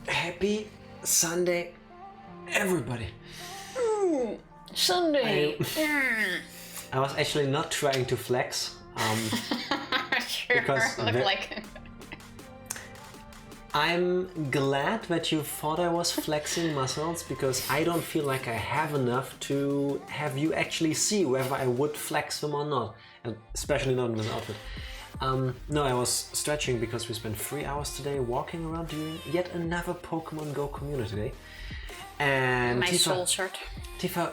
Happy Sunday, everybody. Sunday. I was actually not trying to flex. Sure, because look like. I'm glad that you thought I was flexing muscles, because I don't feel like I have enough to have you actually see whether I would flex them or not, and especially not in this outfit. No, I was stretching because we spent 3 hours today walking around doing yet another Pokemon Go community day. And My Tifa, soul shirt. Tifa,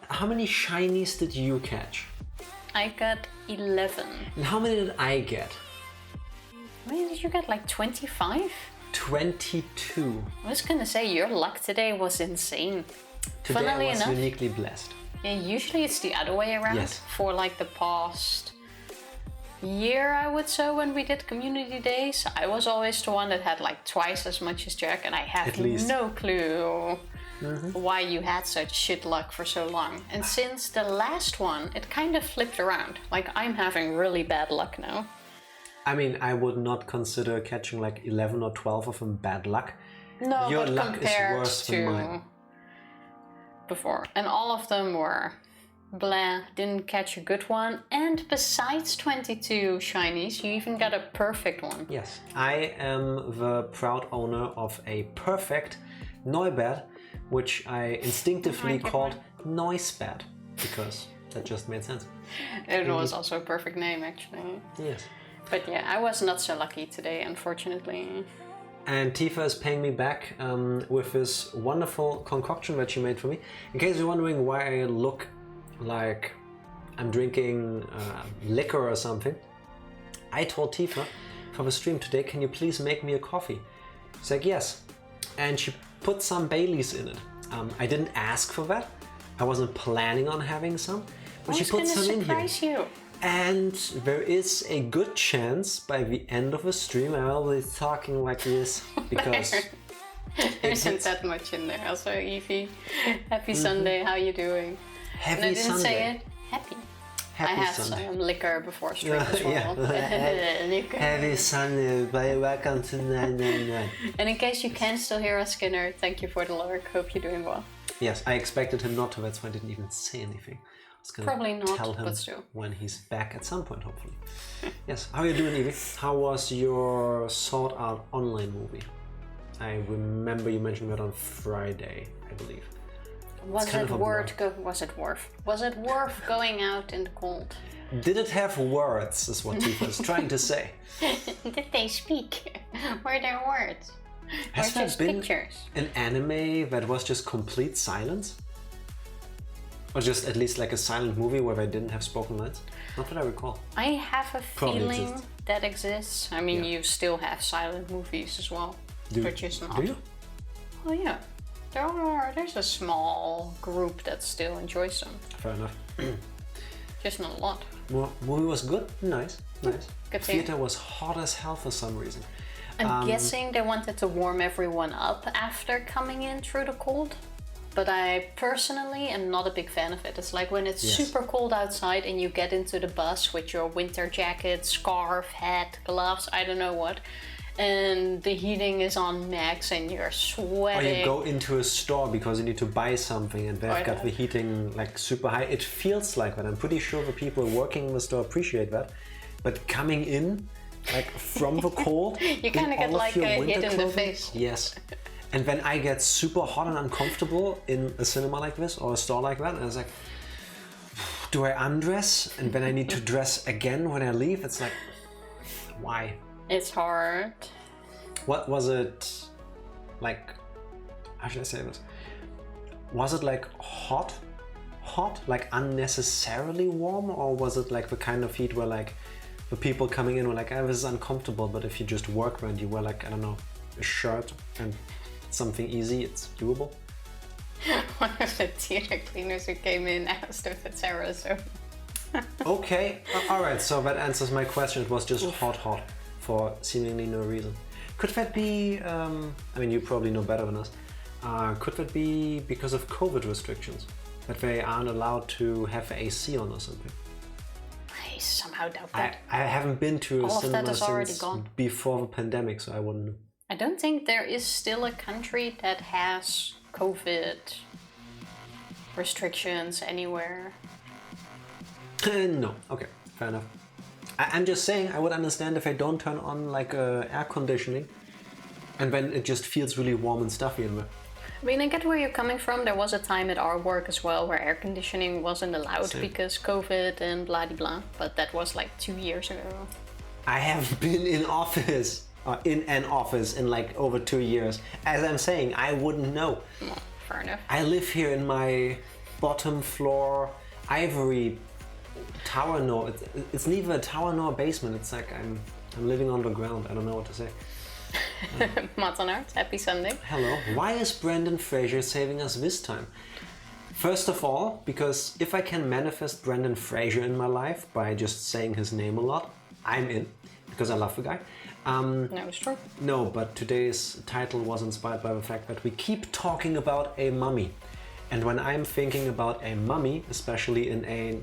how many shinies did you catch? I got 11. And how many did I get? How many did you get? Like 25? 22. I was gonna say, your luck today was insane. Today Funnily I was enough, uniquely blessed. yeah, usually it's the other way around. Yes. For like the past year, I would say, when we did community days, I was always the one that had like twice as much as Jack, and I have At least. no clue why you had such shit luck for so long. And since the last one, it kind of flipped around. Like, I'm having really bad luck now. I mean, I would not consider catching like 11 or 12 of them bad luck. No, Your but luck is compared worse than mine. before. And all of them were blah, didn't catch a good one. And besides 22 shinies, you even got a perfect one. Yes, I am the proud owner of a perfect Neubad, which I instinctively called Noisebad, because that just made sense. It was also a perfect name, actually. Yes. But yeah, I was not so lucky today, unfortunately. And Tifa is paying me back with this wonderful concoction that she made for me. In case you're wondering why I look like I'm drinking liquor or something, I told Tifa for the stream today, can you please make me a coffee? She's like, yes. And she put some Baileys in it. I didn't ask for that. I wasn't planning on having some, but she put some in here. Surprise you. And there is a good chance by the end of the stream I will be talking like this, because There isn't that much in there. Also, Evie, happy Sunday, how you doing? Happy And I didn't Sunday. say it. Happy. Happy I had Sunday. some liquor before stream as Yeah. well. Liquor. Happy Sunday, everybody. Welcome to 999. And in case you can still hear us, Skinner, thank you for the lurk. Hope you're doing well. Yes, I expected him not to, that's why I didn't even say anything. I was gonna Probably not, tell him but still. when he's back at some point, hopefully. Yes, how are you doing, Evie? How was your Sword Art Online movie? I remember you mentioned that on Friday, I believe. Was kind it of a Was it worth going out in the cold? Did it have words, is what Tifa is trying to say. Did they speak? Were there words? Has or there just been pictures? an anime that was just complete silence? Or just at least like a silent movie where they didn't have spoken lines? Not that I recall. I have a Probably feeling exists. that exists. I mean, Yeah. you still have silent movies as well, but just not. Do you? Oh yeah, there's a small group that still enjoys them, Fair enough. just not a lot. Movie was good? Nice. Good to hear. Theater was hot as hell for some reason. I'm guessing they wanted to warm everyone up after coming in through the cold. But I personally am not a big fan of it. It's like when it's Yes. super cold outside and you get into the bus with your winter jacket, scarf, hat, gloves, I don't know what, and the heating is on max and you're Or sweating. you go into a store because you need to buy something and they've got yeah. the heating like super high. It feels like that. I'm pretty sure the people working in the store appreciate that. But coming in, like from the cold, You kinda get like a hit in the face. Yes. And when I get super hot and uncomfortable in a cinema like this or a store like that, and I was like, do I undress? And then I need to dress again when I leave. It's like, why? It's hard. What was it like? How should I say this? Was it like hot, like unnecessarily warm, or was it like the kind of heat where like the people coming in were like, oh, this is uncomfortable, but if you just work and you wear like, I don't know, a shirt and something easy, it's doable? One of the theater cleaners who came in asked if it's Arizona. Okay, alright, so that answers my question. It was just hot for seemingly no reason. Could that be, I mean, you probably know better than us, could that be because of COVID restrictions? That they aren't allowed to have AC on or something? I somehow doubt that. I haven't been to a All of that cinema is already since gone. before the pandemic, so I wouldn't know. I don't think there is still a country that has COVID restrictions anywhere. No. Okay, fair enough. I'm just saying, I would understand if I don't turn on like air conditioning, and then it just feels really warm and stuffy in there. I mean, I get where you're coming from. There was a time at our work as well where air conditioning wasn't allowed because COVID and blah de blah. But that was like 2 years ago. I have been in an office in like over 2 years. As I'm saying, I wouldn't know. Well, fair enough. I live here in my bottom floor ivory tower. No, it's neither a tower nor a basement. It's like I'm living underground. I don't know what to say. Mats and Arts, happy Sunday. Hello. Why is Brendan Fraser saving us this time? First of all, because if I can manifest Brendan Fraser in my life by just saying his name a lot, I'm in, because I love the guy. No, it's true. No, but today's title was inspired by the fact that we keep talking about a mummy. And when I'm thinking about a mummy, especially in a,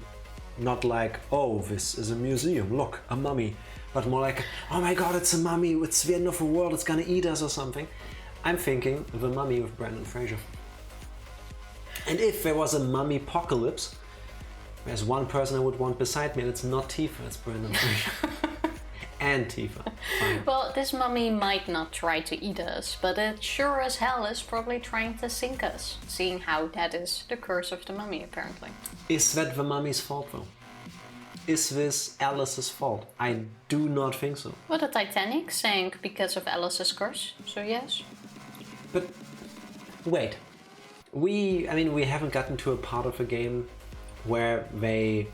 not like, oh, this is a museum, look, a mummy, but more like, oh my god, it's a mummy, it's the end of the world, it's gonna eat us or something. I'm thinking the mummy with Brendan Fraser. And if there was a mummy apocalypse, there's one person I would want beside me, and it's not Tifa, it's Brendan Fraser. And Tifa. Fine. Well, this mummy might not try to eat us, but it sure as hell is probably trying to sink us, seeing how that is the curse of the mummy, apparently. Is that the mummy's fault, though? Is this Alice's fault? I do not think so. Well, the Titanic sank because of Alice's curse, so yes. But wait, we haven't gotten to a part of the game where they,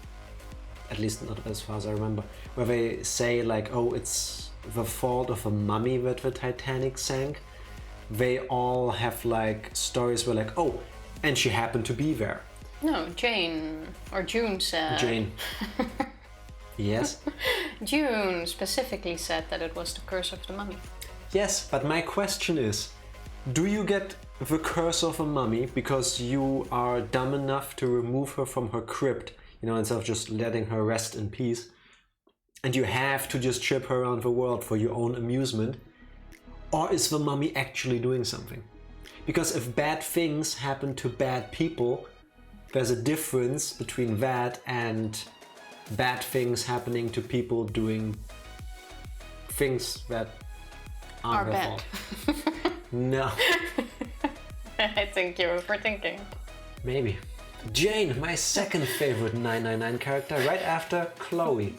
at least not as far as I remember, where they say like, oh, it's the fault of a mummy that the Titanic sank. They all have like stories where like, oh, and she happened to be there. No, June said. Jane. Yes? June specifically said that it was the curse of the mummy. Yes, but my question is, do you get the curse of a mummy because you are dumb enough to remove her from her crypt, instead of just letting her rest in peace, and you have to just trip her around the world for your own amusement? Or is the mummy actually doing something? Because if bad things happen to bad people, there's a difference between that and bad things happening to people doing things that aren't their bad. fault. No. I think you're overthinking. Maybe. Jane, my second favorite 999 character, right after Chloe.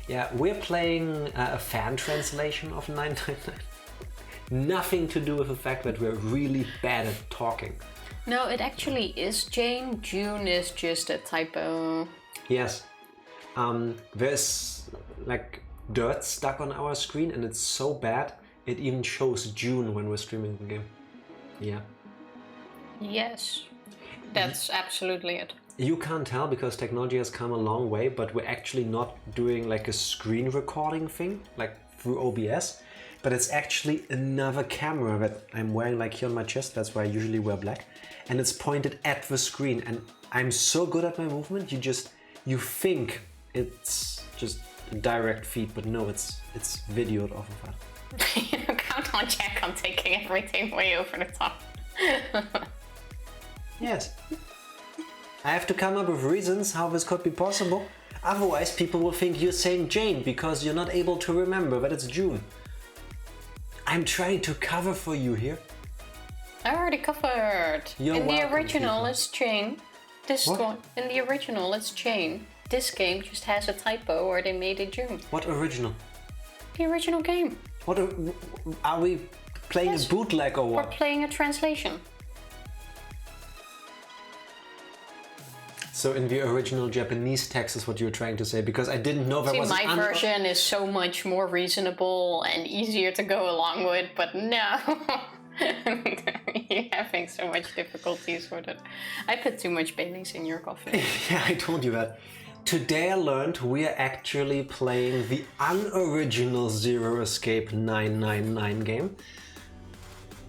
Yeah, we're playing a fan translation of 999. Nothing to do with the fact that we're really bad at talking. No, it actually is Jane. June is just a typo. Yes. There's like dirt stuck on our screen and it's so bad it even shows June when we're streaming the game. Yeah. Yes. That's absolutely it. You can't tell because technology has come a long way, but we're actually not doing like a screen recording thing, like through OBS, but it's actually another camera that I'm wearing like here on my chest. That's why I usually wear black. And it's pointed at the screen. And I'm so good at my movement, you think it's just a direct feed, but no, it's videoed off of that. Count on Jack on taking everything way over the top. Yes. I have to come up with reasons how this could be possible. Otherwise, people will think you're saying Jane because you're not able to remember that it's June. I'm trying to cover for you here. I already covered. You're in the welcome, original, people. it's Jane. This What? one, in the original, it's Jane. This game just has a typo, or they made it June. What original? The original game. What are we playing Yes. a bootleg or We're what? playing a translation. So in the original Japanese text is what you were trying to say, because I didn't know there See, was my an version is so much more reasonable and easier to go along with, but no. You're having so much difficulties with it. I put too much Baileys in your coffee. Yeah, I told you that. Today I learned we are actually playing the unoriginal Zero Escape 999 game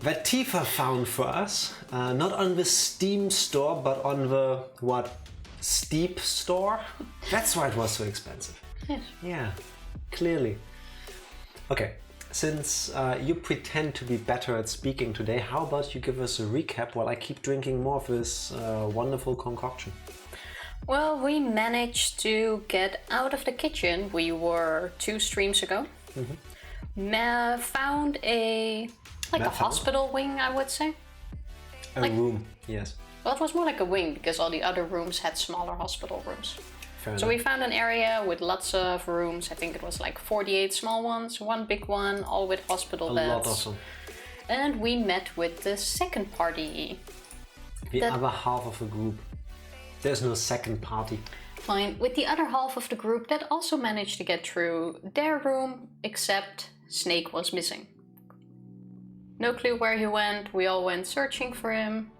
that Tifa found for us. Not on the Steam store, but on the, Steep store? That's why it was so expensive. Yes. Yeah, clearly. Okay, since you pretend to be better at speaking today, how about you give us a recap while I keep drinking more of this wonderful concoction? Well, we managed to get out of the kitchen. We were 2 streams ago. Found a hospital wing, I would say. A room, yes. Well, it was more like a wing because all the other rooms had smaller hospital rooms. Fair So enough. we found an area with lots of rooms. I think it was like 48 small ones, 1 big one, all with hospital beds. A lot of them. And we met with the second party. The other half of the group. There's no second party. Fine. With the other half of the group that also managed to get through their room, except Snake was missing. No clue where he went. We all went searching for him.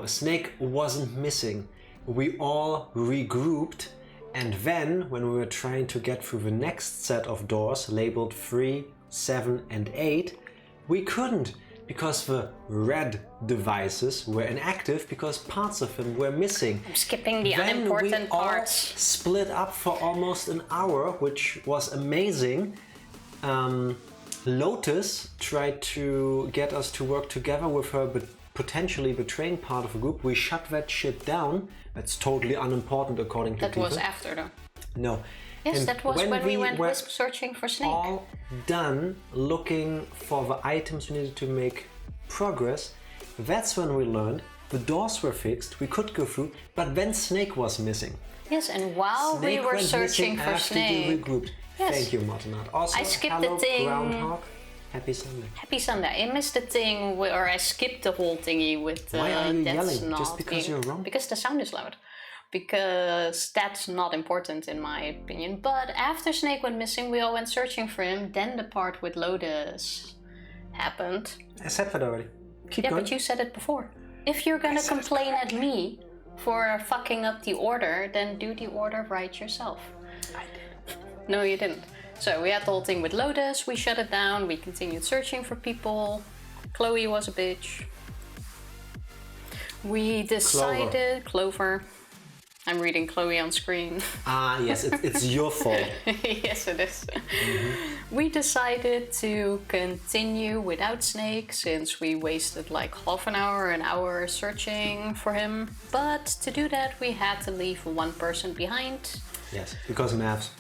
Snake wasn't missing. We all regrouped, and then when we were trying to get through the next set of doors labeled 3, 7 and 8, we couldn't because the red devices were inactive because parts of them were missing. I'm skipping the Then unimportant we all parts. split up for almost an hour, which was amazing. Lotus tried to get us to work together with her, but potentially betraying part of the group. We shut that shit down. That's totally unimportant according to That people. was after though. No. Yes, And that was when we went were wisp searching for Snake. all done looking for the items we needed to make progress. That's when we learned the doors were fixed, we could go through, but then Snake was missing. Yes, and while Snake we were went searching missing for after Snake. we regrouped. Yes. Thank you, Martinat. Also, I skipped hello, the thing. Groundhog. Happy Sunday. Happy Sunday. I missed the thing, or I skipped the whole thingy with Why are you that's yelling? not Just because being- you're wrong? Because the sound is loud. Because that's not important in my opinion. But after Snake went missing, we all went searching for him. Then the part with Lotus happened. I said that already. Keep Yeah, going. but you said it before. If you're gonna complain at me for fucking up the order, then do the order right yourself. I did. No, you didn't. So we had the whole thing with Lotus, we shut it down, we continued searching for people. Chloe was a bitch. We decided... Clover. I'm reading Chloe on screen. Ah, yes, it's your fault. Yes, it is. We decided to continue without Snake since we wasted like half an hour searching for him. But to do that, we had to leave 1 person behind. Yes, because maths.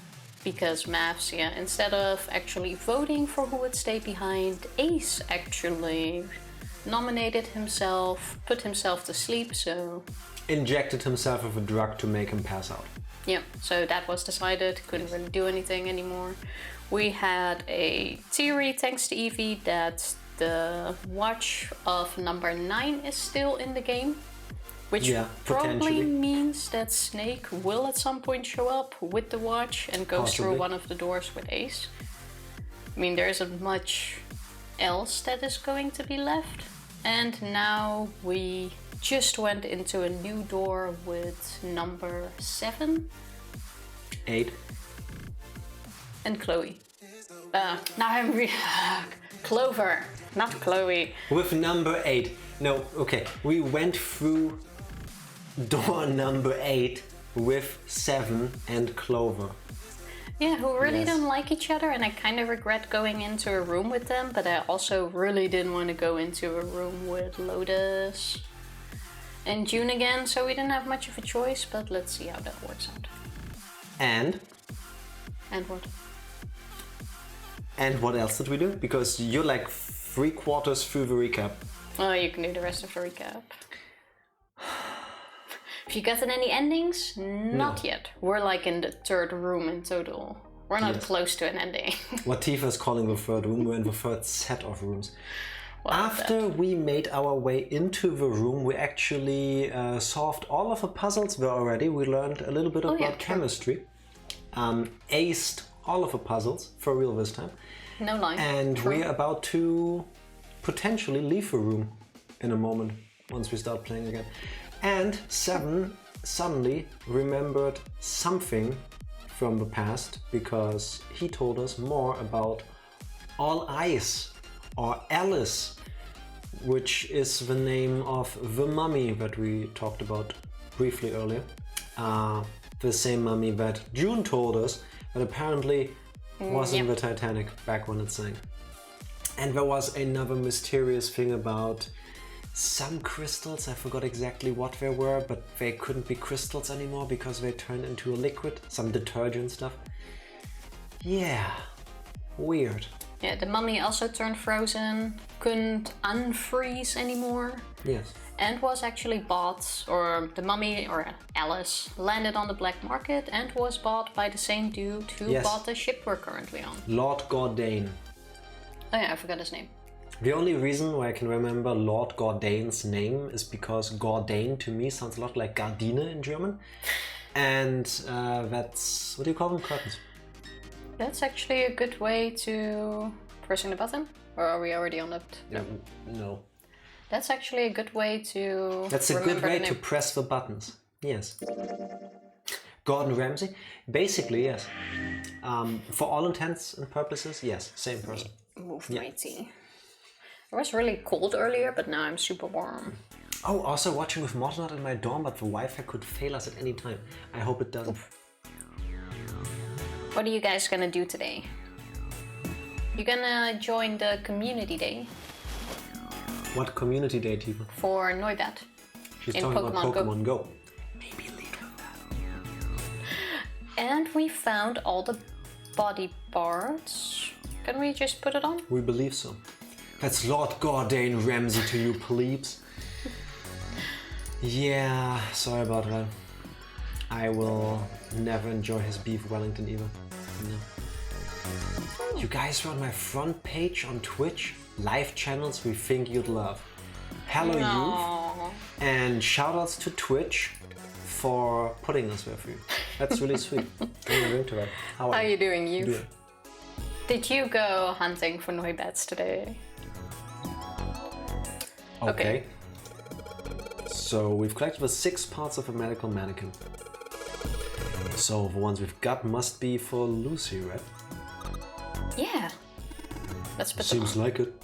Because maths, yeah, instead of actually voting for who would stay behind, Ace actually nominated himself, put himself to sleep, so... Injected himself with a drug to make him pass out. Yeah, so that was decided, couldn't really do anything anymore. We had a theory, thanks to Evie, that the watch of number 9 is still in the game. Which probably potentially. means that Snake will at some point show up with the watch and goes through Possibly. one of the doors with Ace. I mean, there isn't much else that is going to be left. And now we just went into a new door with number 7. 8. And Chloe. Now I'm Clover, not Chloe. With number 8. No, okay. We went through door number 8 with 7 and Clover. Yeah, who really Yes. don't like each other, and I kind of regret going into a room with them, but I also really didn't want to go into a room with Lotus and June again, so we didn't have much of a choice, but let's see how that works out. And what? And what else did we do? Because you're like 3/4 through the recap. Oh, you can do the rest of the recap. Have you gotten any endings? Not yet. We're like in the 3rd room in total. We're not Yes. close to an ending. What Tifa is calling the 3rd room, we're in the 3rd set of rooms. Well, After we made our way into the room, we actually solved all of the puzzles there already. We learned a little bit about true. chemistry. Aced all of the puzzles, for real this time. No lie. And True. we're about to potentially leave the room in a moment, once we start playing again. And 7 suddenly remembered something from the past, because he told us more about All Ice, or Alice, which is the name of the mummy that we talked about briefly earlier. The same mummy that June told us that apparently was in the Titanic back when it sank. And there was another mysterious thing about some crystals. I forgot exactly what they were, but they couldn't be crystals anymore because they turned into a liquid, some detergent stuff. Yeah, weird. Yeah, the mummy also turned frozen, couldn't unfreeze anymore. Yes. And was actually bought, or the mummy, or Alice, landed on the black market and was bought by the same dude who bought the ship we're currently on. Lord Gordane. Oh yeah, I forgot his name. The only reason why I can remember Lord Gordane's name is because Gordane to me sounds a lot like Gardine in German. And that's, what do you call them? Curtains. That's actually a good way to pressing the button? Or are we already on it? No. That's actually a good way to That's a good way to press the buttons. Yes. Gordon Ramsay? Basically, yes. For all intents and purposes, yes. Same person. Move my tea. It was really cold earlier, but now I'm super warm. Oh, also watching with Mortonot in my dorm, but the Wi-Fi could fail us at any time. I hope it doesn't. What are you guys gonna do today? You gonna join the community day? What community day, Tifa? For Noibat. She's in talking about Pokemon Go. Maybe lead with that. And we found all the body parts. Can we just put it on? We believe so. That's Lord Gordane Ramsay to you plebes. Yeah, sorry about that. I will never enjoy his beef Wellington either. No. You guys are on my front page on Twitch. Live channels we think you'd love. Hello youth. And shoutouts to Twitch for putting us there for you. That's really sweet. How are you doing, youth? Did you go hunting for Noibats today? Okay. So we've collected the 6 parts of a medical mannequin. So the ones we've got must be for Lucy, right? Yeah. Let's put Seems like it.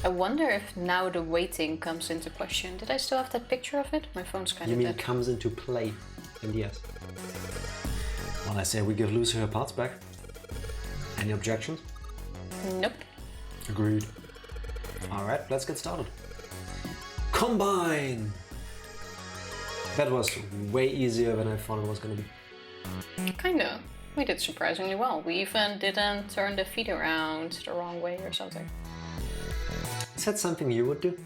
I wonder if now the waiting comes into question. Did I still have that picture of it? My phone's kind of dead. You mean comes into play? And yes. Well, I say we give Lucy her parts back. Any objections? Nope. Agreed. Alright, let's get started. Combine! That was way easier than I thought it was gonna be. Kinda. We did surprisingly well. We even didn't turn the feet around the wrong way or something. Is that something you would do?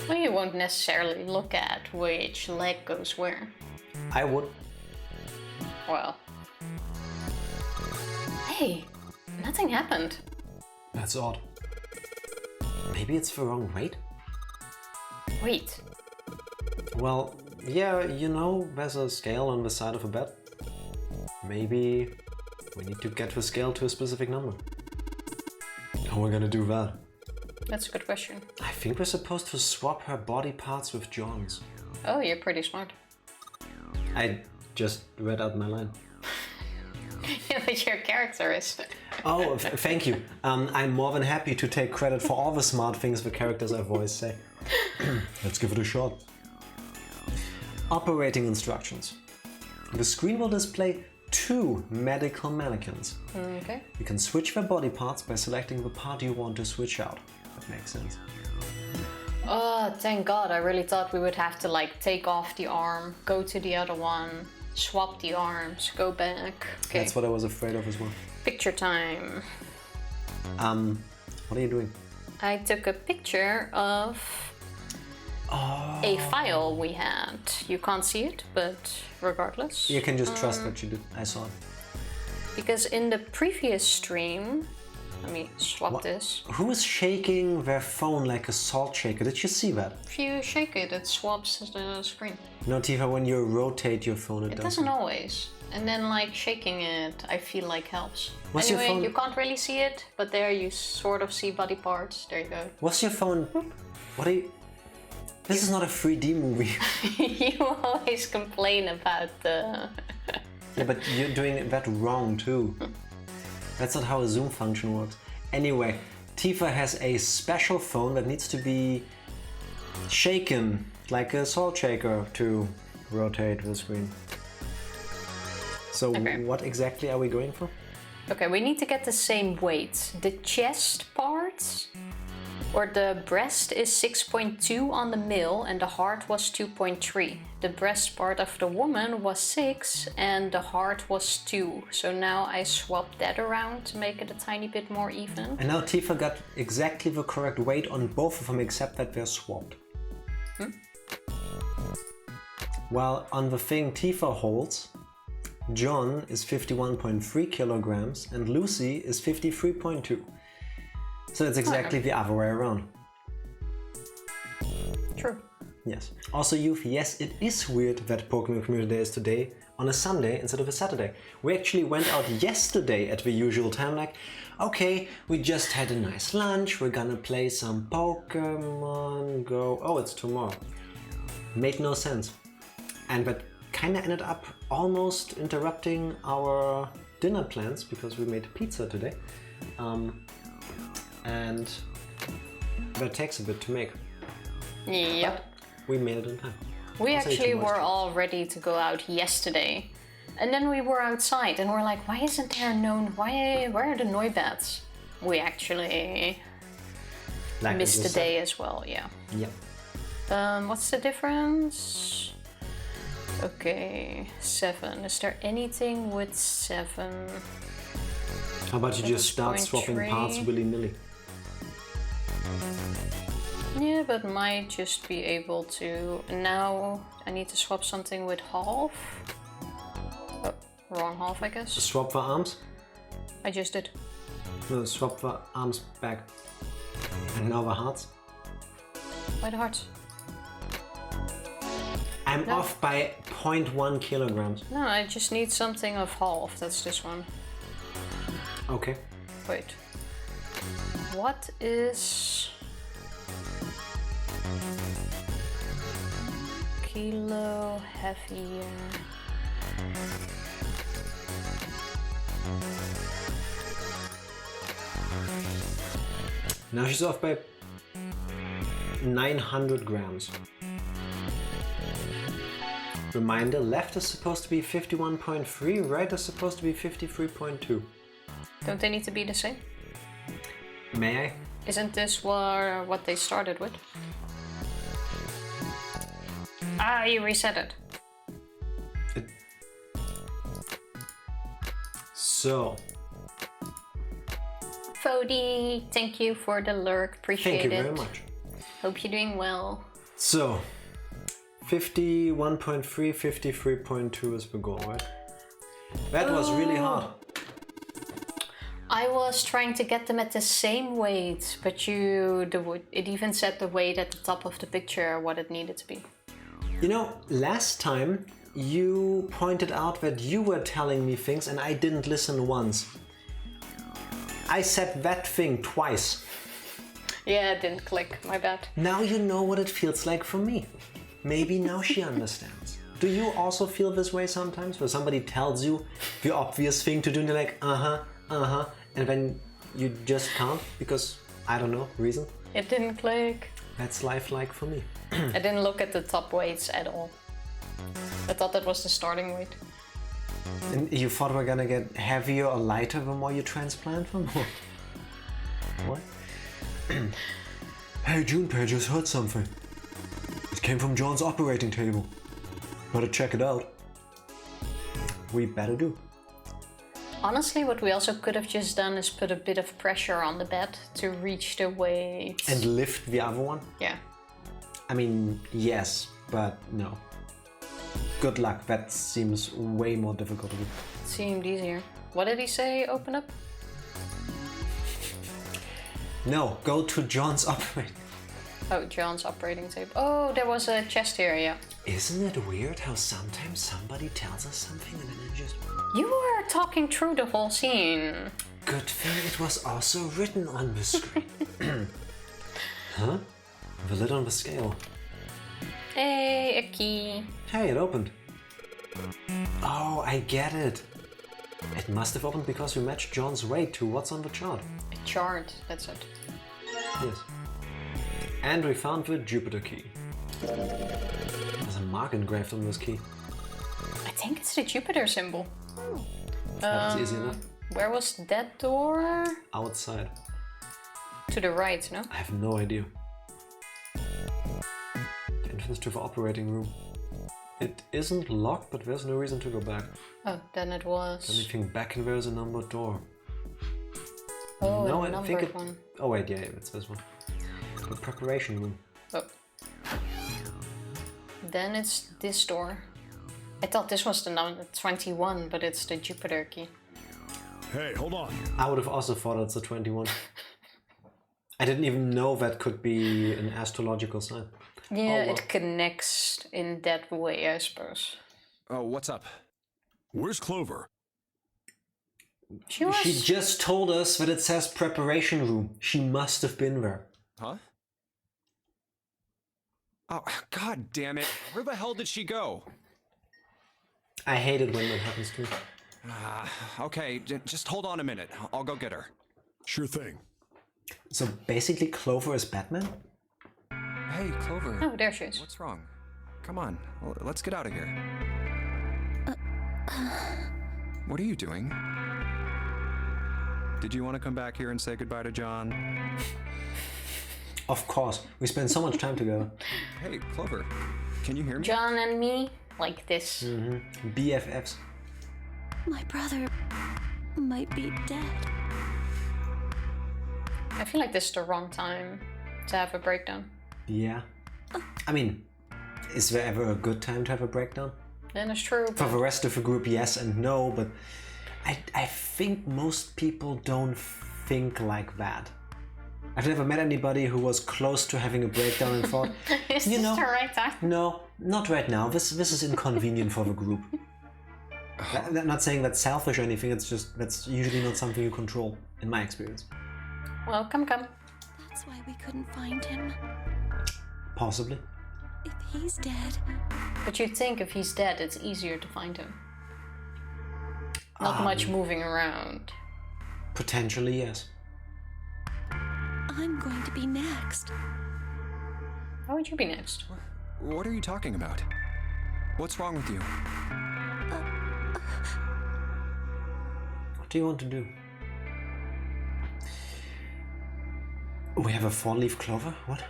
Well, you won't necessarily look at which leg goes where. I would. Well. Hey, nothing happened. That's odd. Maybe it's the wrong weight? Wait. Well, yeah, you know, there's a scale on the side of a bed. Maybe we need to get the scale to a specific number. How are we gonna do that? That's a good question. I think we're supposed to swap her body parts with John's. Oh, you're pretty smart. I just read out my line. Yeah, but your character is. Oh, thank you. I'm more than happy to take credit for all the smart things the characters I voice say. Let's give it a shot. Operating instructions. The screen will display 2 medical mannequins. Okay. You can switch their body parts by selecting the part you want to switch out. That makes sense. Oh, thank God. I really thought we would have to like take off the arm, go to the other one, swap the arms, go back. Okay. That's what I was afraid of as well. Picture time. What are you doing? I took a picture of a file we had. You can't see it, but regardless. You can just trust what you did. I saw it. Because in the previous stream, let me swap this. Who is shaking their phone like a salt shaker? Did you see that? If you shake it, it swaps the screen. No, Tifa, when you rotate your phone, it doesn't always. And then like shaking it, I feel like helps. What's anyway, your phone? You can't really see it, but there you sort of see body parts. There you go. What's your phone? What are you... This is not a 3D movie. You always complain about the... Yeah, but you're doing that wrong too. That's not how a zoom function works. Anyway, Tifa has a special phone that needs to be shaken like a salt shaker to rotate the screen. So what exactly are we going for? Okay, we need to get the same weight. The chest part, or the breast is 6.2 on the male and the heart was 2.3. The breast part of the woman was 6 and the heart was 2. So now I swapped that around to make it a tiny bit more even. And now Tifa got exactly the correct weight on both of them except that they're swapped. While on the thing Tifa holds, John is 51.3 kilograms and Lucy is 53.2. So it's exactly the other way around. True. Yes. Also, youth, yes, it is weird that Pokemon Community Day is today on a Sunday instead of a Saturday. We actually went out yesterday at the usual time, like, okay, we just had a nice lunch, we're gonna play some Pokemon Go. Oh, it's tomorrow. Made no sense. And that kinda ended up almost interrupting our dinner plans because we made pizza today. And that takes a bit to make. Yep. But we made it in time. We actually were all ready to go out yesterday. And then we were outside and we're like, why isn't there where are the Noibats? We actually missed the day as well, yeah. Yeah. What's the difference? Okay, 7. Is there anything with 7? How about you just start swapping parts willy-nilly? Yeah, but might just be able to. Now I need to swap something with half. Oh, wrong half, I guess. Swap the arms? I just did. No, swap the arms back. And now the hearts. Why the hearts? I'm off by 0.1 kilograms. No, I just need something of half. That's this one. Okay. Wait. What is kilo heavier? Now she's off by 900 grams. Reminder, left is supposed to be 51.3, right is supposed to be 53.2. Don't they need to be the same? May I? Isn't this what they started with? Ah, you reset it. So. Fody, thank you for the lurk. Appreciate it. Thank you very much. Hope you're doing well. So, 51.3, 53.2 is the goal, right? That was really hard. I was trying to get them at the same weight, but it even said the weight at the top of the picture, what it needed to be. You know, last time you pointed out that you were telling me things and I didn't listen once. I said that thing twice. Yeah, it didn't click, my bad. Now you know what it feels like for me. Maybe now she understands. Do you also feel this way sometimes? Where somebody tells you the obvious thing to do and you're like, and then you just can't because, I don't know, reason? It didn't click. That's lifelike for me. I didn't look at the top weights at all. I thought that was the starting weight. And you thought we're gonna get heavier or lighter the more you transplant them? What? Hey, Junpei, I just heard something. It came from John's operating table. Better check it out. We better do. Honestly, what we also could have just done is put a bit of pressure on the bed to reach the weight. And lift the other one? Yeah. I mean, yes, but no. Good luck, that seems way more difficult to do. It seemed easier. What did he say, open up? No, go to John's operating. Oh, John's operating table. Oh, there was a chest here, yeah. Isn't it weird how sometimes somebody tells us something and then it just... You were talking through the whole scene. Good thing it was also written on the screen. Huh? The lid on the scale. Hey, a key. Hey, it opened. Oh, I get it. It must have opened because we matched John's weight to what's on the chart. A chart, that's it. Yes. And we found the Jupiter key. There's a mark engraved on this key. I think it's the Jupiter symbol. That's easy enough. Where was that door? Outside. To the right, no? I have no idea. Entrance to the operating room. It isn't locked, but there's no reason to go back. Oh, then it was. Anything back and there's a numbered door. Oh, no, a I think numbered one. Oh wait, yeah, it's this one. The preparation room. Oh. Then it's this door. I thought this was the number 21, but it's the Jupiter key. Hey, hold on. I would have also thought it's a 21. I didn't even know that could be an astrological sign. Yeah, well. it connects in that way, I suppose. Oh, what's up? Where's Clover? She was... She just told us that it says preparation room. She must have been there. Huh? Oh, god damn it. Where the hell did she go? I hate it when that happens to me. Okay, just hold on a minute. I'll go get her. Sure thing. So basically Clover is Batman? Hey, Clover. Oh, there she is. What's wrong? Come on, let's get out of here. What are you doing? Did you want to come back here and say goodbye to John? Of course. We spend so much time together. Hey, Clover. Can you hear me? John and me, like this. BFFs. My brother might be dead. I feel like this is the wrong time to have a breakdown. Yeah. I mean, is there ever a good time to have a breakdown? Then it's true. For the rest of the group, yes and no, but I think most people don't think like that. I've never met anybody who was close to having a breakdown and thought, Is this the right time? No, not right now. This is inconvenient for the group. I'm not saying that's selfish or anything, it's just that's usually not something you control, in my experience. Well, come. That's why we couldn't find him. Possibly. If he's dead, But you'd think if he's dead, it's easier to find him. Not much moving around. Potentially, yes. I'm going to be next. How would you be next? What are you talking about? What's wrong with you? What do you want to do? We have a 4-leaf clover? What?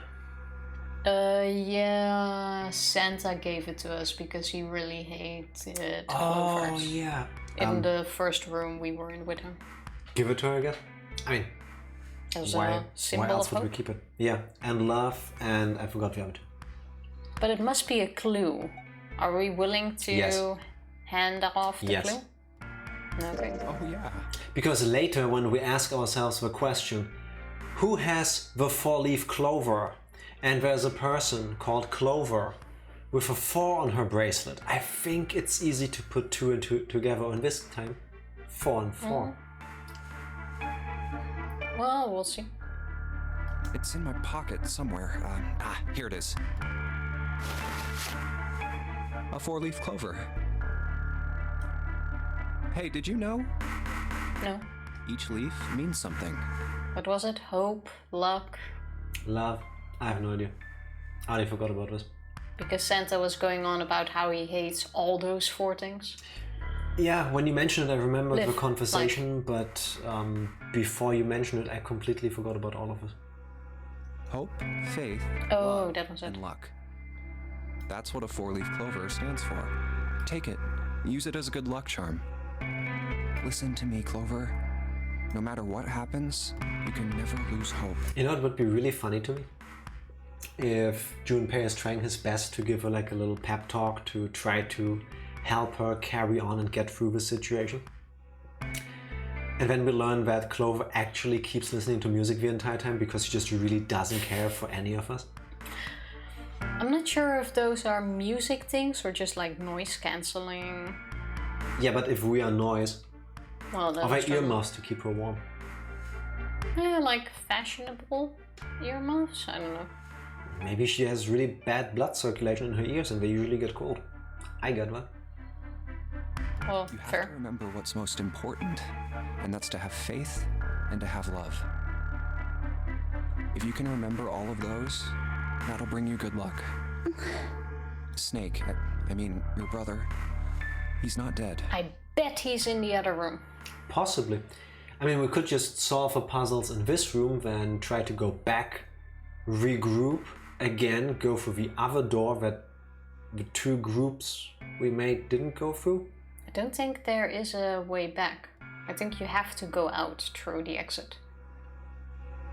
Yeah, Santa gave it to us because he really hated Oh, clovers. yeah. In the first room we were in with him. Give it to her again? I mean, As why a symbol else of would we hope. keep it? Yeah, and love, and I forgot the other two. But it must be a clue. Are we willing to Yes. hand off the Yes. clue? Okay. Oh, yeah. Because later, when we ask ourselves the question, who has the 4-leaf clover? And there's a person called Clover with a 4 on her bracelet. I think it's easy to put 2 and 2 together, and this time 4 and 4. Well, we'll see. It's in my pocket somewhere. Here it is. A 4-leaf clover. Hey, did you know? No. Each leaf means something. What was it? Hope? Luck? Love? I have no idea. I already forgot about this. Because Santa was going on about how he hates all those 4 things. Yeah, when you mentioned it, I remembered Live, the conversation, but before you mentioned it, I completely forgot about all of it. Hope, faith, Oh, love, that was it. and luck. That's what a 4-leaf clover stands for. Take it. Use it as a good luck charm. Listen to me, Clover. No matter what happens, you can never lose hope. You know, it would be really funny to me if Junpei is trying his best to give her like a little pep talk to try to help her carry on and get through the situation. And then we learn that Clover actually keeps listening to music the entire time because she just really doesn't care for any of us. I'm not sure if those are music things or just like noise cancelling. Yeah, but if we are noise, Well, of that's our earmuffs to keep her warm. Yeah, like fashionable earmuffs? I don't know. Maybe she has really bad blood circulation in her ears and they usually get cold. I get that. Well, You have fair. to remember what's most important, and that's to have faith and to have love. If you can remember all of those, that'll bring you good luck. Snake, I mean, your brother, he's not dead. I bet he's in the other room. Possibly. I mean, we could just solve the puzzles in this room, then try to go back, regroup, again, go through the other door that the two groups we made didn't go through. I don't think there is a way back. I think you have to go out through the exit.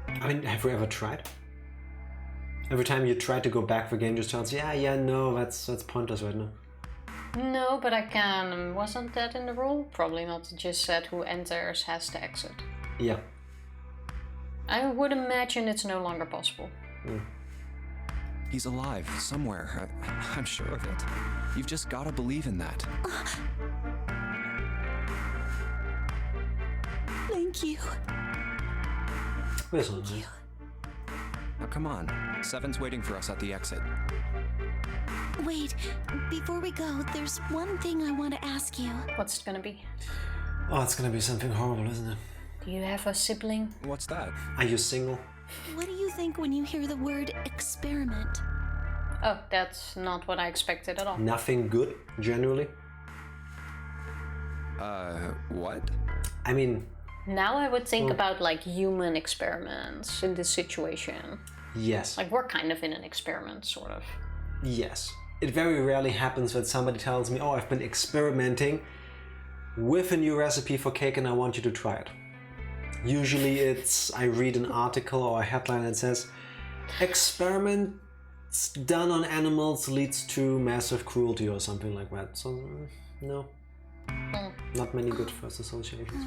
I mean, have you ever tried? Every time you try to go back, the game just tells you, no, that's pointless right now. No, but I can. Wasn't that in the rule? Probably not. It just said who enters has to exit. Yeah. I would imagine it's no longer possible. He's alive, somewhere. I'm sure of it. You've just gotta believe in that. Thank you. Thank you. Now come on. Seven's waiting for us at the exit. Wait, before we go, there's one thing I want to ask you. What's it gonna be? Oh, it's gonna be something horrible, isn't it? Do you have a sibling? What's that? Are you single? What do you think when you hear the word experiment? Oh, that's not what I expected at all. Nothing good, generally? What? I mean... Now I would think about like human experiments in this situation. Yes. Like we're kind of in an experiment, sort of. Yes. It very rarely happens that somebody tells me, oh, I've been experimenting with a new recipe for cake and I want you to try it. Usually it's, I read an article or a headline that says, experiments done on animals leads to massive cruelty or something like that. So, no. Not many good first associations.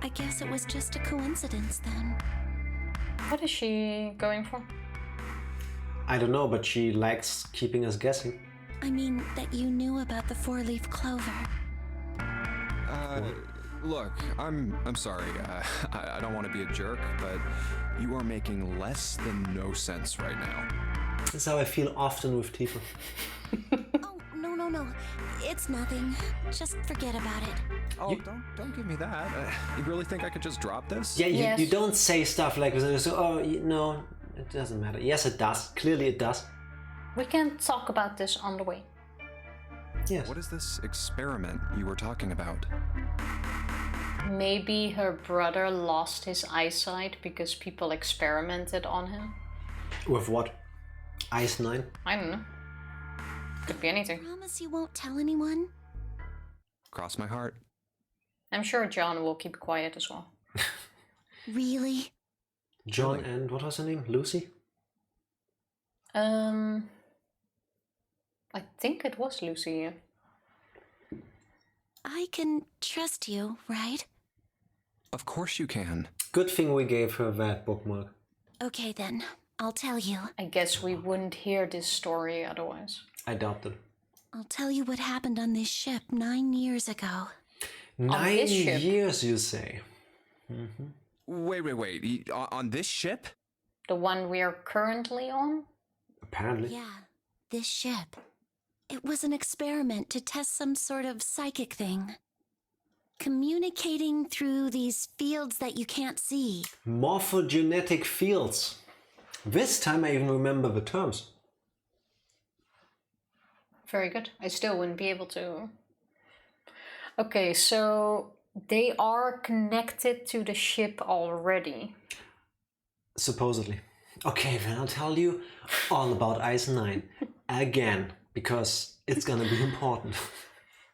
I guess it was just a coincidence then. What is she going for? I don't know, but she likes keeping us guessing. I mean, that you knew about the four-leaf clover. Look, I'm sorry. I don't want to be a jerk, but you are making less than no sense right now. That's how I feel often with people. Oh, no. It's nothing. Just forget about it. Oh, don't give me that. You really think I could just drop this? Yeah, Yes. you don't say stuff like this and you say, oh, no, it doesn't matter. Yes, it does. Clearly it does. We can talk about this on the way. Yes. What is this experiment you were talking about? Maybe her brother lost his eyesight because people experimented on him. With what? Ice 9? I don't know. Could be anything. Promise you won't tell anyone? Cross my heart. I'm sure John will keep quiet as well. Really? John and what was her name? Lucy? I think it was Lucy. Yeah. I can trust you, right? Of course you can. Good thing we gave her that bookmark. Okay then, I'll tell you. I guess we wouldn't hear this story otherwise. I doubt it. I'll tell you what happened on this ship 9 years ago. 9 this ship? years, you say? Wait. On this ship? The one we are currently on? Apparently. Yeah, this ship. It was an experiment to test some sort of psychic thing. Communicating through these fields that you can't see. Morphogenetic fields. This time I even remember the terms. Very good. I still wouldn't be able to. Okay, so they are connected to the ship already. Supposedly. Okay, then I'll tell you all about Ice 9. Again, because it's gonna be important.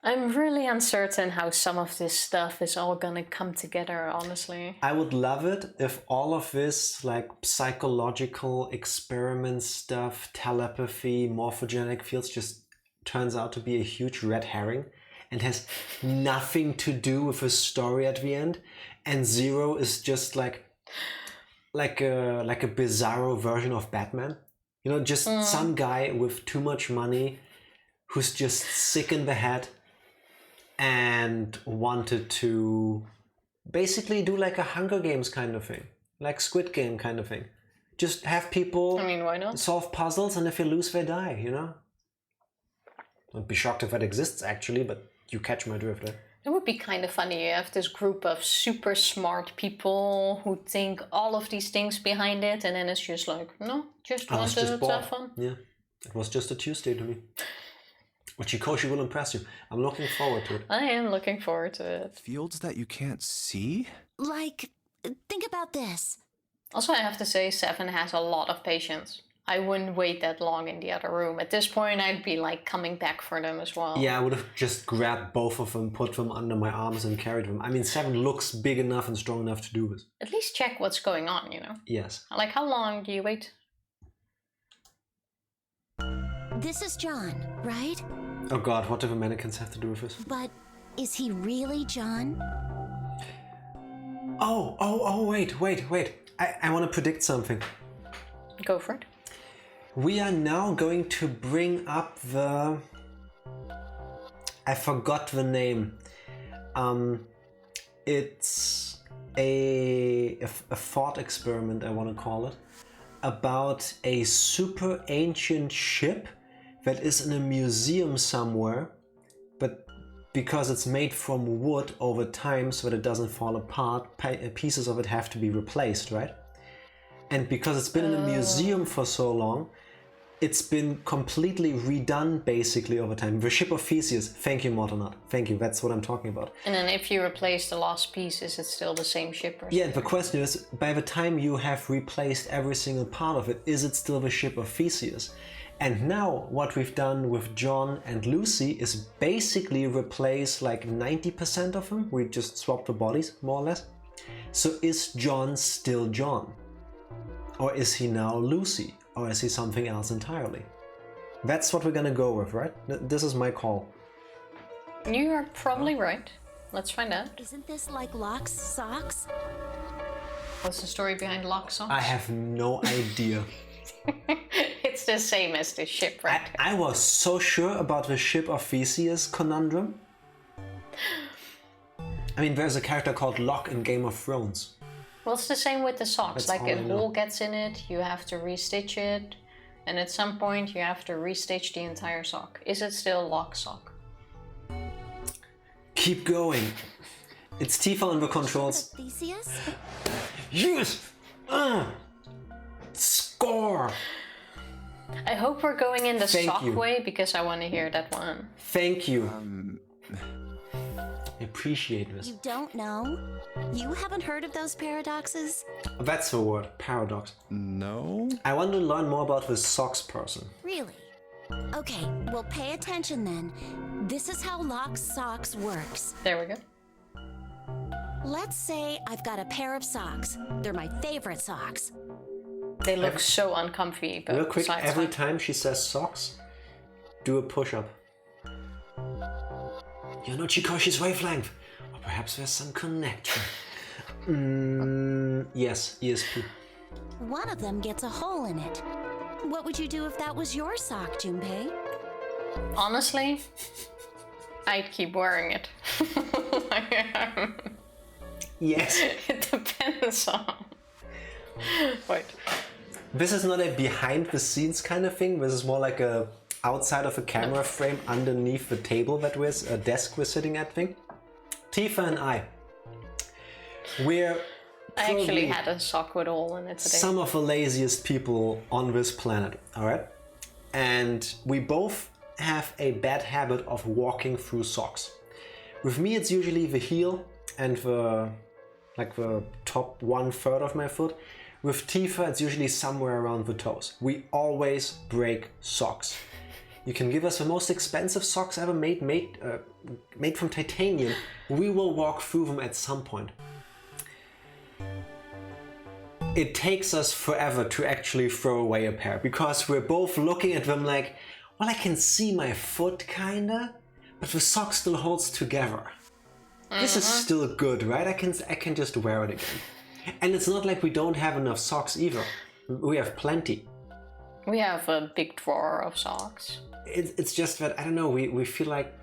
I'm really uncertain how some of this stuff is all gonna come together, honestly. I would love it if all of this, like psychological experiment stuff, telepathy, morphogenic fields, just turns out to be a huge red herring and has nothing to do with a story at the end. And Zero is just like a bizarro version of Batman. You know, just some guy with too much money who's just sick in the head and wanted to basically do like a Hunger Games kind of thing, like Squid Game kind of thing. Just have people Why not? solve puzzles, and if you lose, they die, you know? I'd be shocked if that exists, actually, but you catch my drift there. It would be kind of funny. You have this group of super smart people who think all of these things behind it, and then it's just like, no, just I was want just to bored. have fun. Yeah, it was just a Tuesday to me. Chikoshi will impress you. I'm looking forward to it. I am looking forward to it. Fields that you can't see? Like, think about this. Also, I have to say, Seven has a lot of patience. I wouldn't wait that long in the other room. At this point, I'd be like coming back for them as well. Yeah, I would have just grabbed both of them, put them under my arms and carried them. I mean, Seven looks big enough and strong enough to do this. At least check what's going on, you know? Yes. Like, how long do you wait? This is John, right? Oh god, what do the mannequins have to do with this? But is he really John? Oh, wait. I want to predict something. Go for it. We are now going to bring up the... I forgot the name. It's a thought experiment, I want to call it, about a super ancient ship that is in a museum somewhere, but because it's made from wood over time so that it doesn't fall apart, pieces of it have to be replaced, right? And because it's been in a museum for so long, it's been completely redone basically over time. The ship of Theseus. Thank you, Mortonat. Thank you, that's what I'm talking about. And then if you replace the last piece, is it still the same ship or something? Yeah, the question is, by the time you have replaced every single part of it, is it still the ship of Theseus? And now what we've done with John and Lucy is basically replace like 90% of them. We just swapped the bodies, more or less. So is John still John? Or is he now Lucy? Or is he something else entirely? That's what we're gonna go with, right? This is my call. You are probably right. Let's find out. Isn't this like Locke's socks? What's the story behind Lock Socks? I have no idea. It's the same as the ship, right? I was so sure about the ship of Theseus conundrum. I mean, there's a character called Locke in Game of Thrones. Well, it's the same with the socks. That's Like all a I know. hole gets in it, you have to restitch it, and at some point you have to restitch the entire sock. Is it still Lock Sock? Keep going. It's Tifa on the controls. Theseus? Yes! Score! I hope we're going in the Thank sock you. way because I want to hear that one. Thank you. I appreciate this. You don't know? You haven't heard of those paradoxes? That's the word, paradox. No? I want to learn more about this socks person. Really? Okay, well pay attention then. This is how Locke's socks works. There we go. Let's say I've got a pair of socks. They're my favorite socks. They look so uncomfy, but Real quick, besides every that- time she says socks, do a push-up. You're not Chikoshi's wavelength. Or perhaps there's some connection. Yes, ESP. One of them gets a hole in it. What would you do if that was your sock, Junpei? Honestly, I'd keep wearing it. Yes. It depends on. Wait. This is not a behind-the-scenes kind of thing. This is more like a outside of a camera frame underneath the table that we're, a desk we're sitting at thing. Tifa and we're I actually probably had a sock with a hole in it today. some of the laziest people on this planet, alright? And we both have a bad habit of walking through socks. With me it's usually the heel and the top 1/3 of my foot. With Tifa it's usually somewhere around the toes. We always break socks. You can give us the most expensive socks ever made from titanium. We will walk through them at some point. It takes us forever to actually throw away a pair because we're both looking at them like, well, I can see my foot kinda, but the sock still holds together. This is still good, right? I can just wear it again. And it's not like we don't have enough socks either. We have plenty. We have a big drawer of socks. It's just that, I don't know, we feel like,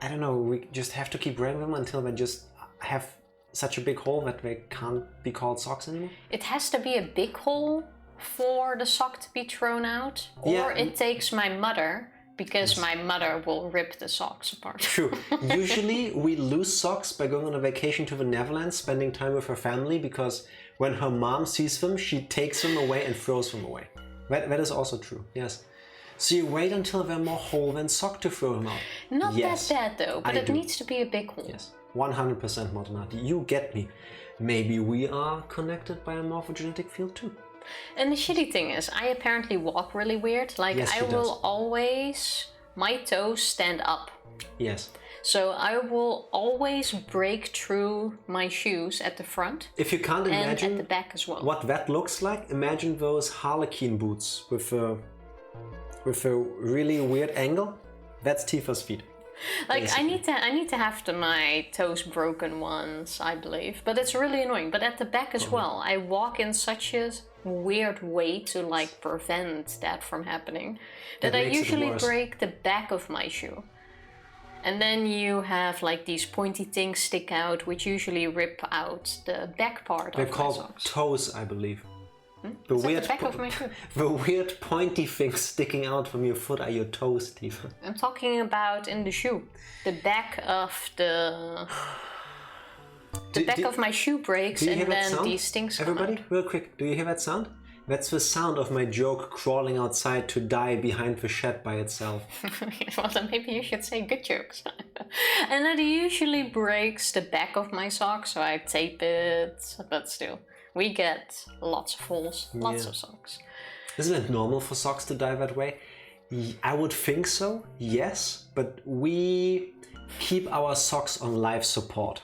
I don't know, we just have to keep wearing them until they just have such a big hole that they can't be called socks anymore. It has to be a big hole for the sock to be thrown out, or Yeah. it takes my mother, because my mother will rip the socks apart. True. Usually we lose socks by going on a vacation to the Netherlands, spending time with her family, because when her mom sees them, she takes them away and throws them away. That is also true, yes. So you wait until they're more whole than sock to throw them out? Not Yes, that bad though, but I it do. needs to be a big one. Yes, 100% Modernati. You get me. Maybe we are connected by a morphogenetic field too. And the shitty thing is, I apparently walk really weird. Like, Yes, I she will does. always, my toes stand up. Yes. So I will always break through my shoes at the front If you can't and imagine at the back as well. what that looks like, imagine those harlequin boots with a really weird angle. That's Tifa's feet. Like, basically. I need to have my toes broken once, I believe. But it's really annoying. But at the back as well, I walk in such a weird way to like prevent that from happening that I makes it usually worse. break the back of my shoe. And then you have like these pointy things stick out, which usually rip out the back part They're of my called socks. toes, I believe. The Is that the back of my shoe? the weird pointy things sticking out from your foot are your toes, Tifa. I'm talking about in the shoe. The back of the back of my shoe breaks, Do you and hear that then sound? these things come Everybody, real quick, do you hear that sound? That's the sound of my joke crawling outside to die behind the shed by itself. Well, then maybe you should say good jokes. And that usually breaks the back of my sock, so I tape it. But still, we get lots of holes, lots Yeah. of socks. Isn't it normal for socks to die that way? I would think so, yes, but we keep our socks on life support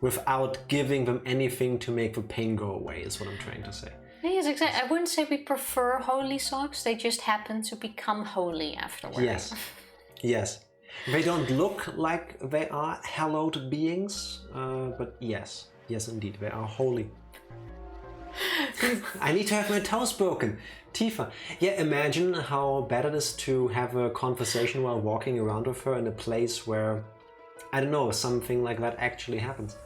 without giving them anything to make the pain go away, is what I'm trying to say. Yes, exactly. I wouldn't say we prefer holy socks. They just happen to become holy afterwards. Yes, yes. They don't look like they are hallowed beings, but yes, indeed, they are holy. I need to have my toes broken. Tifa. Yeah, imagine how bad it is to have a conversation while walking around with her in a place where, I don't know, something like that actually happens.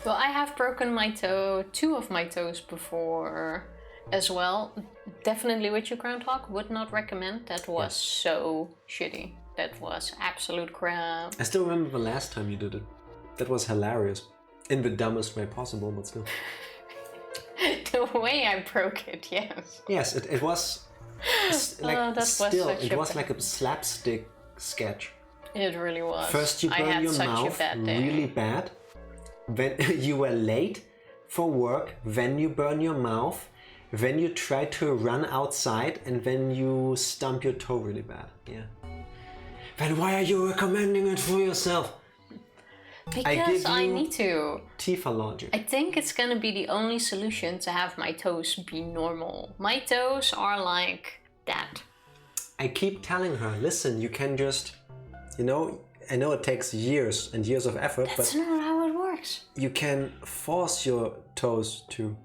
Well, I have broken my toe, 2 of my toes before as well. Definitely with your groundhog, would not recommend. That was so shitty. That was absolute crap. I still remember the last time you did it. That was hilarious. In the dumbest way possible, but still. The way I broke it, yes. Yes, it was like that was still, such it a was bad- like a slapstick sketch. It really was. First you I burn had your such mouth a bad day. really bad, then you were late for work, then you burn your mouth, then you try to run outside, and then you stump your toe really bad. Yeah. Then why are you recommending it for yourself? Because I you- need to. Tifa logic. I think it's gonna be the only solution to have my toes be normal. My toes are like that. I keep telling her, listen, you can just, I know it takes years and years of effort, That's but not how it works. you can force your toes to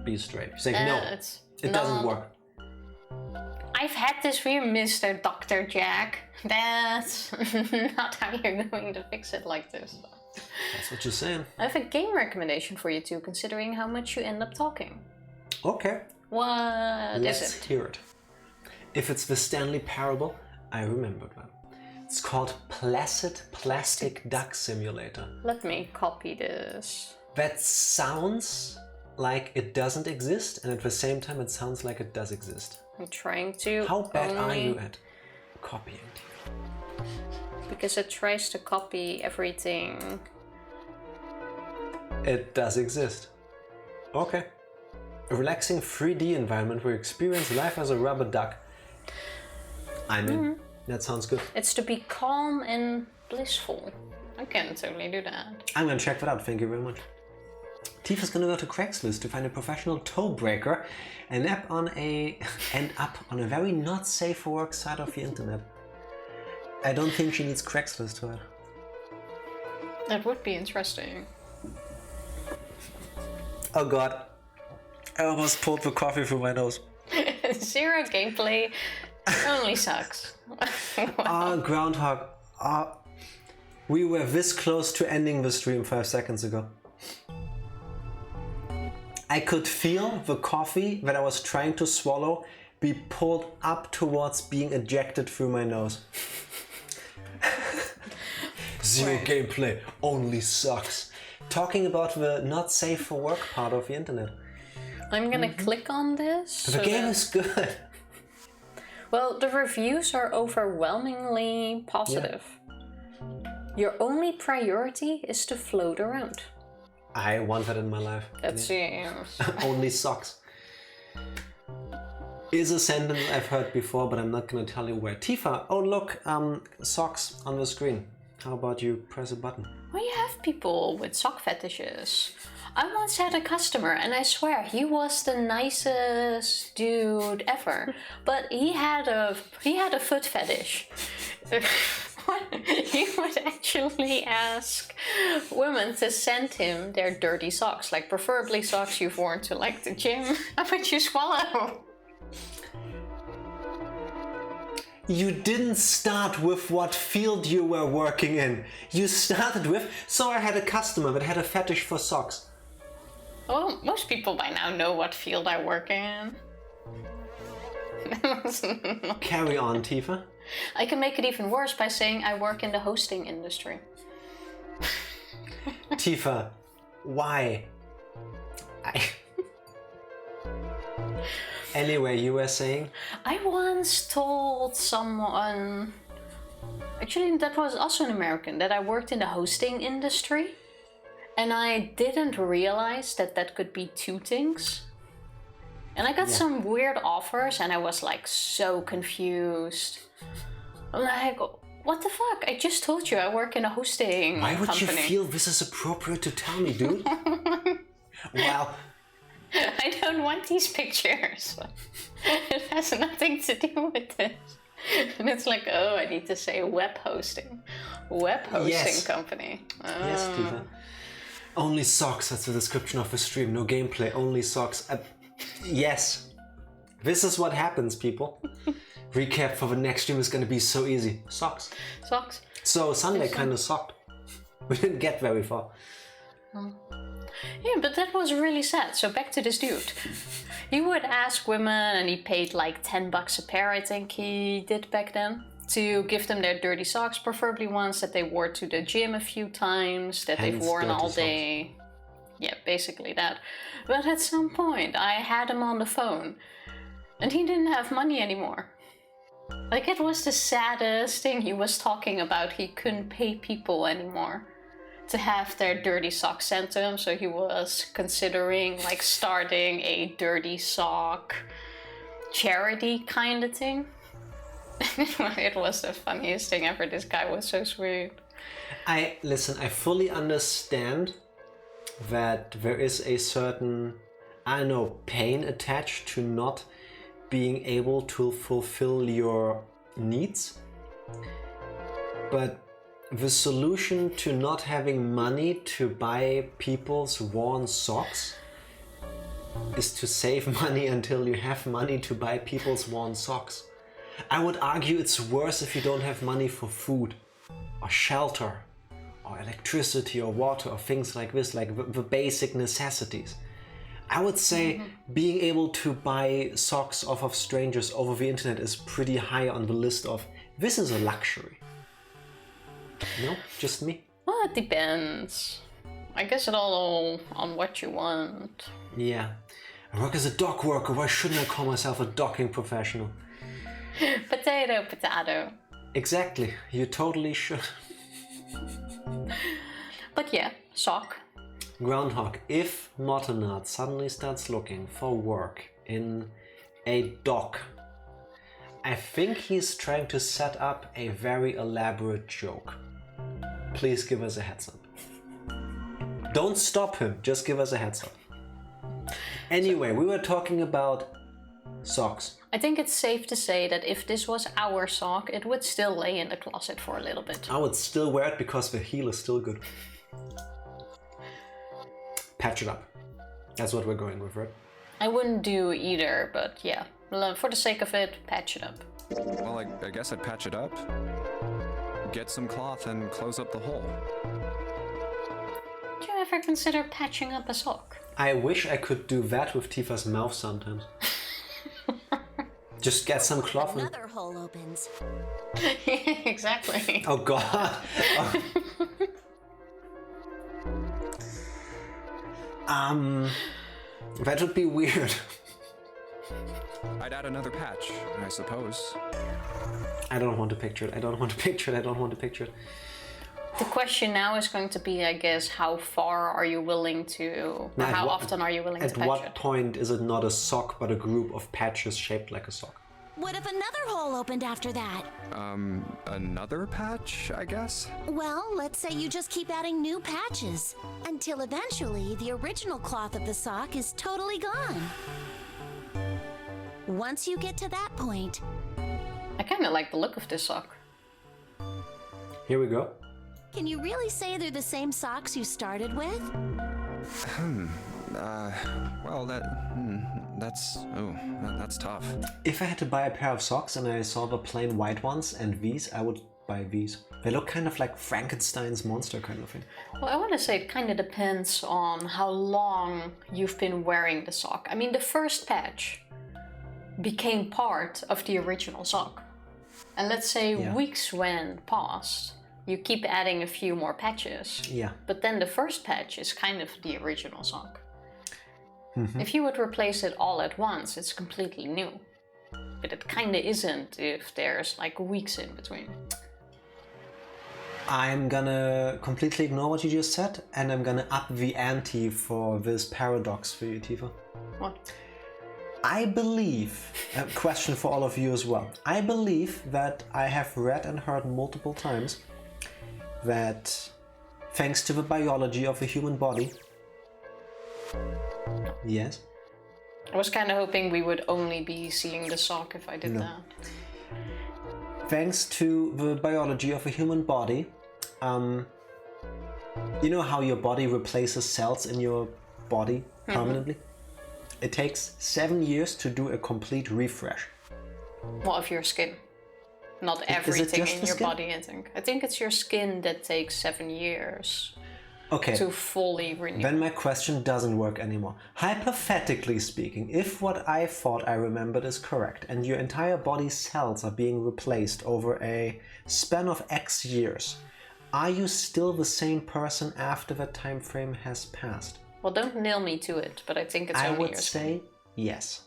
be straight. She's like, no, It's it doesn't not- work. I've had this for you, Mr. Dr. Jack. That's not how you're going to fix it like this. That's what you're saying. I have a game recommendation for you too, considering how much you end up talking. Okay, What is let's it? hear it. If it's the Stanley Parable, I remembered that. It's called Placid Plastic Duck Simulator. Let me copy this. That sounds like it doesn't exist, and at the same time it sounds like it does exist. I'm trying to. How bad are only- you at copying? Because it tries to copy everything. It does exist. Okay. A relaxing 3D environment where you experience life as a rubber duck. I'm in. That sounds good. It's to be calm and blissful. I can totally do that. I'm gonna check that out, thank you very much. Tifa's gonna go to Craigslist to find a professional toe breaker and end up on a very not safe for work side of the internet. I don't think she needs Craigslist for it. That would be interesting. Oh god. I almost pulled the coffee through my nose. 0 gameplay only sucks. Ah, Groundhog. Ah. We were this close to ending the stream 5 seconds ago. I could feel the coffee that I was trying to swallow be pulled up towards being ejected through my nose. 0 gameplay, only sucks. Talking about the not safe for work part of the internet. I'm gonna click on this. The so game that is good. Well, the reviews are overwhelmingly positive. Your only priority is to float around. I want that in my life. That's Only socks. Is a sentence I've heard before, but I'm not going to tell you where. Tifa, oh look, socks on the screen. How about you press a button? Well, you have people with sock fetishes. I once had a customer, and I swear he was the nicest dude ever, but he had a foot fetish. He would actually ask women to send him their dirty socks, like preferably socks you've worn to like the gym. How would you swallow? You didn't start with what field you were working in. You started with, so I had a customer that had a fetish for socks. Well, most people by now know what field I work in. Carry on, Tifa. I can make it even worse by saying I work in the hosting industry. Tifa, why? Anyway, you were saying? I once told someone, actually that was also an American, that I worked in the hosting industry. And I didn't realize that that could be two things. And I got some weird offers and I was like so confused. I'm like, what the fuck? I just told you I work in a hosting Why would company. you feel this is appropriate to tell me, dude? Well, I don't want these pictures. It has nothing to do with this. And it's like, oh, I need to say web hosting. Web hosting company. Oh. Yes, Tifa. Only socks, that's the description of the stream. No gameplay, only socks. Yes. This is what happens, people. Recap for the next stream is going to be so easy. Socks. Socks. So Sunday kind of sucked. We didn't get very far. Yeah, but that was really sad. So back to this dude. He would ask women, and he paid like $10 a pair, I think he did back then, to give them their dirty socks, preferably ones that they wore to the gym a few times, that they've worn all day. Yeah, basically that. But at some point, I had him on the phone, and he didn't have money anymore. Like, it was the saddest thing. He was talking about he couldn't pay people anymore to have their dirty socks sent to him, so he was considering like starting a dirty sock charity kind of thing. It was the funniest thing ever. This guy was so sweet. I fully understand that there is a certain, I don't know, pain attached to not being able to fulfill your needs. But the solution to not having money to buy people's worn socks is to save money until you have money to buy people's worn socks. I would argue it's worse if you don't have money for food or shelter or electricity or water or things like this, like the basic necessities. I would say being able to buy socks off of strangers over the internet is pretty high on the list of this is a luxury. No, just me? Well, it depends. I guess it all on what you want. Yeah. I work as a dock worker. Why shouldn't I call myself a docking professional? Potato, potato. Exactly. You totally should. But yeah, sock. Groundhog. If Motonard suddenly starts looking for work in a dock, I think he's trying to set up a very elaborate joke. Please give us a heads up. Don't stop him, just give us a heads up. Anyway, we were talking about socks. I think it's safe to say that if this was our sock, it would still lay in the closet for a little bit. I would still wear it because the heel is still good. Patch it up. That's what we're going with, right? I wouldn't do either, but yeah, for the sake of it, patch it up. Well, I guess I'd patch it up. Get some cloth and close up the hole. Do you ever consider patching up a sock? I wish I could do that with Tifa's mouth sometimes. Just get some cloth and... Another hole opens. Exactly. Oh god. That would be weird. I'd add another patch, I suppose. I don't want to picture it. I don't want to picture it. I don't want to picture it. The question now is going to be, I guess, how far are you willing to, or how often are you willing to patch it? At what point is it not a sock, but a group of patches shaped like a sock? What if another hole opened after that? Another patch, I guess? Well, let's say you just keep adding new patches until eventually the original cloth of the sock is totally gone. Once you get to that point... I kind of like the look of this sock. Here we go. Can you really say they're the same socks you started with? Well, that's tough. If I had to buy a pair of socks and I saw the plain white ones and these, I would buy these. They look kind of like Frankenstein's monster kind of thing. Well, I want to say it kind of depends on how long you've been wearing the sock. I mean, the first patch became part of the original sock. And let's say weeks went past. You keep adding a few more patches. Yeah. But then the first patch is kind of the original sock. If you would replace it all at once, it's completely new. But it kind of isn't if there's like weeks in between. I'm gonna completely ignore what you just said, and I'm gonna up the ante for this paradox for you, Tifa. What? I believe, a question for all of you as well. I believe that I have read and heard multiple times that thanks to the biology of the human body... Yes? I was kind of hoping we would only be seeing the sock if I did that. Thanks to the biology of a human body, you know how your body replaces cells in your body permanently? It takes 7 years to do a complete refresh. Well, of your skin. Not everything in your body, I think. I think it's your skin that takes 7 years to fully renew. Then my question doesn't work anymore. Hypothetically speaking, if what I thought I remembered is correct, and your entire body's cells are being replaced over a span of X years, are you still the same person after that time frame has passed? Well, don't nail me to it, but I think it's only your skin. I would say yes.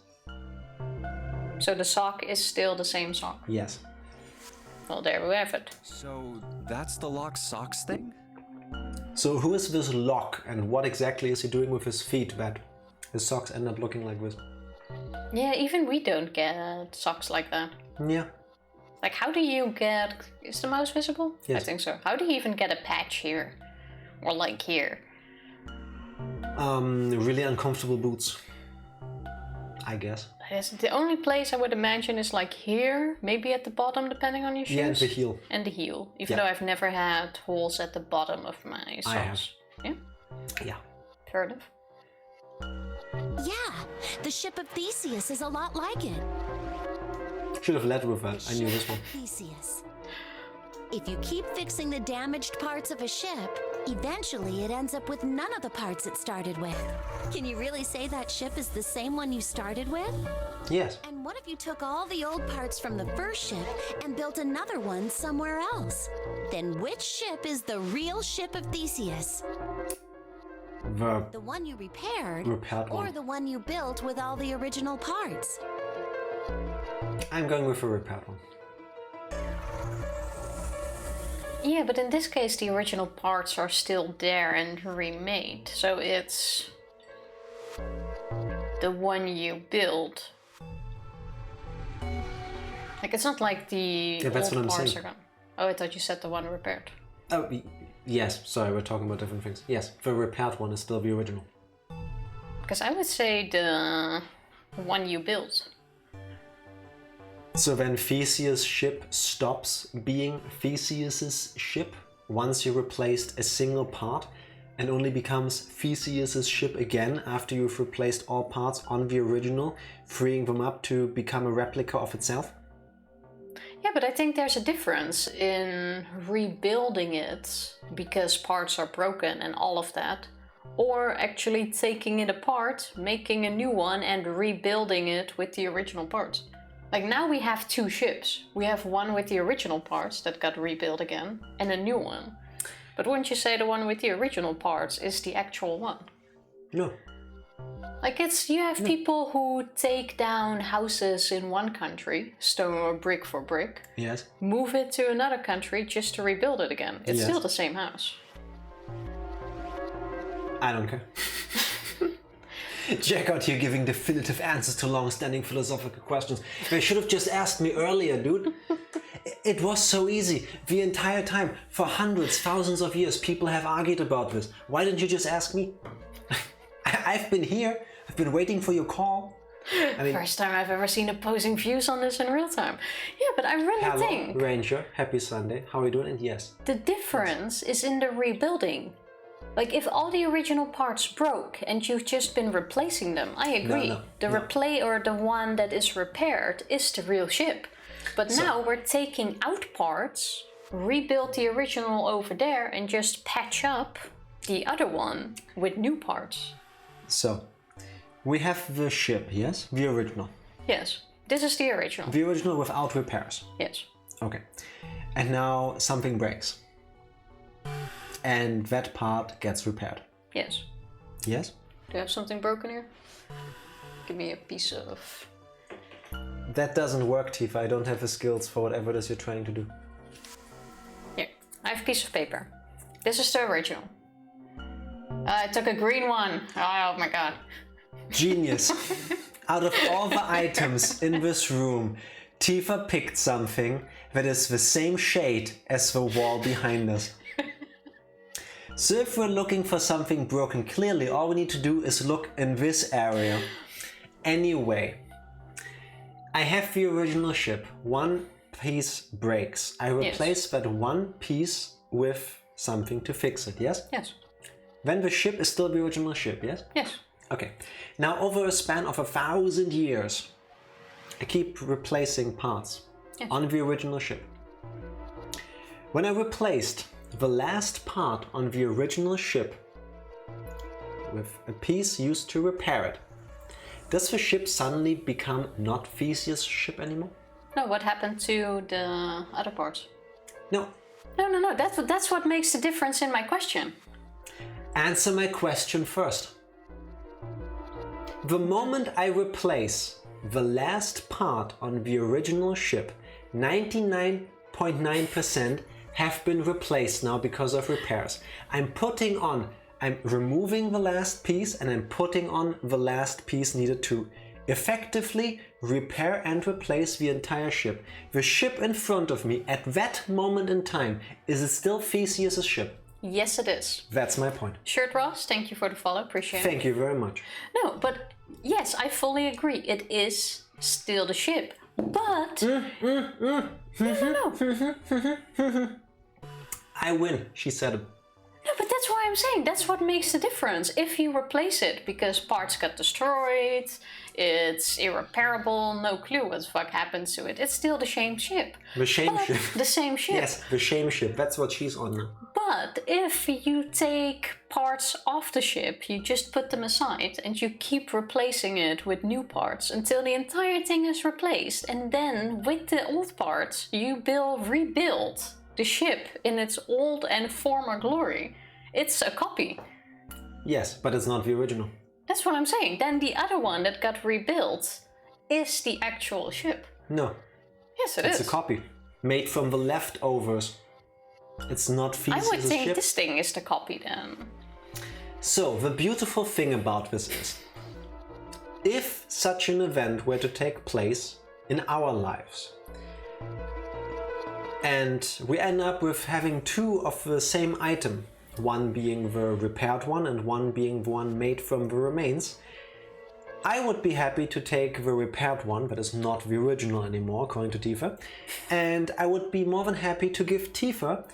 So the sock is still the same sock? Yes. Well, there we have it. So that's the lock socks thing? So who is this Locke, and what exactly is he doing with his feet that his socks end up looking like this? Yeah, even we don't get socks like that. Yeah. Like, how do you get... Is the mouse visible? Yes. I think so. How do you even get a patch here? Or like here? Really uncomfortable boots, I guess. The only place I would imagine is like here, maybe at the bottom, depending on your shoes. Yeah, and the heel. And the heel, even though I've never had holes at the bottom of my socks. I have. Yeah? Yeah. Fair enough. Yeah, the ship of Theseus is a lot like it. Should have led with that. I knew this one. Theseus. If you keep fixing the damaged parts of a ship, eventually it ends up with none of the parts it started with. Can you really say that ship is the same one you started with? Yes. And what if you took all the old parts from the first ship and built another one somewhere else? Then which ship is the real ship of Theseus? The one you repaired or the one you built with all the original parts? I'm going with a repaired one. Yeah, but in this case the original parts are still there and remade. So it's the one you built. Like, it's not like the old parts are gone. Oh, I thought you said the one repaired. Oh, yes. Sorry, we're talking about different things. Yes, the repaired one is still the original. Because I would say the one you built. So then Theseus' ship stops being Theseus's ship once you replaced a single part and only becomes Theseus's ship again after you've replaced all parts on the original, freeing them up to become a replica of itself? Yeah, but I think there's a difference in rebuilding it because parts are broken and all of that, or actually taking it apart, making a new one and rebuilding it with the original parts. Like, now we have two ships. We have one with the original parts that got rebuilt again, and a new one. But wouldn't you say the one with the original parts is the actual one? No. Like you have people who take down houses in one country, stone or brick for brick, Yes. move it to another country just to rebuild it again. It's Yes. still the same house. I don't care. Jack out here giving definitive answers to long-standing philosophical questions. They should have just asked me earlier, dude. It was so easy. The entire time, for hundreds, thousands of years, people have argued about this. Why didn't you just ask me? I've been here. I've been waiting for your call. I mean, First time I've ever seen opposing views on this in real time. Yeah, but I really hello, think Ranger. Happy Sunday. How are you doing? And yes. the difference is in the rebuilding. Like if all the original parts broke and you've just been replacing them, I agree. The one that is repaired is the real ship. But now we're taking out parts, rebuild the original over there and just patch up the other one with new parts. So, we have the ship, yes? The original. Yes, this is the original. The original without repairs. Yes. Okay. And now something breaks. And that part gets repaired. Yes. Yes? Do you have something broken here? Give me a piece of... That doesn't work, Tifa. I don't have the skills for whatever it is you're trying to do. Here, I have a piece of paper. This is the original. I took a green one. Oh my god. Genius. Out of all the items in this room, Tifa picked something that is the same shade as the wall behind us. So if we're looking for something broken, clearly all we need to do is look in this area. Anyway, I have the original ship. One piece breaks. I replace that one piece with something to fix it, yes? Yes. Then the ship is still the original ship, yes? Yes. Okay. Now over a span of 1,000 years, I keep replacing parts on the original ship. When I replaced the last part on the original ship with a piece used to repair it, does the ship suddenly become not Theseus' ship anymore? No, what happened to the other parts? No. No. That's what makes the difference in my question. Answer my question first. The moment I replace the last part on the original ship, 99.9% have been replaced now because of repairs. I'm removing the last piece and I'm putting on the last piece needed to effectively repair and replace the entire ship. The ship in front of me at that moment in time, is it still Theseus' ship? Yes, it is. That's my point. Shirt Ross, thank you for the follow, appreciate it. Thank you very much. No, but yes, I fully agree. It is still the ship. But... No. I win, she said it. No, but that's why I'm saying that's what makes the difference. If you replace it because parts got destroyed, it's irreparable, no clue what the fuck happens to it, it's still the same ship. The same ship. The same ship. Yes, the same ship. That's what she's on now. But if you take parts off the ship, you just put them aside and you keep replacing it with new parts until the entire thing is replaced. And then with the old parts, you rebuild the ship in its old and former glory. It's a copy. Yes, but it's not the original. That's what I'm saying. Then the other one that got rebuilt is the actual ship. No. Yes, it is. It's a copy. Made from the leftovers. It's not Theseus' I would think ship. this thing is the copy then. So, the beautiful thing about this is, if such an event were to take place in our lives, and we end up with having two of the same item, one being the repaired one and one being the one made from the remains, I would be happy to take the repaired one that is not the original anymore, according to Tifa, and I would be more than happy to give Tifa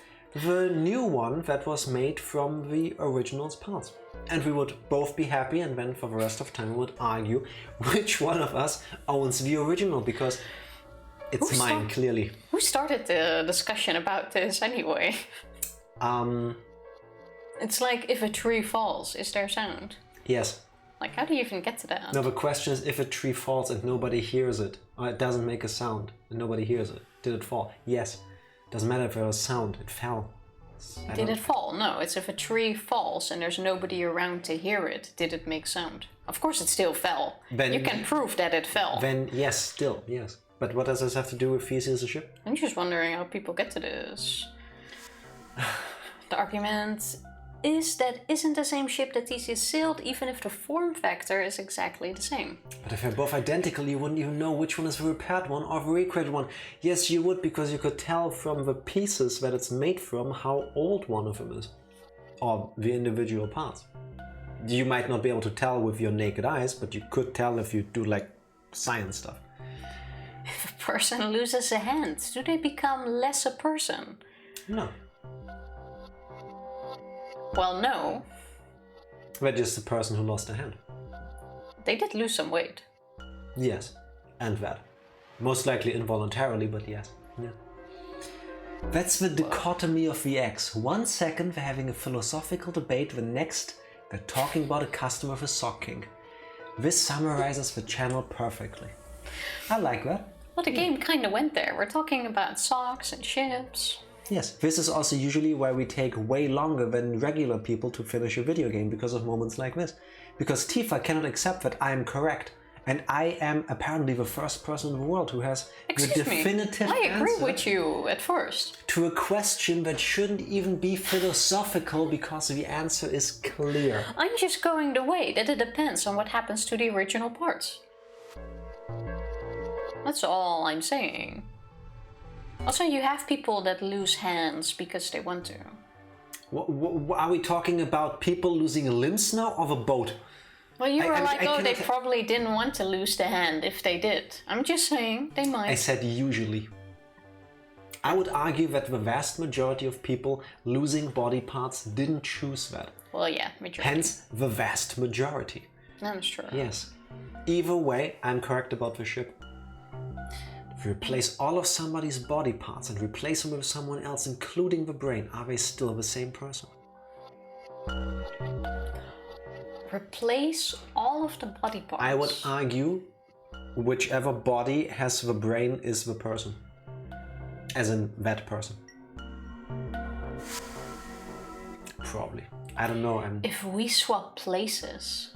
the new one that was made from the original's parts. And we would both be happy, and then for the rest of time we would argue which one of us owns the original, because it's mine, clearly. Who started the discussion about this anyway? It's like if a tree falls, is there sound? Yes. Like, how do you even get to that? No, the question is if a tree falls and nobody hears it, or it doesn't make a sound and nobody hears it, did it fall? Yes. Doesn't matter if there was sound, it fell. Did it fall? No, it's if a tree falls and there's nobody around to hear it, did it make sound? Of course it still fell. Then, you can prove that it fell. Then yes, still, yes. But what does this have to do with Theseus' ship? I'm just wondering how people get to this. The argument is that isn't the same ship that Theseus sailed, even if the form factor is exactly the same. But if they're both identical, you wouldn't even know which one is the repaired one or the recreated one. Yes, you would, because you could tell from the pieces that it's made from how old one of them is. Or the individual parts. You might not be able to tell with your naked eyes, but you could tell if you do like science stuff. If a person loses a hand, do they become less a person? No. Well, no. They're just the person who lost a hand. They did lose some weight. Yes, and that. Most likely involuntarily, but yes. Yeah. That's the dichotomy of the X. 1 second they're having a philosophical debate, the next they're talking about a customer of a sock king. This summarizes the channel perfectly. I like that. Well, the game kind of went there. We're talking about socks and ships. Yes, this is also usually why we take way longer than regular people to finish a video game, because of moments like this. Because Tifa cannot accept that I am correct, and I am apparently the first person in the world who has the definitive I agree answer with you at first. to a question that shouldn't even be philosophical because the answer is clear. I'm just going the way that it depends on what happens to the original parts. That's all I'm saying. Also, you have people that lose hands because they want to. Are we talking about people losing limbs now, or the boat? Well, you were I they probably didn't want to lose the hand if they did. I'm just saying, they might. I said usually. I would argue that the vast majority of people losing body parts didn't choose that. Well, yeah, majority. Hence, the vast majority. That's true. Yes. Either way, I'm correct about the ship. If you replace all of somebody's body parts and replace them with someone else, including the brain, are they still the same person? Replace all of the body parts. I would argue whichever body has the brain is the person. As in that person. Probably. I don't know. If we swap places.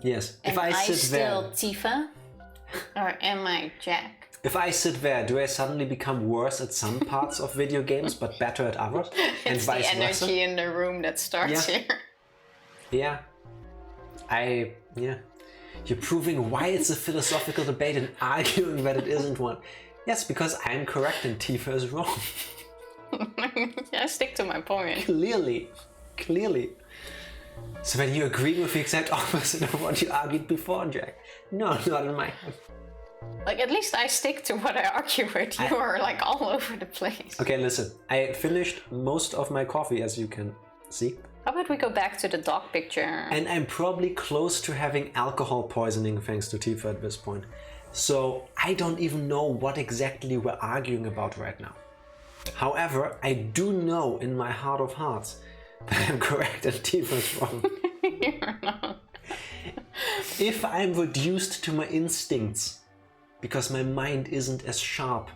Yes. And if I sit still there. Tifa, or am I Jack? If I sit there, do I suddenly become worse at some parts of video games but better at others? And It's vice the energy versa? in the room that starts Yeah. here. Yeah. You're proving why it's a philosophical debate and arguing that it isn't one. Yes, because I'm correct and Tifa is wrong. I stick to my point. Clearly. So then you agree with the exact opposite of what you argued before, Jack? No, not in my head. Like, at least I stick to what I argue with. You are like all over the place. Okay, listen. I finished most of my coffee, as you can see. How about we go back to the dog picture? And I'm probably close to having alcohol poisoning thanks to Tifa at this point. So I don't even know what exactly we're arguing about right now. However, I do know in my heart of hearts that I'm correct and Tifa's wrong. You're not. If I'm reduced to my instincts, because my mind isn't as sharp,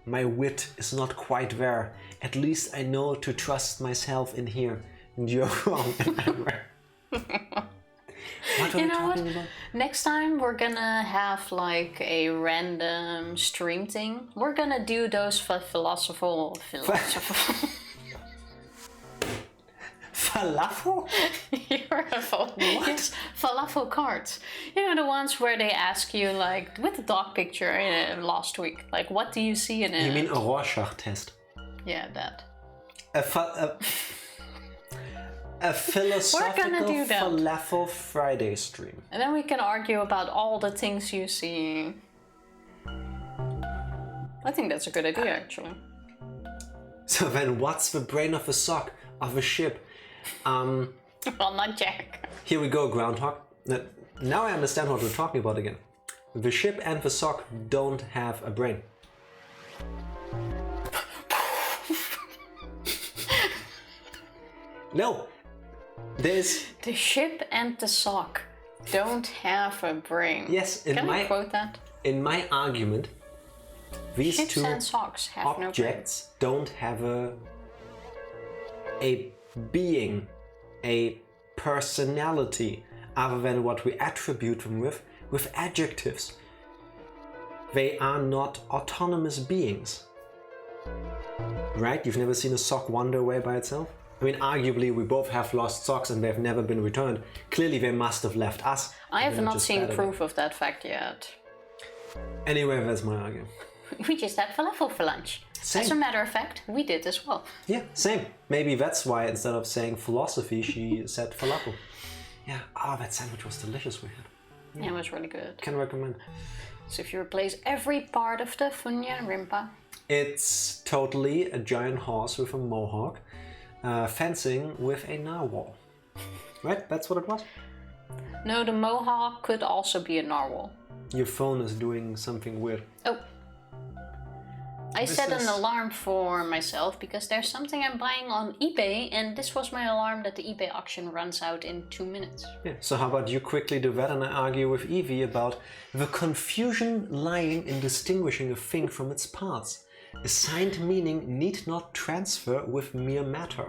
my wit is not quite there, at least I know to trust myself in here. And you're wrong and I'm right. What are we talking about? Next time we're gonna have like a random stream thing. We're gonna do those philosophical. Falafel? You're a yes, falafel cards. You know, the ones where they ask you, like, with the dog picture last week, like, what do you see in it? You mean a Rorschach test? Yeah, that. A philosophical do that. falafel Friday stream. And then we can argue about all the things you see. I think that's a good idea, actually. So then what's the brain of a sock, of a ship? Well, not Jack. Here we go, Groundhog. Now I understand what we're talking about again. The ship and the sock don't have a brain. No. There's... The ship and the sock don't have a brain. Yes, Can I quote that? In my argument, these Ships two and socks have objects don't have a a being, a personality, other than what we attribute them with adjectives. They are not autonomous beings. Right? You've never seen a sock wander away by itself? I mean, arguably, we both have lost socks and they've never been returned. Clearly, they must have left us. I have not seen proof of that fact yet. Anyway, that's my argument. We just had falafel for lunch. Same. As a matter of fact, we did as well. Yeah, same. Maybe that's why instead of saying philosophy, she said falafel. Yeah, that sandwich was delicious we had. Yeah, it was really good. Can recommend. So if you replace every part of the funya rimpa. It's totally a giant horse with a mohawk, fencing with a narwhal. Right? That's what it was? No, the mohawk could also be a narwhal. Your phone is doing something weird. Oh. I set an alarm for myself because there's something I'm buying on eBay, and this was my alarm that the eBay auction runs out in 2 minutes. Yeah, so how about you quickly do that and I argue with Evie about the confusion lying in distinguishing a thing from its parts. Assigned meaning need not transfer with mere matter.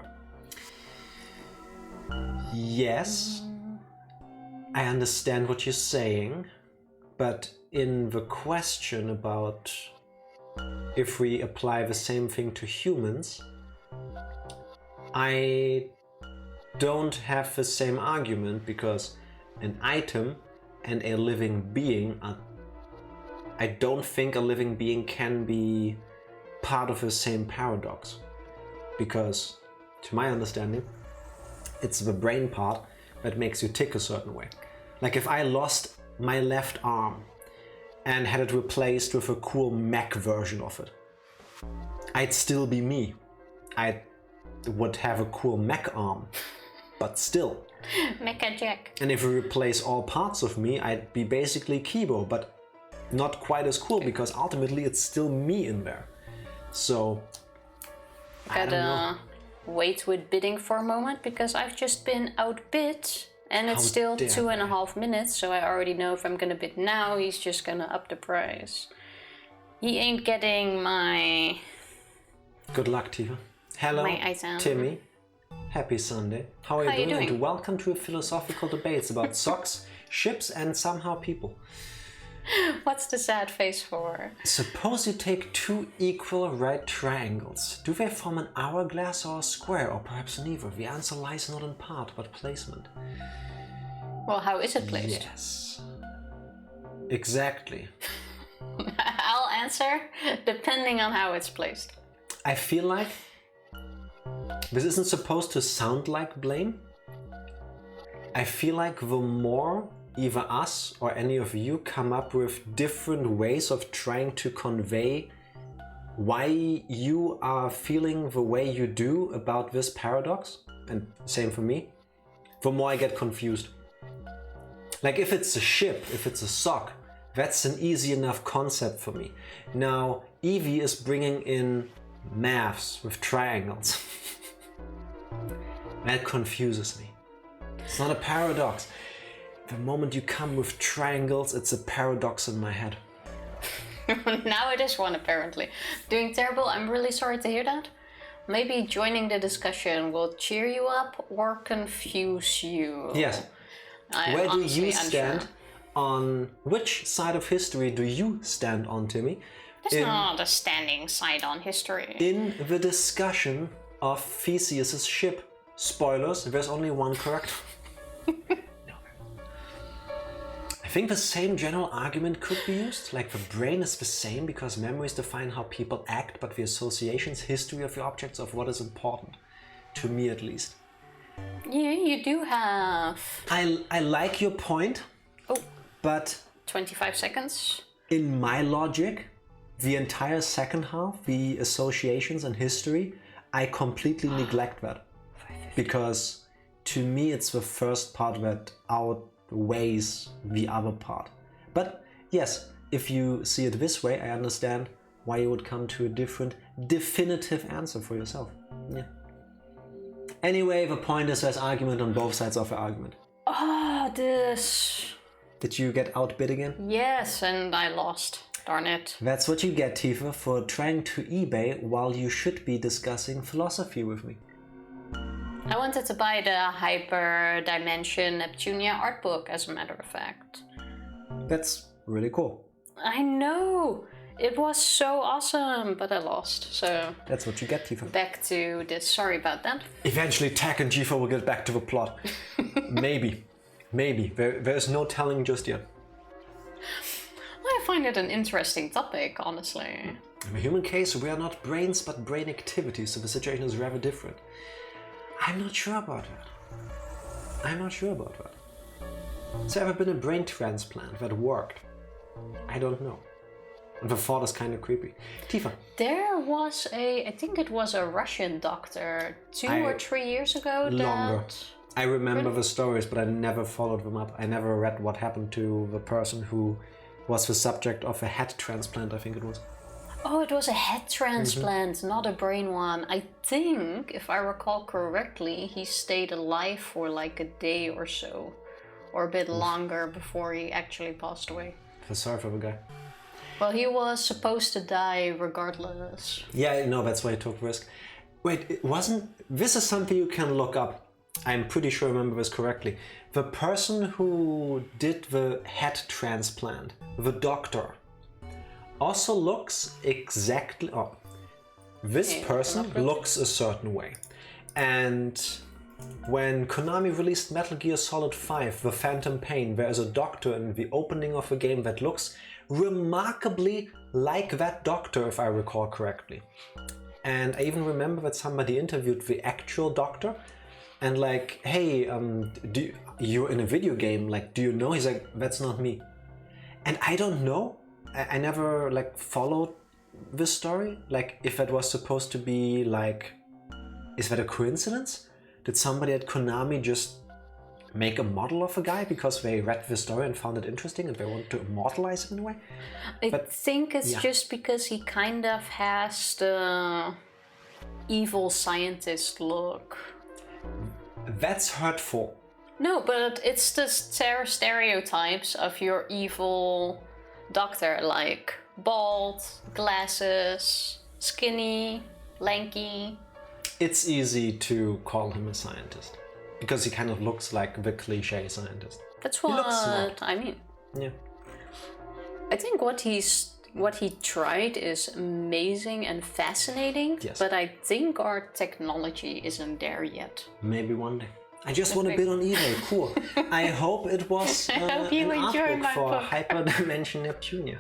Yes, I understand what you're saying, but in the question about if we apply the same thing to humans, I don't have the same argument because an item and a living being are... I don't think a living being can be part of the same paradox, because to my understanding it's the brain part that makes you tick a certain way. Like if I lost my left arm and had it replaced with a cool mech version of it, I'd still be me. I would have a cool mech arm, but still. Mecha Jack. And if we replace all parts of me, I'd be basically Kibo, but not quite as cool because ultimately it's still me in there. So, I don't know. Wait with bidding for a moment because I've just been outbid. And it's still 2.5 minutes, so I already know if I'm gonna bid now, he's just gonna up the price. He ain't getting my... Good luck, Tiva. Hello, my item. Timmy. Happy Sunday. How are you doing? And welcome to a philosophical debates about socks, ships, and somehow people. What's the sad face for? Suppose you take two equal right triangles. Do they form an hourglass or a square, or perhaps neither? The answer lies not in part, but placement. Well, how is it placed? Yes. Exactly. I'll answer depending on how it's placed. I feel like this isn't supposed to sound like blame. I feel like the more either us or any of you come up with different ways of trying to convey why you are feeling the way you do about this paradox, and same for me, the more I get confused. Like if it's a ship, if it's a sock, that's an easy enough concept for me. Now Evie is bringing in maths with triangles. That confuses me. It's not a paradox. The moment you come with triangles, it's a paradox in my head. Now it is one, apparently. Doing terrible, I'm really sorry to hear that. Maybe joining the discussion will cheer you up or confuse you. Yes. Where do you stand on... Which side of history do you stand on, Timmy? There's not a standing side on history. In the discussion of Theseus's ship. Spoilers, there's only one correct. I think the same general argument could be used. Like the brain is the same because memories define how people act, but the associations, history of the objects of what is important. To me at least. Yeah, you do have... I like your point. Oh. But... 25 seconds. In my logic, the entire second half, the associations and history, I completely neglect that. Because to me it's the first part that outweighs the other part. But yes, if you see it this way, I understand why you would come to a different, definitive answer for yourself. Yeah. Anyway, the point is there's argument on both sides of the argument. Oh, this... Did you get outbid again? Yes, and I lost. Darn it. That's what you get, Tifa, for trying to eBay while you should be discussing philosophy with me. I wanted to buy the Hyper Dimension Neptunia art book, as a matter of fact. That's really cool. I know! It was so awesome, but I lost, so... That's what you get, Tifa. Back to this, sorry about that. Eventually, Tak and Tifa will get back to the plot. Maybe. Maybe. There's no telling just yet. I find it an interesting topic, honestly. In the human case, we are not brains, but brain activity, so the situation is rather different. I'm not sure about that. Has there ever been a brain transplant that worked? I don't know. The thought is kind of creepy. Tifa. There was I think it was a Russian doctor 2 or 3 years ago Longer. I remember the stories, but I never followed them up. I never read what happened to the person who was the subject of a head transplant, I think it was. Oh, it was a head transplant, not a brain one. I think, if I recall correctly, he stayed alive for like a day or so. Or a bit longer before he actually passed away. Feel sorry for the guy. Well, he was supposed to die regardless. Yeah, no, that's why he took risk. Wait, it wasn't... This is something you can look up. I'm pretty sure I remember this correctly. The person who did the head transplant, the doctor, also looks exactly... Oh, this person looks a certain way. And when Konami released Metal Gear Solid 5, The Phantom Pain, there is a doctor in the opening of the game that looks remarkably like that doctor, if I recall correctly. And I even remember that somebody interviewed the actual doctor and like, hey, you're in a video game, like, do you know? He's like, that's not me. And I don't know. I never like followed this story. Like, if that was supposed to be like, is that a coincidence? Did somebody at Konami just make a model of a guy because they read the story and found it interesting and they want to immortalize it in a way? I think it's just because he kind of has the evil scientist look. That's hurtful. No, but it's the stereotypes of your evil doctor, like bald, glasses, skinny, lanky. It's easy to call him a scientist because he kind of looks like the cliche scientist. That's what I mean. Yeah. I think what he tried is amazing and fascinating, but I think our technology isn't there yet. Maybe one day. I just want to bid on eBay. Cool. I hope it was I hope you an enjoy art book my for book. Hyperdimension Neptunia.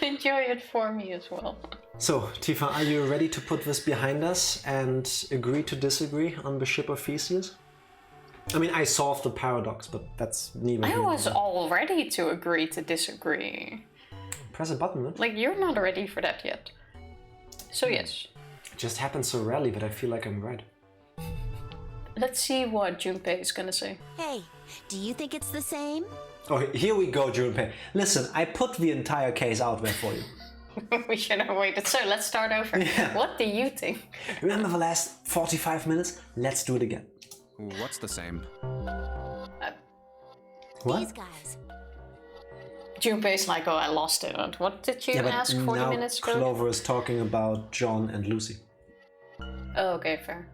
Enjoy it for me as well. So, Tifa, are you ready to put this behind us and agree to disagree on the ship of Theseus? I mean, I solved the paradox, but that's neither. I was all ready to agree to disagree. Press a button, man. Like, you're not ready for that yet. So yes. It just happens so rarely that I feel like I'm right. Let's see what Junpei is gonna say. Hey, do you think it's the same? Oh, here we go, Junpei. Listen, I put the entire case out there for you. We should have waited. So let's start over. Yeah. What do you think? Remember the last 45 minutes? Let's do it again. What's the same? What? These guys. Junpei's like, oh, I lost it. What did you ask 40 now minutes ago? Clover is talking about John and Lucy. Oh, okay, fair.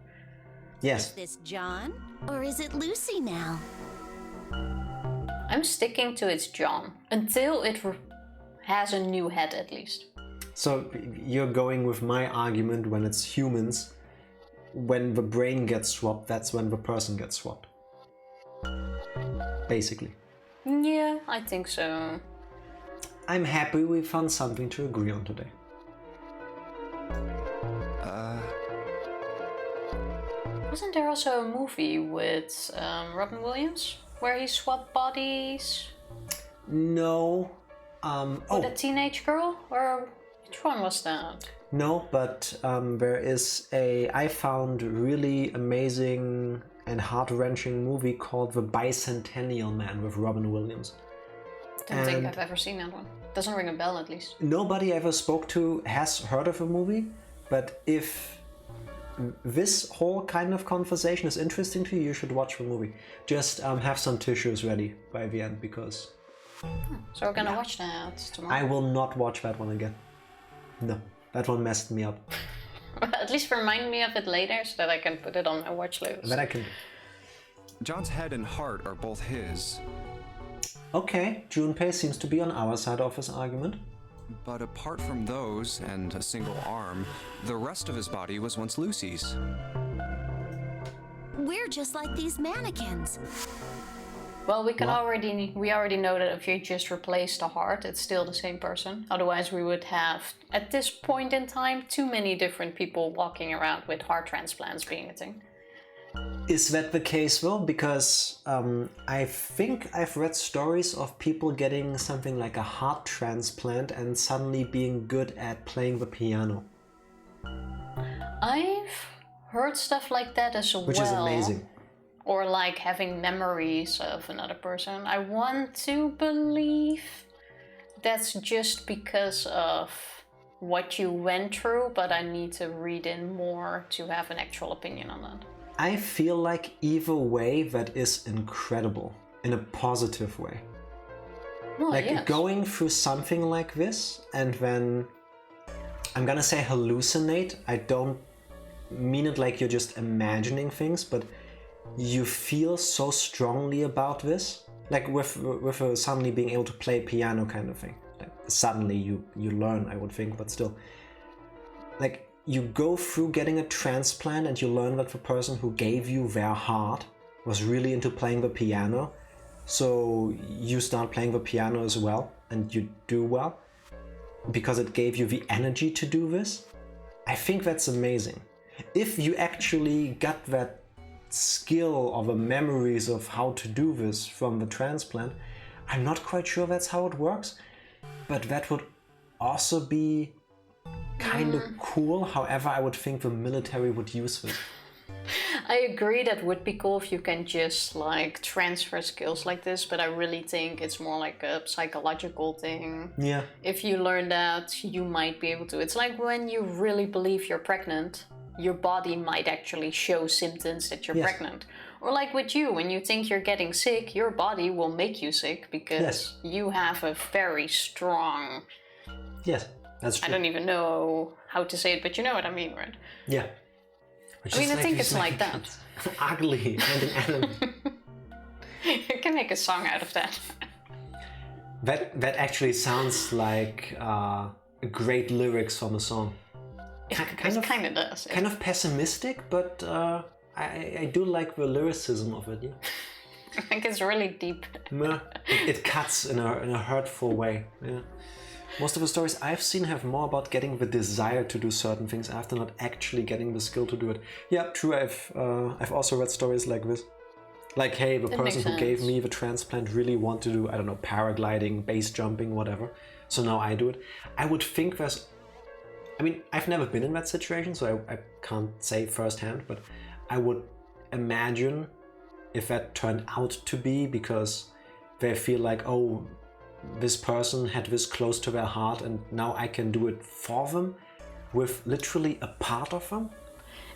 Yes. Is this John? Or is it Lucy now? I'm sticking to it's John. Until it has a new head, at least. So you're going with my argument when it's humans. When the brain gets swapped, that's when the person gets swapped. Basically. Yeah, I think so. I'm happy we found something to agree on today. Wasn't there also a movie with Robin Williams where he swapped bodies No. with a teenage girl? Or which one was that? No, but there is I found really amazing and heart-wrenching movie called The Bicentennial Man with Robin Williams. Don't think I've ever seen that one. Doesn't ring a bell, at least. Nobody I ever spoke to has heard of the movie, but if this whole kind of conversation is interesting to you, you should watch the movie. Just have some tissues ready by the end, because... So we're gonna watch that tomorrow. I will not watch that one again. No, that one messed me up. At least remind me of it later so that I can put it on my watch list. That I can. John's head and heart are both his. Okay, Junpei seems to be on our side of his argument. But apart from those and a single arm, the rest of his body was once Lucy's. We're just like these mannequins. Well, we already know that if you just replace the heart, it's still the same person. Otherwise, we would have, at this point in time, too many different people walking around with heart transplants being a thing. Is that the case though? Because I think I've read stories of people getting something like a heart transplant and suddenly being good at playing the piano. I've heard stuff like that as well. Which is amazing. Or like having memories of another person. I want to believe that's just because of what you went through, but I need to read in more to have an actual opinion on that. I feel like either way that is incredible, in a positive way. Well, like yes. going through something like this and then, I'm gonna say hallucinate. I don't mean it like you're just imagining things, but you feel so strongly about this, like with suddenly being able to play piano kind of thing. Like suddenly you learn, I would think, but still, like you go through getting a transplant and you learn that the person who gave you their heart was really into playing the piano, so you start playing the piano as well and you do well because it gave you the energy to do this. I think that's amazing. If you actually got that skill or the memories of how to do this from the transplant, I'm not quite sure that's how it works, but that would also be kind of cool. However, I would think the military would use this. I agree that would be cool if you can just like transfer skills like this, but I really think it's more like a psychological thing. Yeah. If you learn that, you might be able to. It's like when you really believe you're pregnant, your body might actually show symptoms that you're pregnant. Or like with you, when you think you're getting sick, your body will make you sick because you have a very strong... Yes, that's true. I don't even know how to say it, but you know what I mean, right? Yeah. I mean, I think it's like that. Ugly and an animal. You can make a song out of that. That actually sounds like great lyrics from a song. It kind of does. Kind of pessimistic, but I do like the lyricism of it. Yeah. I think it's really deep. It cuts in a hurtful way. Yeah. Most of the stories I've seen have more about getting the desire to do certain things after not actually getting the skill to do it. Yeah, true. I've also read stories like this. Like, hey, the person who gave me the transplant really want to do, I don't know, paragliding, base jumping, whatever. So now I do it. I would think there's... I mean, I've never been in that situation, so I can't say firsthand, but I would imagine if that turned out to be because they feel like, oh, this person had this close to their heart and now I can do it for them with literally a part of them.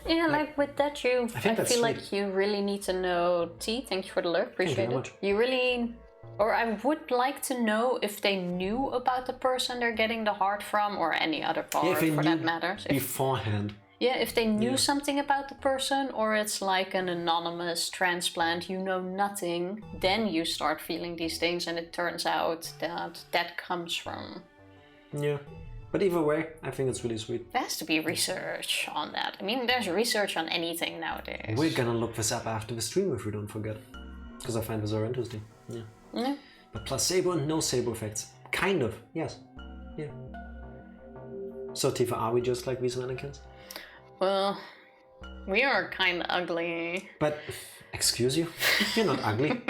Yeah, like with that, I feel like you really need to know. T, thank you for the lurk, appreciate it. You really, or I would like to know if they knew about the person they're getting the heart from or any other part for that matter. Beforehand. Yeah, if they knew something about the person or it's like an anonymous transplant, you know nothing, then you start feeling these things and it turns out that that comes from... Yeah, but either way, I think it's really sweet. There has to be research on that. I mean, there's research on anything nowadays. We're gonna look this up after the stream if we don't forget. Because I find this very interesting. Yeah. But placebo and nocebo effects. Kind of, yes. Yeah. So Tifa, are we just like these mannequins? Well, we are kind of ugly. But, excuse you? You're not ugly.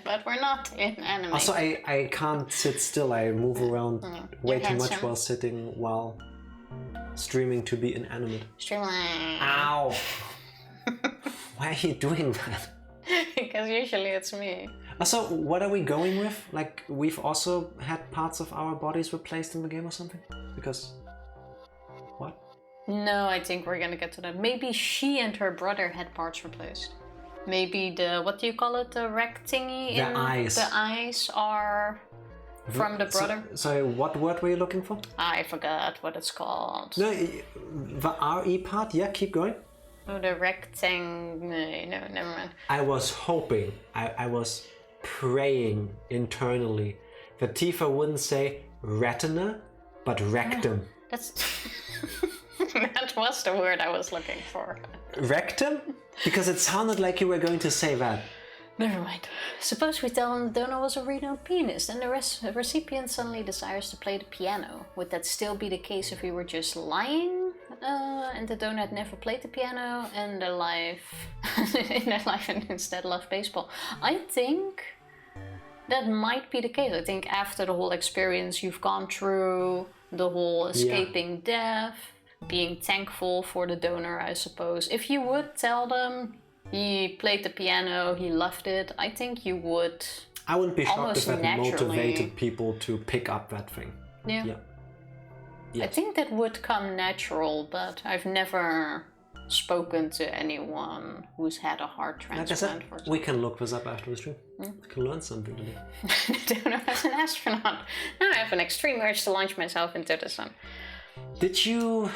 But we're not in anime. Also, I can't sit still. I move around way too much while sitting, while streaming to be inanimate. Streaming. Ow! Why are you doing that? Because usually it's me. Also, what are we going with? Like, we've also had parts of our bodies replaced in the game or something? Because... what? No, I think we're gonna get to that. Maybe she and her brother had parts replaced. Maybe the, what do you call it, the rect thingy? The eyes. The eyes are from the brother. Sorry, what word were you looking for? I forgot what it's called. No, the RE part, yeah, keep going. Oh, the rectangle. No, never mind. I was hoping, I was praying internally that Tifa wouldn't say retina, but rectum. That's that was the word I was looking for. Rectum? Because it sounded like you were going to say that. Never mind. Suppose we tell him the donor was a renal penis, and the recipient suddenly desires to play the piano. Would that still be the case if we were just lying? And the donor had never played the piano in their life, and instead loved baseball. I think that might be the case. I think after the whole experience you've gone through, the whole escaping death, being thankful for the donor, I suppose. If you would tell them he played the piano, he loved it, I think you would. I wouldn't be shocked if that naturally motivated people to pick up that thing. Yeah. Yes. I think that would come natural, but I've never spoken to anyone who's had a heart transplant. Like I said, we can look this up after the stream. We can learn something today. The donor as an astronaut. Now I have an extreme urge to launch myself into the sun. Did you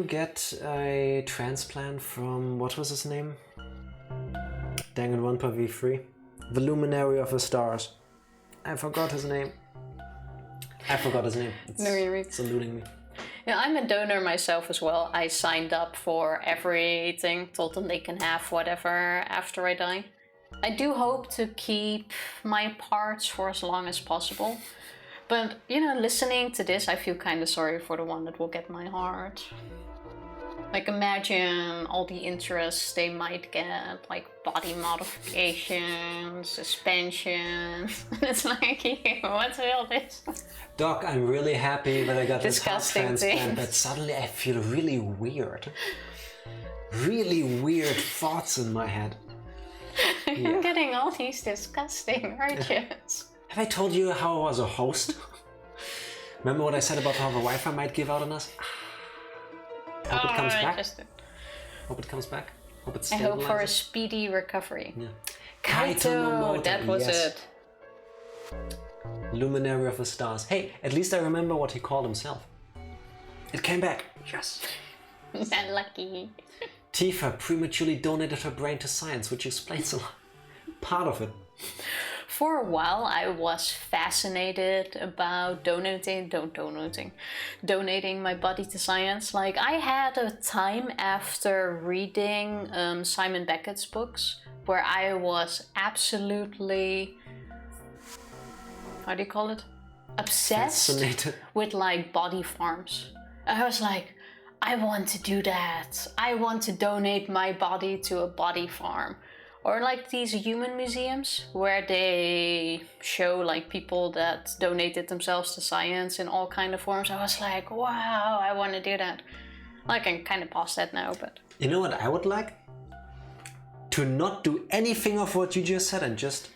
get a transplant from, what was his name? Danganronpa V3? The Luminary of the Stars. I forgot his name. It's eluding me. Yeah, I'm a donor myself as well. I signed up for everything, told them they can have whatever after I die. I do hope to keep my parts for as long as possible. But, listening to this, I feel kind of sorry for the one that will get my heart. Like, imagine all the interests they might get, like body modification, suspension. It's like, what's all this? Doc, I'm really happy that I got this heart transplant, things. but suddenly I feel really weird. Really weird thoughts in my head. I'm getting all these disgusting urges. Have I told you how I was a host? Remember what I said about how the Wi-Fi might give out on us? Hope it comes back. Hope it comes back. Hope it stabilizes. I hope for a speedy recovery. Yeah. Kaito, that was it. Luminary of the Stars. Hey, at least I remember what he called himself. It came back. Yes. Unlucky. Tifa prematurely donated her brain to science, which explains a lot. Part of it. For a while, I was fascinated about donating my body to science. Like, I had a time after reading Simon Beckett's books where I was absolutely, how do you call it? Obsessed Fascinated with like body farms. I was like, I want to do that. I want to donate my body to a body farm. Or like these human museums where they show like people that donated themselves to science in all kind of forms. I was like, wow, I want to do that. I can kind of pause that now, but... You know what I would like? To not do anything of what you just said and just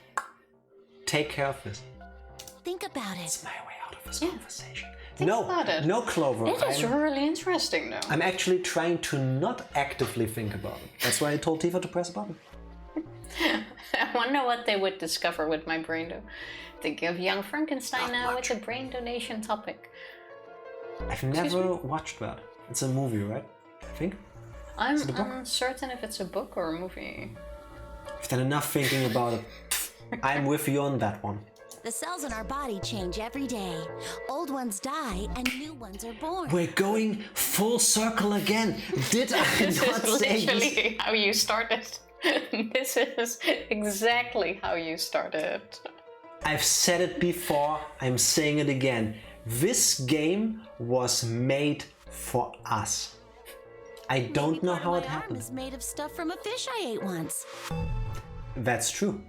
take care of this. Think about it. It's my way out of this conversation. Think about it. No, Clover. It is really interesting though. I'm actually trying to not actively think about it. That's why I told Tifa to press a button. I wonder what they would discover with my brain though. Thinking of Young Frankenstein now with the brain donation topic. I've never watched that. It's a movie, right? I think. I'm uncertain if it's a book or a movie. I've done enough thinking about it. I'm with you on that one. The cells in our body change every day. Old ones die and new ones are born. We're going full circle again. Did I This not is say literally this? how you started. This is exactly how you started. I've said it before, I'm saying it again. This game was made for us. I don't know how it My arm happened. is made of stuff from a fish I ate once. That's true.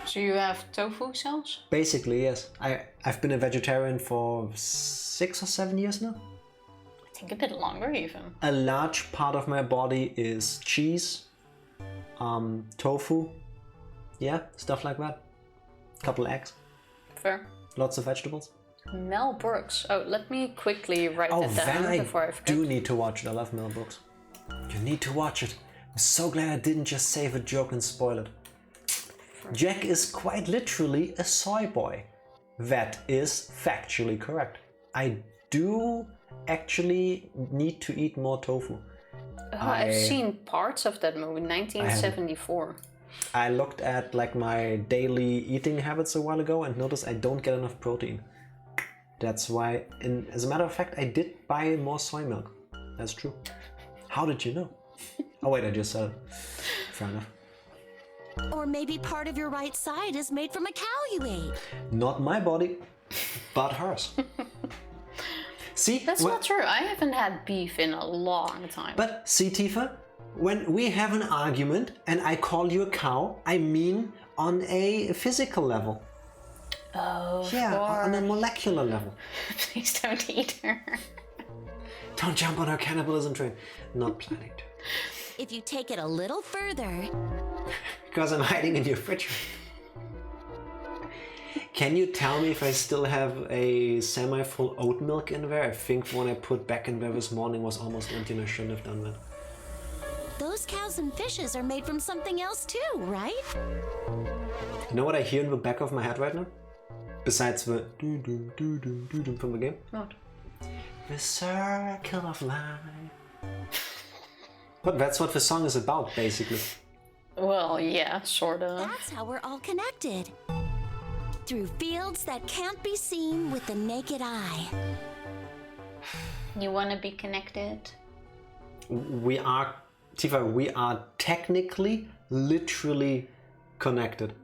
So you have tofu cells? Basically, yes. I've been a vegetarian for 6 or 7 years now. I think a bit longer even. A large part of my body is cheese, tofu, yeah, stuff like that. Couple eggs, Fair. lots of vegetables. Mel Brooks. Oh, let me quickly write that then down I before I forget. do need to watch it. I love Mel Brooks. You need to watch it. I'm so glad I didn't just say the joke and spoil it. Jack is quite literally a soy boy. That is factually correct. I do actually need to eat more tofu. I've seen parts of that movie, 1974. I looked at like my daily eating habits a while ago and noticed I don't get enough protein. That's why, as a matter of fact, I did buy more soy milk. That's true. How did you know? Oh wait, I just said it. Fair enough. Or maybe part of your right side is made from a cow you ate. Not my body, but hers. See? That's not true. I haven't had beef in a long time. But see, Tifa, when we have an argument and I call you a cow, I mean on a physical level. Oh, Yeah, on a molecular level. Please don't eat her. Don't jump on our cannibalism train. Not planning to. If you take it a little further... Because I'm hiding in your fridge. Can you tell me if I still have a semi-full oat milk in there? I think the one I put back in there this morning was almost empty and I shouldn't have done that. Those cows and fishes are made from something else too, right? You know what I hear in the back of my head right now? Besides the doo-doo, doo-doo, doo-doo from the game? What? The circle of life. But that's what the song is about, basically. Well, yeah, sorta. That's how we're all connected. Through fields that can't be seen with the naked eye. You wanna be connected? We are, Tifa, we are technically, literally connected.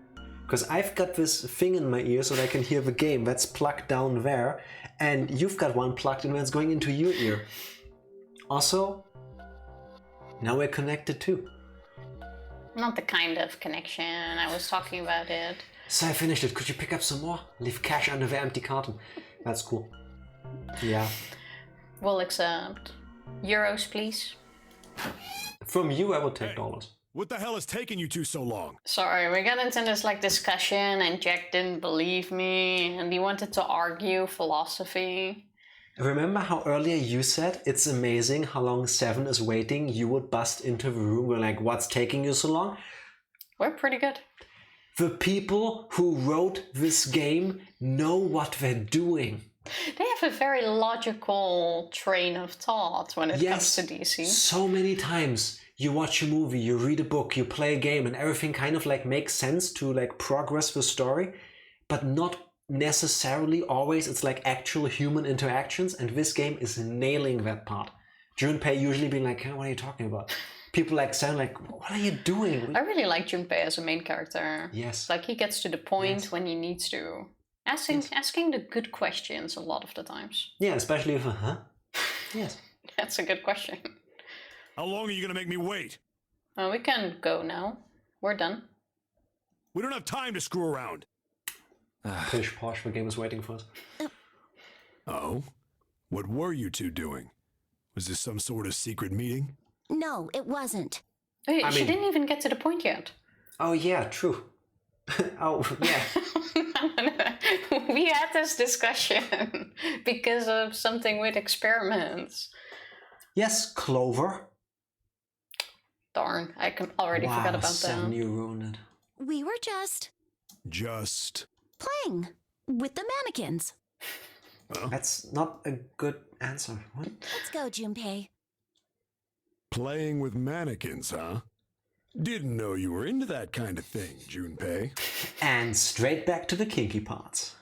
Because I've got this thing in my ear so that I can hear the game that's plugged down there, and you've got one plugged in that's going into your ear. Also, now we're connected too. Not the kind of connection I was talking about it. So I finished it. Could you pick up some more? Leave cash under the empty carton. That's cool. Yeah. We'll accept. Euros, please. From you, I would take dollars. What the hell is taking you two so long? Sorry, we got into this discussion and Jack didn't believe me and he wanted to argue philosophy. Remember how earlier you said it's amazing how long Seven is waiting? You would bust into the room. We're like, what's taking you so long? We're pretty good. The people who wrote this game know what they're doing. They have a very logical train of thought when it comes to DC. So many times you watch a movie, you read a book, you play a game, and everything kind of makes sense to progress the story, but not necessarily always. It's actual human interactions, and this game is nailing that part. Junpei usually being like, what are you talking about? People sound like, what are you doing? I really like Junpei as a main character. Yes. He gets to the point when he needs to. Asking the good questions a lot of the times. Yeah, especially if, Yes. That's a good question. How long are you gonna make me wait? We can go now. We're done. We don't have time to screw around. Pish posh, the game is waiting for us. Oh? What were you two doing? Was this some sort of secret meeting? No, it wasn't. Wait, she didn't even get to the point yet. Oh yeah, true. Oh yeah. We had this discussion because of something with experiments. Yes, Clover. Darn, I already forgot about Seven, that. you ruined it. We were just playing with the mannequins. That's not a good answer. What? Let's go, Junpei. Playing with mannequins, huh? Didn't know you were into that kind of thing, Junpei. And straight back to the kinky parts.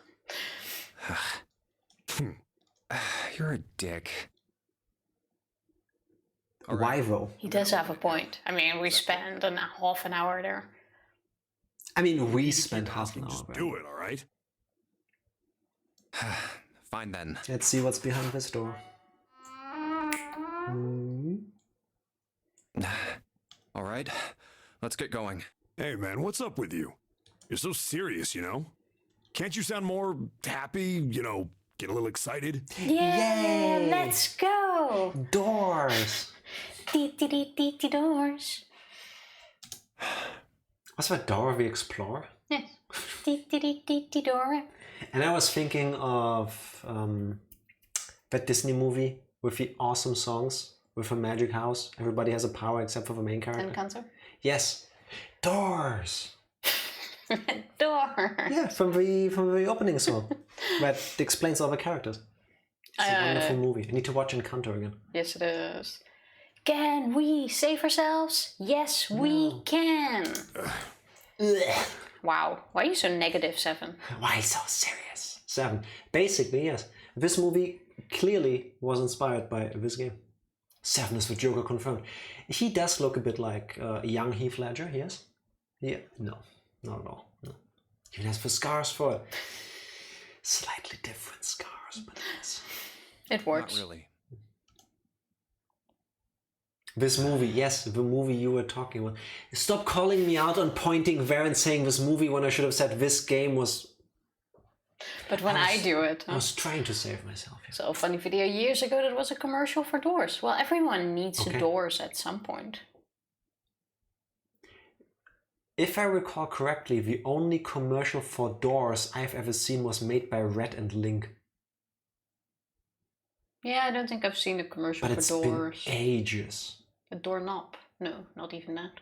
You're a dick. Why though? He does have a point. I mean, we spent half an hour there. I mean, we spent half an hour Just there. do it, all right? Fine then. Let's see what's behind this door. All right, let's get going. Hey, man, what's up with you? You're so serious, you know? Can't you sound more happy, get a little excited? Yay! Let's go! Doors! Doors. Was that Dora the Explorer? Yes. Door. And I was thinking of that Disney movie with the awesome songs with a magic house. Everybody has a power except for the main character. Encanto? Yes. Doors! Door. Yeah, from the opening song. That explains all the characters. It's a wonderful movie. I need to watch Encanto again. Yes, it is. Can we save ourselves? Yes, we can. Wow. Why are you so negative, Seven? Why so serious? 7. Basically, yes. This movie clearly was inspired by this game. 7 is the Joker confirmed. He does look a bit like a young Heath Ledger, yes? Yeah, no, not at all. No. He has the scars for it. Slightly different scars, but yes. It works. Not really. This movie, yes, the movie you were talking about. Stop calling me out on pointing there and saying this movie when I should have said this game was... But when I do it... I was trying to save myself. Yeah. So a funny video years ago that was a commercial for doors. Well, everyone needs doors at some point. If I recall correctly, the only commercial for doors I've ever seen was made by Red and Link. Yeah, I don't think I've seen a commercial But for it's doors. been ages. A doorknob? No, not even that.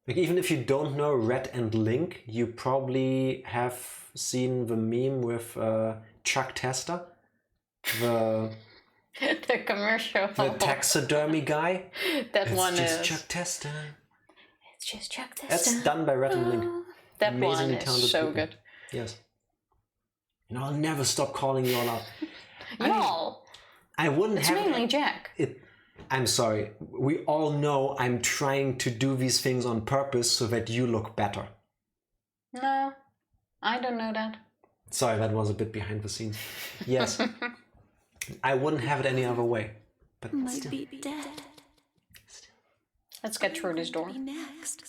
Like, even if you don't know Red and Link, you probably have seen the meme with Chuck Tester, the The commercial. the taxidermy guy. That It's one just is. Chuck Tester. It's just Chuck Tester. That's done by Red and Link. That Amazingly one talented is so people. good. Yes. You know, I'll never stop calling you all out. Y'all. I wouldn't It's have mainly Jack. it. I'm sorry. We all know I'm trying to do these things on purpose so that you look better. No, I don't know that. Sorry, that was a bit behind the scenes. Yes. I wouldn't have it any other way. But Might still. be dead. Let's get through this door. Next.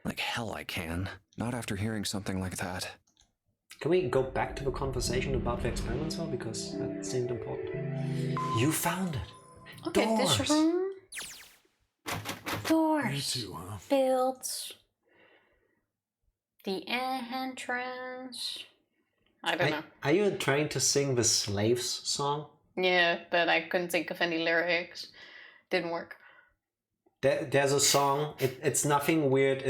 Like hell I can. Not after hearing something like that. Can we go back to the conversation about the experiments though? Because that seemed important. You found it. Okay, Doors. this room. Me Doors. too, huh? Built. The entrance. I don't know. Are you trying to sing the Slaves song? Yeah, but I couldn't think of any lyrics. Didn't work. There's a song. It's nothing weird.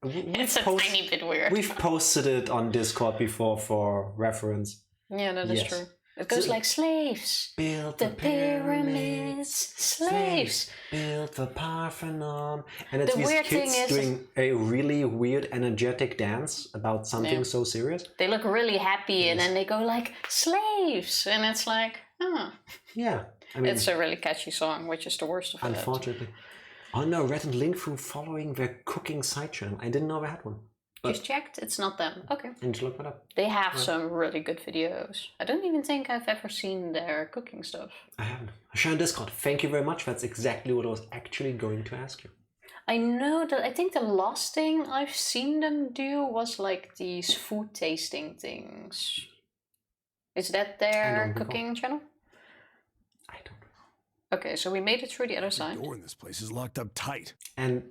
It's a tiny bit weird. We've posted it on Discord before for reference. Yeah, that is Yes. true. It goes So- like slaves. Built The pyramids. Slaves. Built the Parthenon. And it's The these weird thing kids is- doing a really weird, energetic dance about something Yeah. so serious. They look really happy and then they go like slaves. And it's like, oh. Yeah. I mean, It's a really catchy song, which is the worst of it. unfortunately. Oh no, Red and Link through following their cooking side channel. I didn't know they had one. Just checked, it's not them. Okay. I need to look that up. They have some really good videos. I don't even think I've ever seen their cooking stuff. I haven't. Share on Discord. Thank you very much. That's exactly what I was actually going to ask you. I know that I think the last thing I've seen them do was like these food tasting things. Is that I their don't recall. cooking channel? I don't know. Okay, so we made it through the other side. The door in this place is locked up tight. And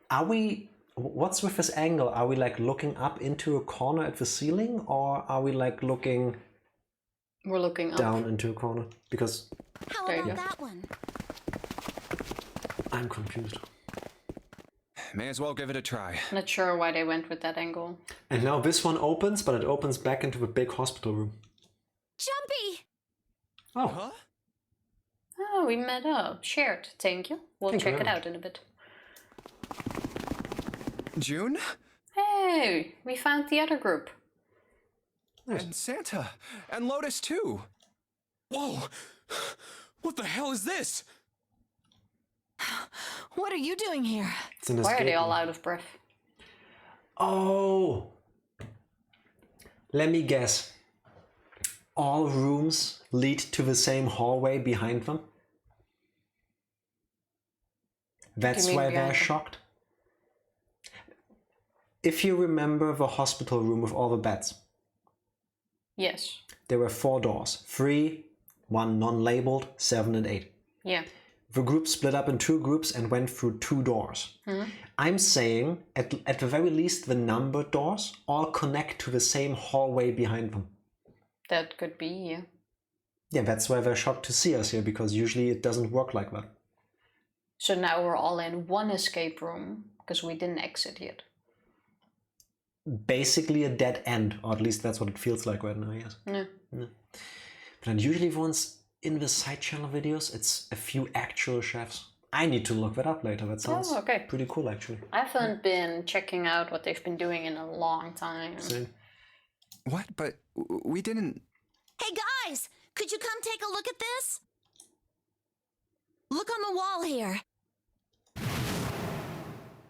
are we... What's with this angle? Are we like looking up into a corner at the ceiling, or are we like looking We're looking up. down into a corner? Because How There you about go. that one? I'm confused. May as well give it a try. Not sure why they went with that angle. And now this one opens, but it opens back into the big hospital room. Jumpy! Oh, Huh? Oh, we met up. Shared. Thank you. We'll Thank you check very it much. out in a bit. June? Hey, we found the other group. And Santa. And Lotus too. Whoa! What the hell is this? What are you doing here? it's an Why are escape they all room. out of breath? Oh! Let me guess. All rooms lead to the same hallway behind them? That's mean why they're behind them? shocked? If you remember the hospital room with all the beds, Yes. there were 4 doors. 3, 1 non-labeled, 7 and 8. Yeah. The group split up in 2 groups and went through 2 doors. I'm saying, at the very least, the numbered doors all connect to the same hallway behind them. That could be, yeah. Yeah, that's why they're shocked to see us here, because usually it doesn't work like that. So now we're all in one escape room because we didn't exit yet. basically a dead end, or at least that's what it feels like right now, yes. Yeah. But then usually once in the side channel videos, it's a few actual chefs. I need to look that up later. That sounds pretty cool, actually. I haven't been checking out what they've been doing in a long time. Same. What? But we didn't... Hey guys, could you come take a look at this? Look on the wall here.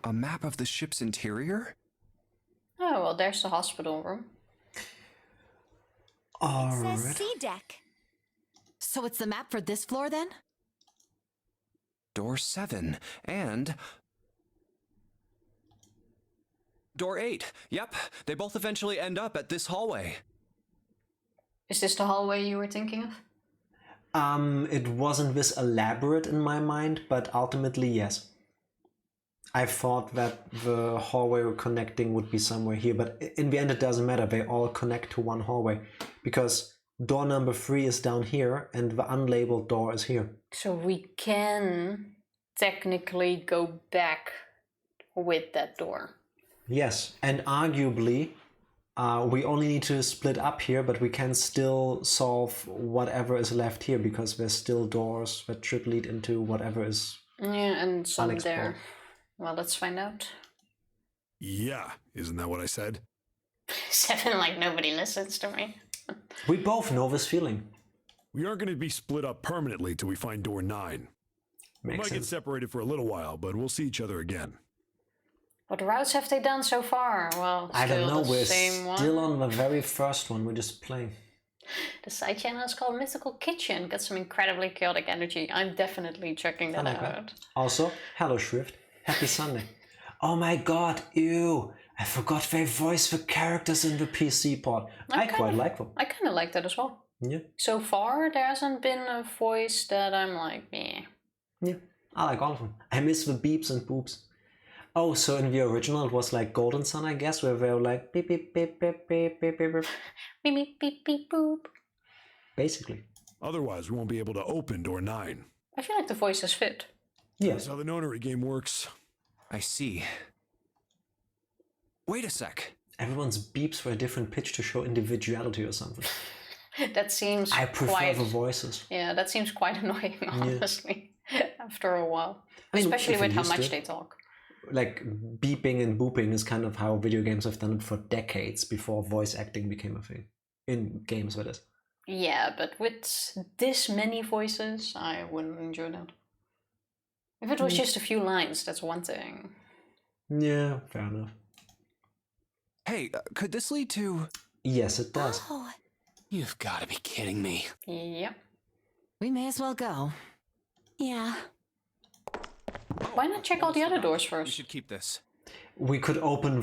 A map of the ship's interior? Oh, well, there's the hospital room. It says C deck. So it's the map for this floor then? Door 7 and... Door 8. Yep, they both eventually end up at this hallway. Is this the hallway you were thinking of? It wasn't this elaborate in my mind, but ultimately, yes. I thought that the hallway connecting would be somewhere here, but in the end it doesn't matter. They all connect to one hallway because door number 3 is down here and the unlabeled door is here. So we can technically go back with that door. Yes, and arguably we only need to split up here, but we can still solve whatever is left here because there's still doors that should lead into whatever is Yeah, and some unexplored. there. Well, let's find out. Yeah, isn't that what I said? 7, like nobody listens to me. We both know this feeling. We aren't going to be split up permanently till we find door 9. We Makes might get sense. separated for a little while, but we'll see each other again. What routes have they done so far? Well, I don't still know, the we're same one. still on the very first one, we're just playing. The side channel is called Mythical Kitchen. Got some incredibly chaotic energy. I'm definitely checking that like that. out. Also, hello Shrift, happy Sunday. Oh my god, ew, I forgot they voice the characters in the PC pod. I quite like them. I kind of like that as well. Yeah, So far, there hasn't been a voice that I'm like, meh. yeah, I like all of them. I miss the beeps and boops. Oh, so in the original it was like Golden Sun, I guess, where they were like beep beep beep beep beep beep beep beep. Beep, beep, beep, beep, boop. Basically. Otherwise, we won't be able to open door 9. I feel like the voices fit. Yes. That's how the nonary game works. I see. Wait a sec. Everyone's beeps were a different pitch to show individuality or something. That seems I prefer quite... the voices. Yeah, that seems quite annoying, honestly, after a while. I mean, Especially if with you're how used to much it. they talk. Like beeping and booping is kind of how video games have done it for decades before voice acting became a thing. In games, that is. Yeah, but with this many voices, I wouldn't enjoy that. If it was just a few lines, that's one thing. Yeah, fair enough. Hey, could this lead to... Yes, it does. Oh, You've got to be kidding me. Yep. we may as well go. Yeah. Why not check all the other doors We first? should keep this. We could open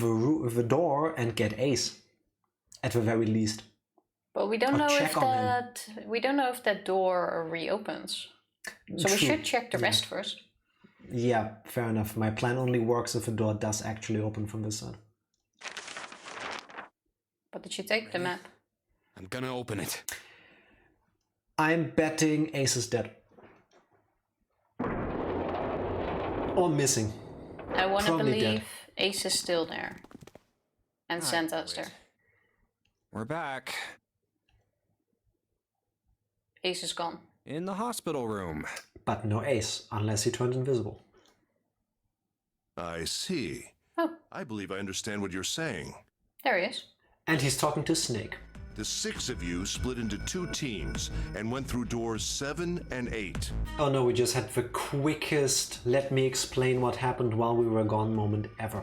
the door and get Ace, at the very least. But we don't Or know if check on him. that door reopens. So we True. should check the rest first. Yeah, fair enough. My plan only works if the door does actually open from this side. But did you take the map? I'm gonna open it. I'm betting Ace is dead. Or missing. I want to Probably believe dead. Ace is still there. And Santa's wait. there. We're back. Ace is gone. In the hospital room. But no Ace, unless he turned invisible. I see. Oh, I believe I understand what you're saying. there he is. And he's talking to Snake. The 6 of you split into 2 teams and went through doors 7 and 8. Oh no, we just had the quickest let me explain what happened while we were gone moment ever.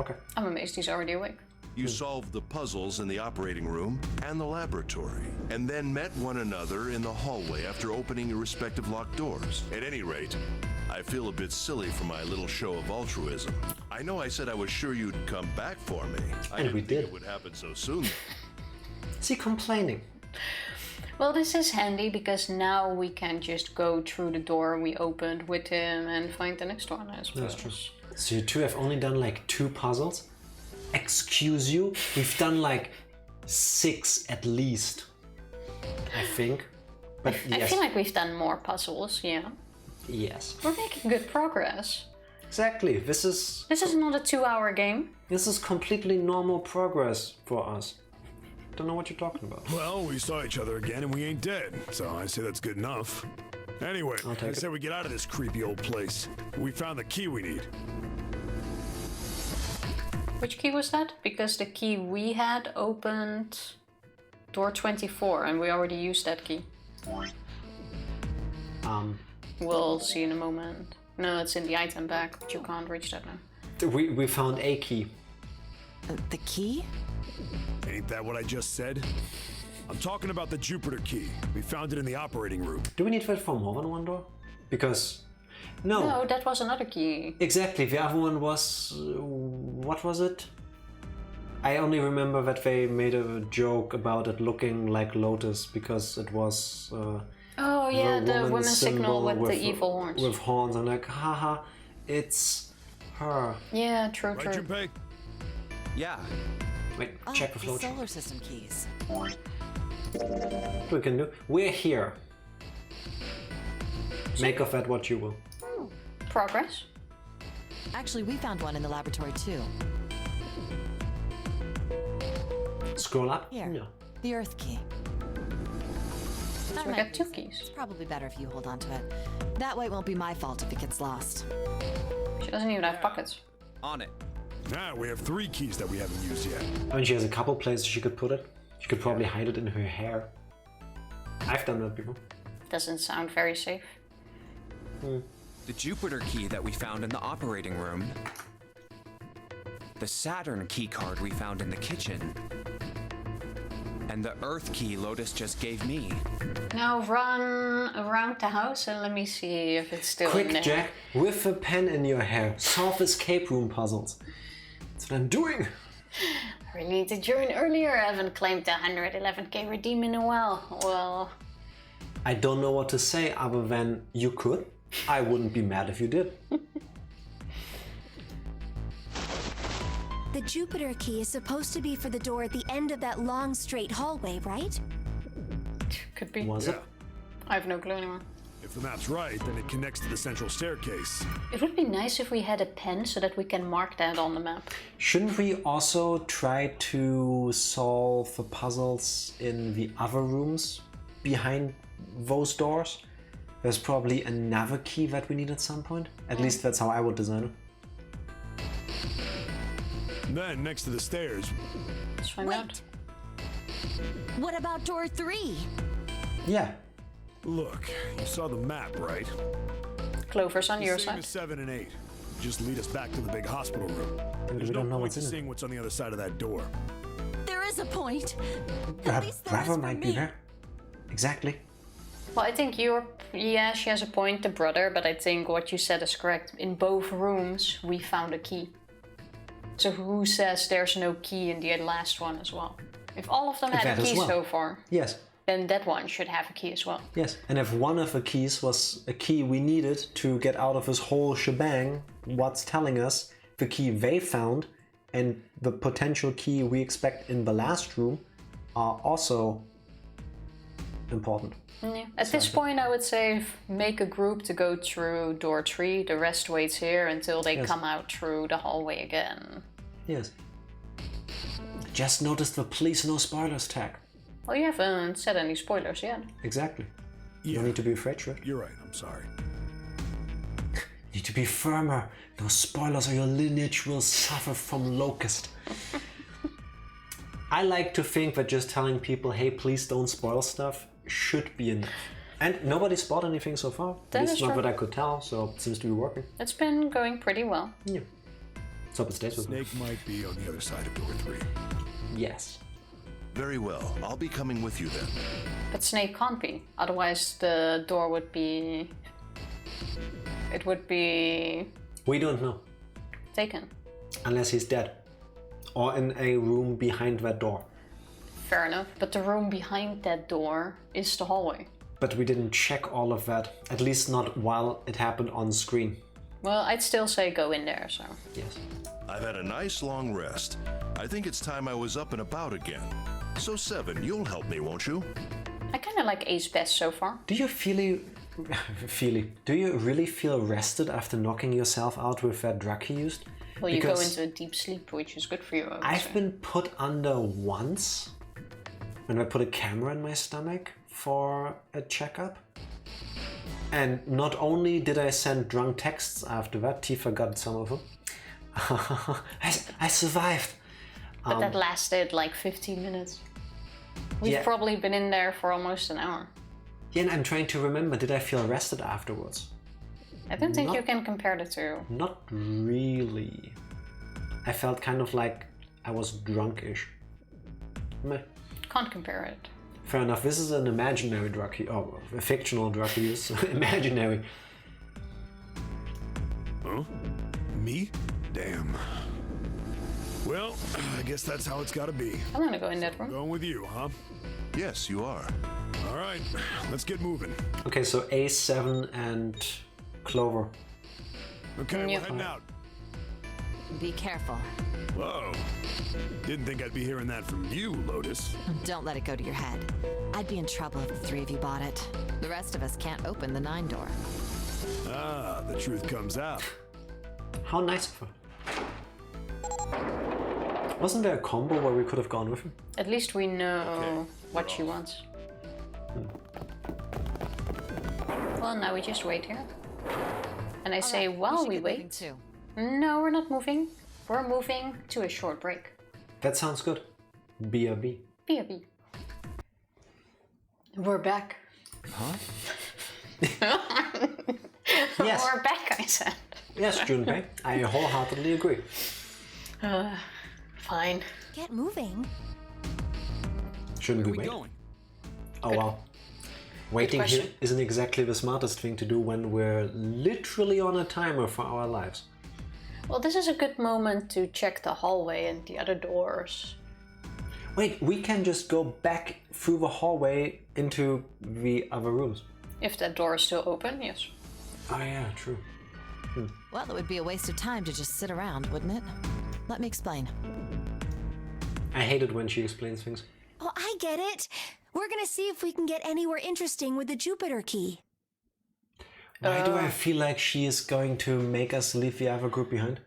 Okay. I'm amazed he's already awake. You solved the puzzles in the operating room and the laboratory, and then met one another in the hallway after opening your respective locked doors. At any rate, I feel a bit silly for my little show of altruism. I know I said I was sure you'd come back for me. I And didn't we think did. it would happen so soon. Is he complaining? Well, this is handy because now we can just go through the door we opened with him and find the next one, I suppose. That's true. So you two have only done like 2 puzzles? Excuse you? We've done like 6 at least. I think. But I yes. feel like we've done more puzzles, yeah. Yes. We're making good progress. Exactly. This is not a 2-hour game. This is completely normal progress for us. Don't know what you're talking about. Well, we saw each other again and we ain't dead, so I say that's good enough. Anyway, I say we get out of this creepy old place. We found the key we need. Which key was that? Because the key we had opened door 24 and we already used that key. We'll see in a moment. No, it's in the item bag, but you can't reach that now. We found a key. The key? Ain't that what I just said? I'm talking about the Jupiter key. We found it in the operating room. Do we need that for more than one door? Because... No, that was another key. Exactly, the other one was... what was it? I only remember that they made a joke about it looking like Lotus because it was... oh yeah, the women's signal with the evil horns. With horns, I'm like, haha, it's her. Yeah, true. Right, Junpei? Yeah. Wait, check the the flowchart. solar system keys. What we can do? We're here. Make of that what you will. Progress. Actually, we found one in the laboratory too. Scroll up? Here, Yeah. the Earth key. So we got 2 keys. It's probably better if you hold on to it. That way it won't be my fault if it gets lost. She doesn't even have pockets. On it. Now we have 3 keys that we haven't used yet. I mean, she has a couple places she could put it. She could probably hide it in her hair. I've done that before. Doesn't sound very safe. The Jupiter key that we found in the operating room. The Saturn key card we found in the kitchen. And the Earth key Lotus just gave me. Now run around the house and let me see if it's still in there. Quick, Jack, with a pen in your hair, solve escape room puzzles. That's what I'm doing. I really need to join earlier. I haven't claimed the 111k redeem in a while. Well... I don't know what to say other than you could. I wouldn't be mad if you did. The Jupiter key is supposed to be for the door at the end of that long straight hallway, right? Could be. Was it? I have no clue anymore. If the map's right, then it connects to the central staircase. It would be nice if we had a pen so that we can mark that on the map. Shouldn't we also try to solve the puzzles in the other rooms behind those doors? There's probably another key that we need at some point. At least that's how I would design it. Then, next to the stairs, Let's find out. What about door 3? Yeah. look, you saw the map, right? Clover's on your Same side. as 7 and 8. Just lead us back to the big hospital room. There's we no don't know point what's to in it. seeing what's on the other side of that door. There is a point. Her At least there is brother for might me. be there. Exactly. Well, I think yeah, she has a point, the brother, but I think what you said is correct. In both rooms, we found a key. So who says there's no key in the last one as well? If all of them had That a as key well. so far, Yes. then that one should have a key as well. Yes. And if one of the keys was a key we needed to get out of this whole shebang, what's telling us the key they found and the potential key we expect in the last room are also important. Yeah. At this point, I would say make a group to go through door 3. The rest waits here until they Yes. come out through the hallway again. Yes. Just noticed the please no spoilers tag. Well, you haven't said any spoilers yet. Exactly. Yeah, You need to be afraid, sure. you're right. I'm sorry. Need to be firmer. No spoilers or your lineage will suffer from locust. I like to think that just telling people, hey, please don't spoil stuff, should be enough. And nobody spoiled anything so far. That At least is not true. that I could tell, so it seems to be working. It's been going pretty well. Yeah. So it stays with me. Snake might be on the other side of door 3. Yes. Very well. I'll be coming with you then. But Snake can't be. Otherwise, the door would be... It would be We don't know. taken. Unless he's dead. Or in a room behind that door. Fair enough. But the room behind that door is the hallway. But we didn't check all of that. At least not while it happened on screen. Well, I'd still say go in there, so... Yes. I've had a nice long rest. I think it's time I was up and about again. So 7, you'll help me, won't you? I kind of like Ace best so far. Do you Feely, do you really feel rested after knocking yourself out with that drug he used? Well, you go into a deep sleep, which is good for you. I've been put under once when I put a camera in my stomach for a checkup. And not only did I send drunk texts after that, Tifa got some of them. I survived. But that lasted like 15 minutes. We've probably been in there for almost an hour. Yeah, and I'm trying to remember, did I feel rested afterwards? I don't think you can compare the two. Not really. I felt kind of like I was drunkish. Meh. Can't compare it. Fair enough, this is an imaginary drug a fictional drug use. Imaginary. Huh? Me? Damn. Well, I guess that's how it's gotta be. I'm gonna go in that room. Going with you, huh? Yes, you are. All right, let's get moving. Okay, so A7 and Clover. Okay, we're heading out. Be careful. Whoa. Didn't think I'd be hearing that from you, Lotus. Don't let it go to your head. I'd be in trouble if the three of you bought it. The rest of us can't open the 9 door. Ah, the truth comes out. How nice of her. Wasn't there a combo where we could have gone with him? At least we know what she wants. Well, now we just wait here. And I say, while we wait... Too. No, we're not moving. We're moving to a short break. That sounds good. BRB. BRB. We're back. Huh? Yes. We're back, I said. Yes, Junpei. I wholeheartedly agree. Fine. Get moving. Shouldn't we wait? Oh wow. Waiting here isn't exactly the smartest thing to do when we're literally on a timer for our lives. Well, this is a good moment to check the hallway and the other doors. Wait, we can just go back through the hallway into the other rooms. If that door is still open, yes. Oh yeah, true. Well, it would be a waste of time to just sit around, wouldn't it? Let me explain. I hate it when she explains things. Oh, I get it. We're gonna see if we can get anywhere interesting with the Jupiter key. Why do I feel like she is going to make us leave the other group behind?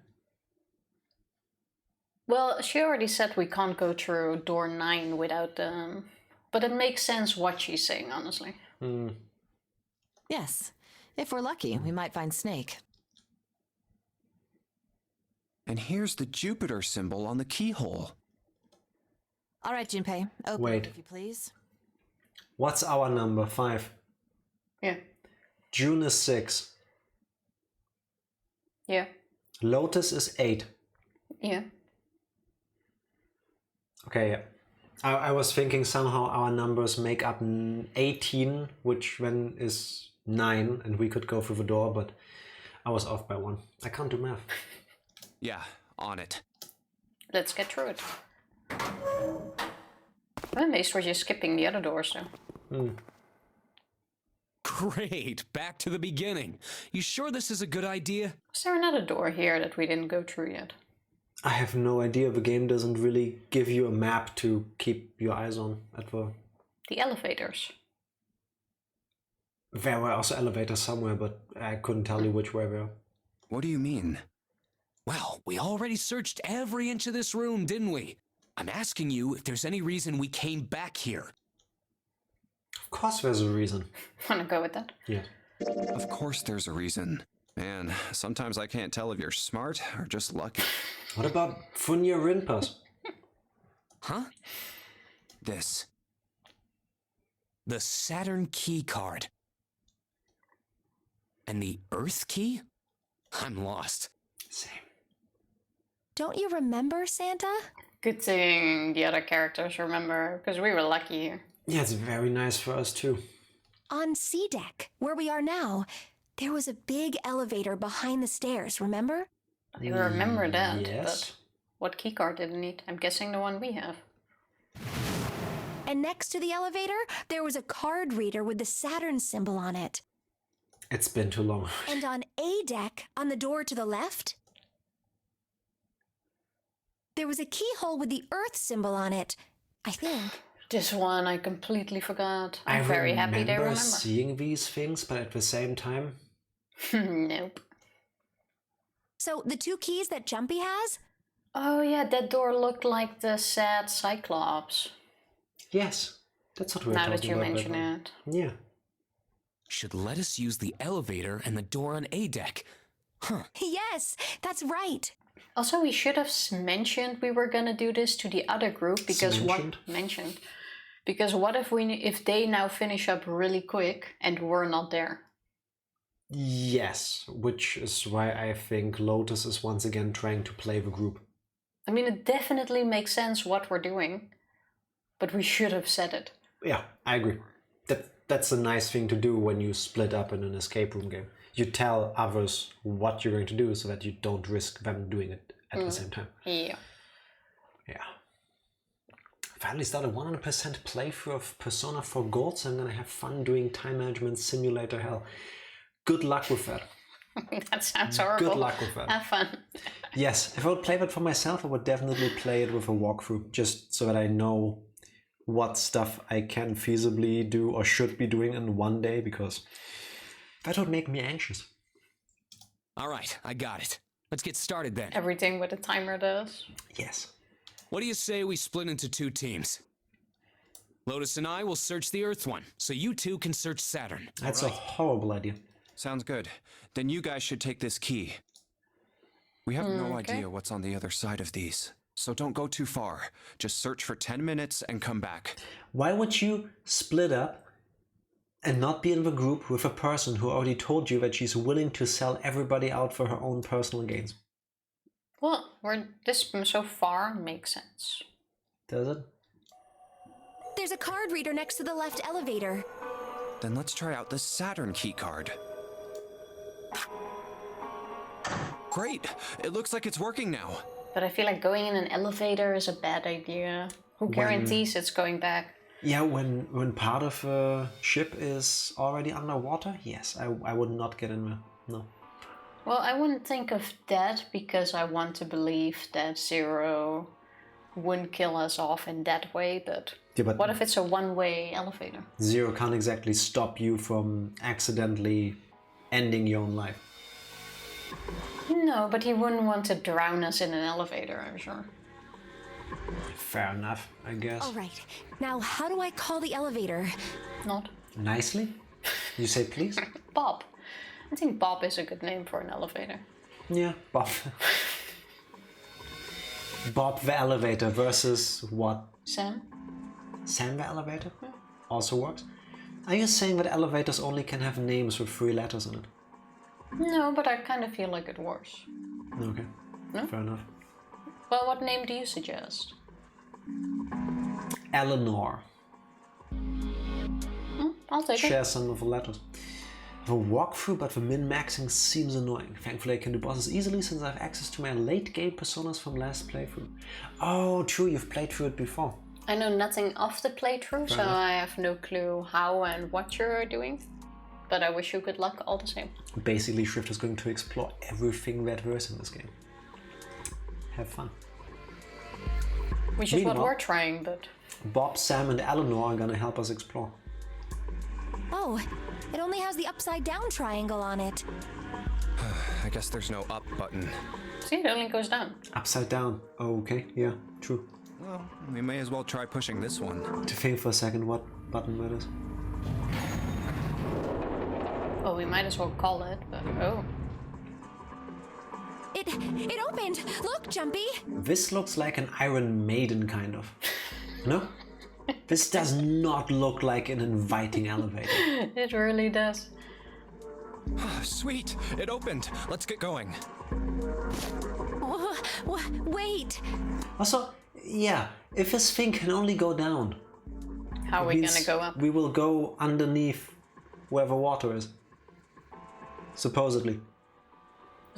Well, she already said we can't go through door 9 without them. But it makes sense what she's saying, honestly. Yes. If we're lucky, we might find Snake. And here's the Jupiter symbol on the keyhole. All right, Junpei. Open Wait. it, if you please. What's our number? 5. Yeah. June is 6. Yeah. Lotus is 8. Yeah. Okay, yeah. I was thinking somehow our numbers make up 18, which then is 9, and we could go through the door, but I was off by 1. I can't do math. Yeah, on it. Let's get through it. Well, at least we're just skipping the other doors, though. Great, back to the beginning. You sure this is a good idea? Is there another door here that we didn't go through yet? I have no idea. The game doesn't really give you a map to keep your eyes on at the... The elevators. There were also elevators somewhere, but I couldn't tell you which way they are. What do you mean? Well, we already searched every inch of this room, didn't we? I'm asking you if there's any reason we came back here. Of course there's a reason. Wanna go with that? Yeah. Of course there's a reason. Man, sometimes I can't tell if you're smart or just lucky. What about Funya Rinpas? Huh? This. The Saturn key card. And the Earth key? I'm lost. Same. Don't you remember, Santa? Good thing the other characters remember, because we were lucky here. Yeah, it's very nice for us too. On C deck, where we are now, there was a big elevator behind the stairs, remember? I remember that, Yes. but what keycard did it need? I'm guessing the one we have. And next to the elevator, there was a card reader with the Saturn symbol on it. It's been too long. And on A deck, on the door to the left, there was a keyhole with the Earth symbol on it, I think. This one I completely forgot. I'm very happy they remember. Seeing these things, but at the same time... Nope. So, the 2 keys that Jumpy has? Oh yeah, that door looked like the sad Cyclops. Yes, that's what we're talking about. Now that you mention it. Yeah. Should let us use the elevator and the door on A deck. Huh. Yes, that's right. Also, we should have mentioned we were gonna do this to the other group because Because what if they now finish up really quick and we're not there? Yes, which is why I think Lotus is once again trying to play the group. I mean, it definitely makes sense what we're doing, but we should have said it. Yeah, I agree. That's a nice thing to do when you split up in an escape room game. You tell others what you're going to do so that you don't risk them doing it at the same time. Yeah. Yeah. Finally started 100% playthrough of Persona 4 Gold, so I'm gonna have fun doing time management simulator hell. Good luck with that. That sounds horrible. Good luck with that. Have fun. Yes, if I would play that for myself, I would definitely play it with a walkthrough, just so that I know what stuff I can feasibly do or should be doing in one day, because that would make me anxious. All right, I got it. Let's get started then. Everything with a timer does. Yes. What do you say we split into 2 teams? Lotus and I will search the Earth one, so you 2 can search Saturn. That's a horrible idea. Sounds good. Then you guys should take this key. We have no idea what's on the other side of these, so don't go too far. Just search for 10 minutes and come back. Why would you split up and not be in the group with a person who already told you that she's willing to sell everybody out for her own personal gains? Well, this so far makes sense. Does it? There's a card reader next to the left elevator. Then let's try out the Saturn key card. Great! It looks like it's working now. But I feel like going in an elevator is a bad idea. Who guarantees it's going back? Yeah, when part of a ship is already underwater, yes, I would not get in there. No. Well, I wouldn't think of that because I want to believe that Zero wouldn't kill us off in that way, but, what if it's a one-way elevator? Zero can't exactly stop you from accidentally ending your own life. No, but he wouldn't want to drown us in an elevator, I'm sure. Fair enough, I guess. All right. Now, how do I call the elevator? Not. Nicely? You say please? Bob. I think Bob is a good name for an elevator. Yeah, Bob. Bob the elevator versus what? Sam? Sam the elevator? Also works. Are you saying that elevators only can have names with 3 letters in it? No, but I kind of feel like it works. Okay. No? Fair enough. Well, what name do you suggest? Eleanor. I'll take it. Share some of the letters. The walkthrough, but the min-maxing seems annoying. Thankfully I can do bosses easily since I have access to my late game personas from last playthrough. Oh, true, you've played through it before. I know nothing of the playthrough, so I have no clue how and what you're doing. But I wish you good luck all the same. Basically, Shrift is going to explore everything that there is in this game. Have fun. Which is what we're trying, but... Bob, Sam and Eleanor are gonna help us explore. Oh, it only has the upside down triangle on it. I guess there's no up button. See, it only goes down. Upside down. Oh, okay, yeah, true. Well, we may as well try pushing this one. To think for a second what button that is. Well, we might as well call it, but oh. It opened! Look, Jumpy! This looks like an Iron Maiden, kind of. No? This does not look like an inviting elevator. It really does. Sweet! It opened! Let's get going. Oh, wait! Also, yeah, if this thing can only go down, How are we gonna go up? we will go underneath where the water is. Supposedly.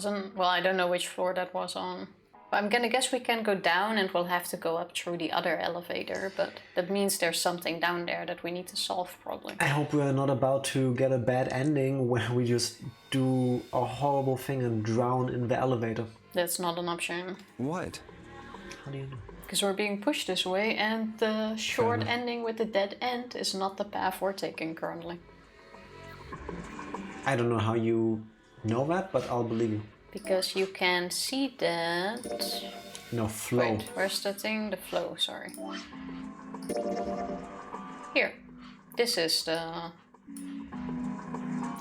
Well, I don't know which floor that was on. I'm gonna guess we can go down and we'll have to go up through the other elevator, but that means there's something down there that we need to solve probably. I hope we're not about to get a bad ending where we just do a horrible thing and drown in the elevator. That's not an option. What? How do you know? Because we're being pushed this way, and the short ending with the dead end is not the path we're taking currently. I don't know how you know that, but I'll believe you. Because you can see that... No, flow. Wait, where's the thing? The flow, sorry. Here. This is the...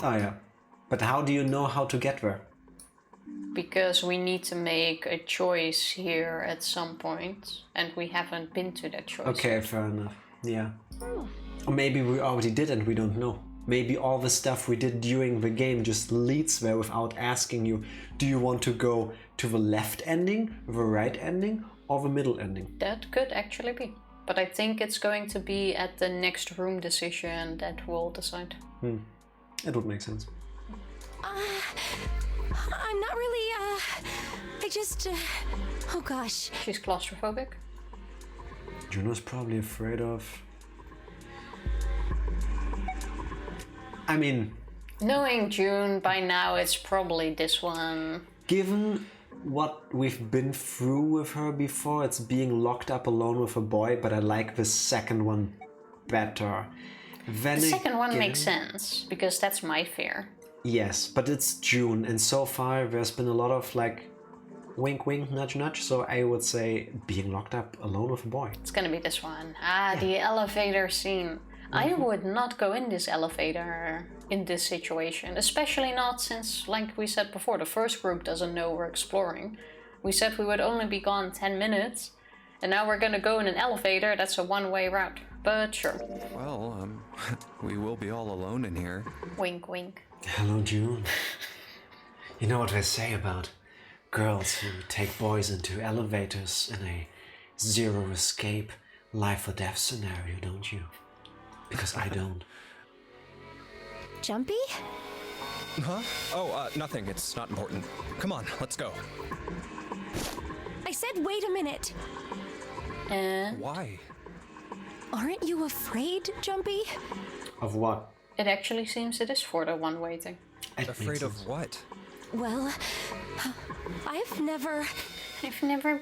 Oh yeah. But how do you know how to get there? Because we need to make a choice here at some point, and we haven't been to that choice. Okay, fair enough. Yeah. Or maybe we already did and we don't know. Maybe all the stuff we did during the game just leads there without asking you, do you want to go to the left ending, the right ending, or the middle ending? That could actually be. But I think it's going to be at the next room decision that we'll decide. It would make sense. I'm not really, I just, oh gosh. She's claustrophobic. Juno's probably afraid of... I mean... Knowing June, by now it's probably this one. Given what we've been through with her before, it's being locked up alone with a boy, but I like the second one better. Then The second one makes sense, because that's my fear. Yes, but it's June, and so far there's been a lot of like wink wink nudge nudge, so I would say being locked up alone with a boy. It's gonna be this one. The elevator scene. I would not go in this elevator in this situation, especially not since, like we said before, the first group doesn't know we're exploring. We said we would only be gone 10 minutes, and now we're gonna go in an elevator. That's a one-way route, but sure. Well, we will be all alone in here. Wink wink. Hello, June. You know what they say about girls who take boys into elevators in a zero escape, life or death scenario, don't you? Because I don't. Jumpy? Huh? Oh, nothing. It's not important. Come on, let's go. I said wait a minute. Why? Aren't you afraid, Jumpy? Of what? It actually seems it is for the one-way thing. Afraid of what? Well, I've never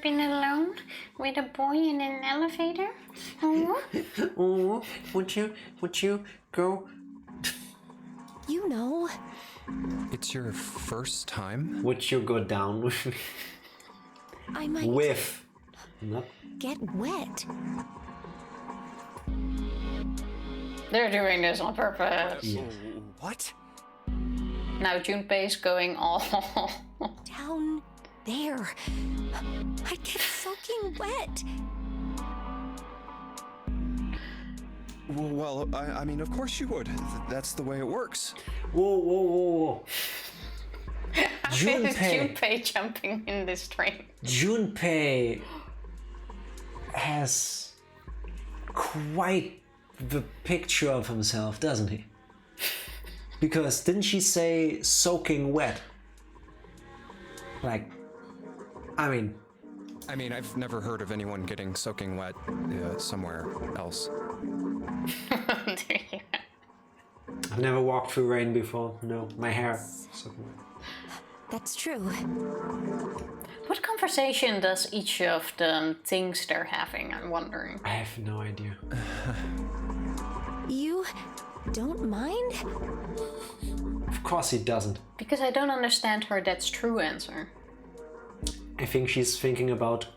been alone with a boy in an elevator? Oh, would you go? You know. It's your first time? Would you go down with me? I might Not. get wet. They're doing this on purpose. Yes. What? Now Junpei's going all... Down there. I get soaking wet. Well, I mean, of course you would. That's the way it works. Whoa. Is Junpei jumping in this train? Junpei has quite the picture of himself, doesn't he? Because didn't she say soaking wet? Like, I mean, I've never heard of anyone getting soaking wet somewhere else. I've never walked through rain before. No, my hair. Soaking wet. That's true. What conversation does each of them thinks they're having, I'm wondering? I have no idea. You don't mind? Of course he doesn't. Because I don't understand her that's true answer. I think she's thinking about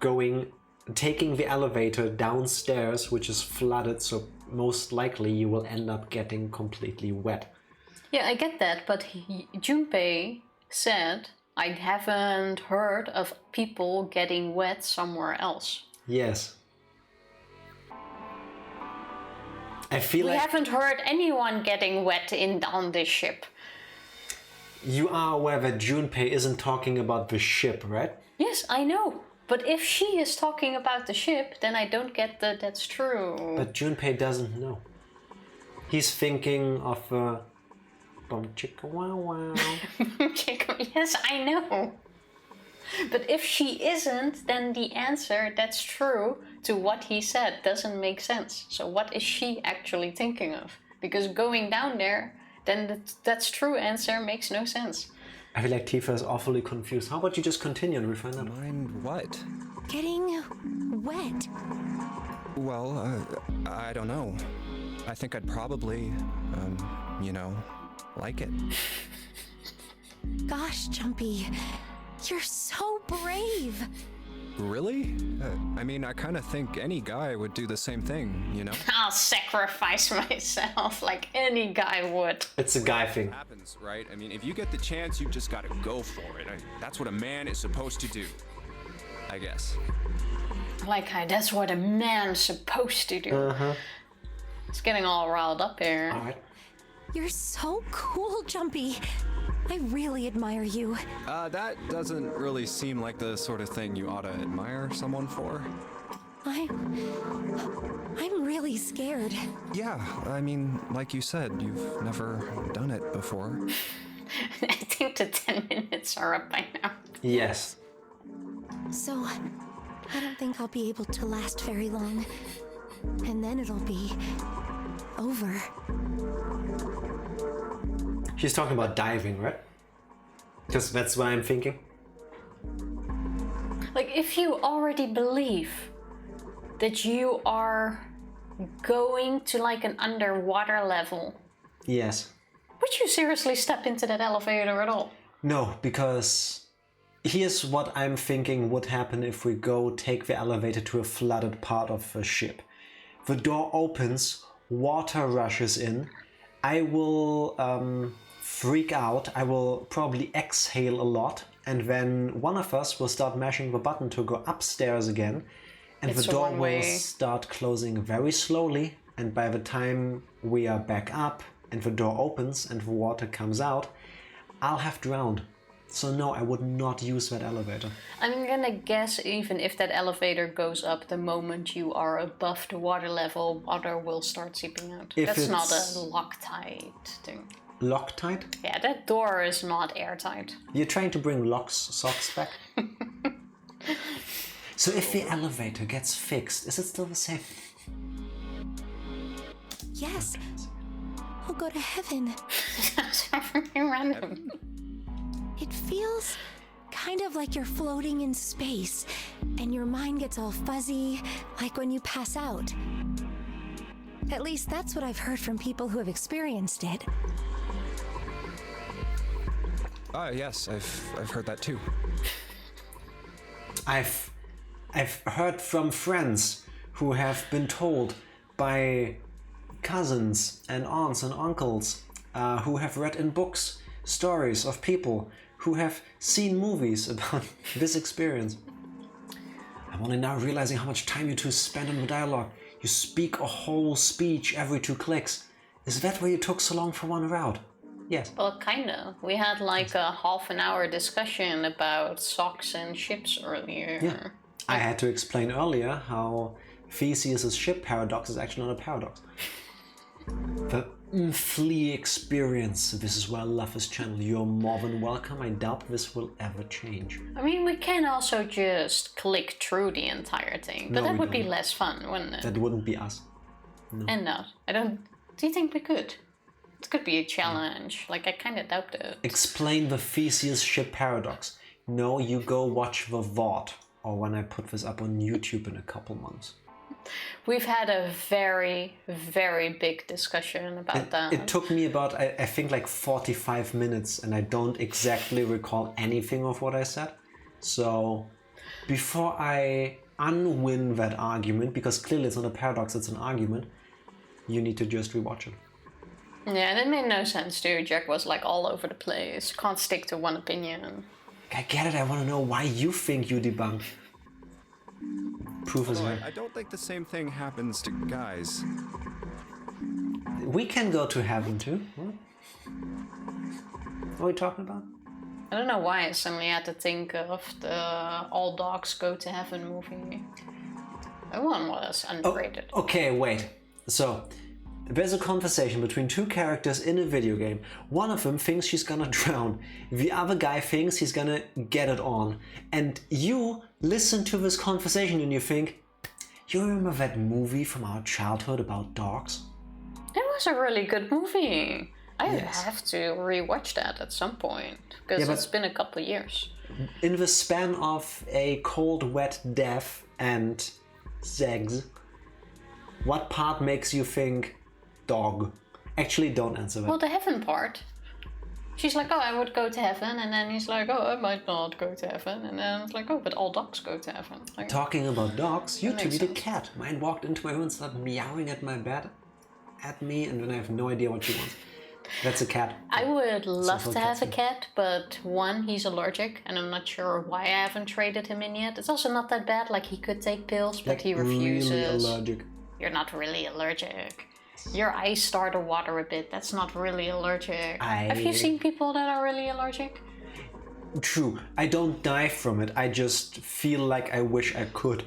taking the elevator downstairs, which is flooded, so most likely you will end up getting completely wet. Yeah, I get that, but Junpei said, I haven't heard of people getting wet somewhere else. Yes. I feel We like haven't heard anyone getting wet on this ship. you are aware that Junpei isn't talking about the ship, right? Yes, I know. But if she is talking about the ship, then I don't get that that's true. But Junpei doesn't know. He's thinking of bum chicka wow wow. Yes, I know. But if she isn't, then the answer that's true to what he said doesn't make sense. So what is she actually thinking of? Because going down there, then that's true answer makes no sense. I feel like Tifa is awfully confused. How about you just continue and refine that? Mind what? Getting wet. Well, I don't know. I think I'd probably, like it. Gosh, Jumpy, you're so brave. Really? I mean, I kind of think any guy would do the same thing, you know? I'll sacrifice myself like any guy would. It's a guy thing. Happens, right? I mean, if you get the chance, you just gotta go for it. That's what a man is supposed to do, I guess. Like, that's what a man's supposed to do. It's getting all riled up here. All right. You're so cool, Jumpy. I really admire you. That doesn't really seem like the sort of thing you ought to admire someone for. I'm really scared. Yeah, I mean, like you said, you've never done it before. I think the 10 minutes are up by now. Yes. So, I don't think I'll be able to last very long. And then it'll be over. She's talking about diving, right? Because that's what I'm thinking. Like, if you already believe that you are going to like an underwater level, Yes. would you seriously step into that elevator at all? No, because here's what I'm thinking would happen if we go take the elevator to a flooded part of a ship. The door opens, water rushes in. I will freak out. I will probably exhale a lot. And then one of us will start mashing the button to go upstairs again. And It's the a door will one-way. start closing very slowly. And by the time we are back up and the door opens and the water comes out, I'll have drowned. So no, I would not use that elevator. I'm gonna guess even if that elevator goes up, the moment you are above the water level, water will start seeping out. If That's not it's- a Loctite thing. Loctite? Yeah, that door is not airtight. You're trying to bring Locke's socks back? So if the elevator gets fixed, is it still the same? Yes, I'll go to heaven. That's freaking random. It feels kind of like you're floating in space, and your mind gets all fuzzy, like when you pass out. At least that's what I've heard from people who have experienced it. Yes, I've heard that too. I've heard from friends who have been told by cousins and aunts and uncles who have read in books stories of people who have seen movies about this experience. I'm only now realizing how much time you two spend on the dialogue. You speak a whole speech every 2 clicks. Is that why you took so long for one route? Yes. Well, kinda. We had like a half an hour discussion about socks and ships earlier. Yeah. I had to explain earlier how Theseus' ship paradox is actually not a paradox. The flea experience. This is why I love this channel. You're more than welcome. I doubt this will ever change. I mean, we can also just click through the entire thing, but No, that we would be don't. less fun, wouldn't it? That wouldn't be us. And not. I don't. Do you think we could? It could be a challenge. Like, I kind of doubt it. Explain the Theseus ship paradox. No, you go watch the VOD, or when I put this up on YouTube in a couple months. We've had a very, very big discussion about that. It took me about, I think, like 45 minutes, and I don't exactly recall anything of what I said. So, before I unwin that argument, because clearly it's not a paradox, it's an argument, you need to just rewatch it. Yeah, that made no sense too. Jack was like all over the place. Can't stick to one opinion. I get it, I want to know why you think you debunked. Proof is Although right. I don't think the same thing happens to guys. We can go to heaven too. What are we talking about? I don't know why I suddenly had to think of the All Dogs Go to Heaven movie. That one was underrated. Okay, wait. So, there's a conversation between 2 characters in a video game. One of them thinks she's gonna drown. The other guy thinks he's gonna get it on. And you listen to this conversation and you think, you remember that movie from our childhood about dogs? It was a really good movie. I have to rewatch that at some point, because it's been a couple of years. In the span of a cold, wet death and sex, what part makes you think dog? Actually, don't answer that. Well, the heaven part. She's like, oh, I would go to heaven, and then he's like, oh, I might not go to heaven, and then it's like, oh, but all dogs go to heaven. Like, talking about dogs, you tweeted a cat. Mine walked into my room and started meowing at my bed, at me, and then I have no idea what she wants. That's a cat. I would love to have a cat, but one, he's allergic, and I'm not sure why I haven't traded him in yet. It's also not that bad, like he could take pills, but he refuses. Really allergic. You're not really allergic. Your eyes start to water a bit, that's not really allergic. Have you seen people that are really allergic? True, I don't die from it, I just feel like I wish I could.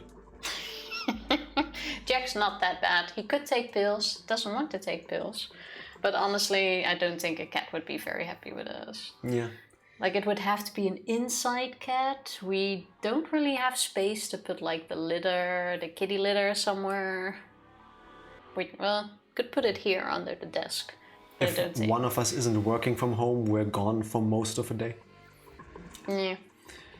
Jack's not that bad. He could take pills, doesn't want to take pills. But honestly, I don't think a cat would be very happy with us. Yeah. Like, it would have to be an inside cat. We don't really have space to put, like, the litter, the kitty litter somewhere. Could put it here under the desk. If one of us isn't working from home, we're gone for most of the day. Yeah.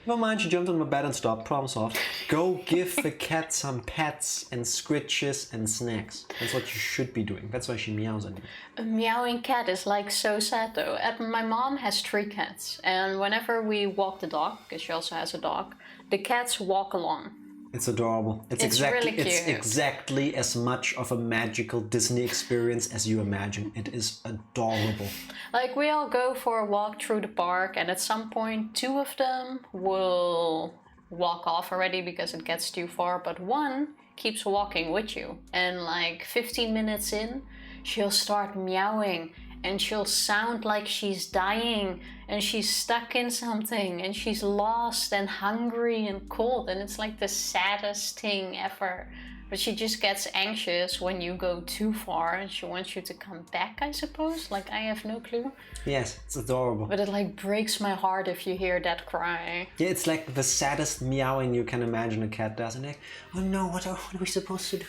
Never mind, she jumped on my bed and stopped. Problem solved. Go give the cat some pets and scritches and snacks. That's what you should be doing. That's why she meows at you. A meowing cat is like so sad though. My mom has 3 cats, and whenever we walk the dog, because she also has a dog, the cats walk along. It's adorable. It's exactly as much of a magical Disney experience as you imagine. It is adorable. Like, we all go for a walk through the park, and at some point 2 of them will walk off already because it gets too far, but one keeps walking with you. And like 15 minutes in, she'll start meowing, and she'll sound like she's dying, and she's stuck in something, and she's lost and hungry and cold, and it's like the saddest thing ever. But she just gets anxious when you go too far, and she wants you to come back, I suppose. Like, I have no clue. Yes, it's adorable. But it like breaks my heart if you hear that cry. Yeah, it's like the saddest meowing you can imagine a cat does. And like, oh no, what are we supposed to do?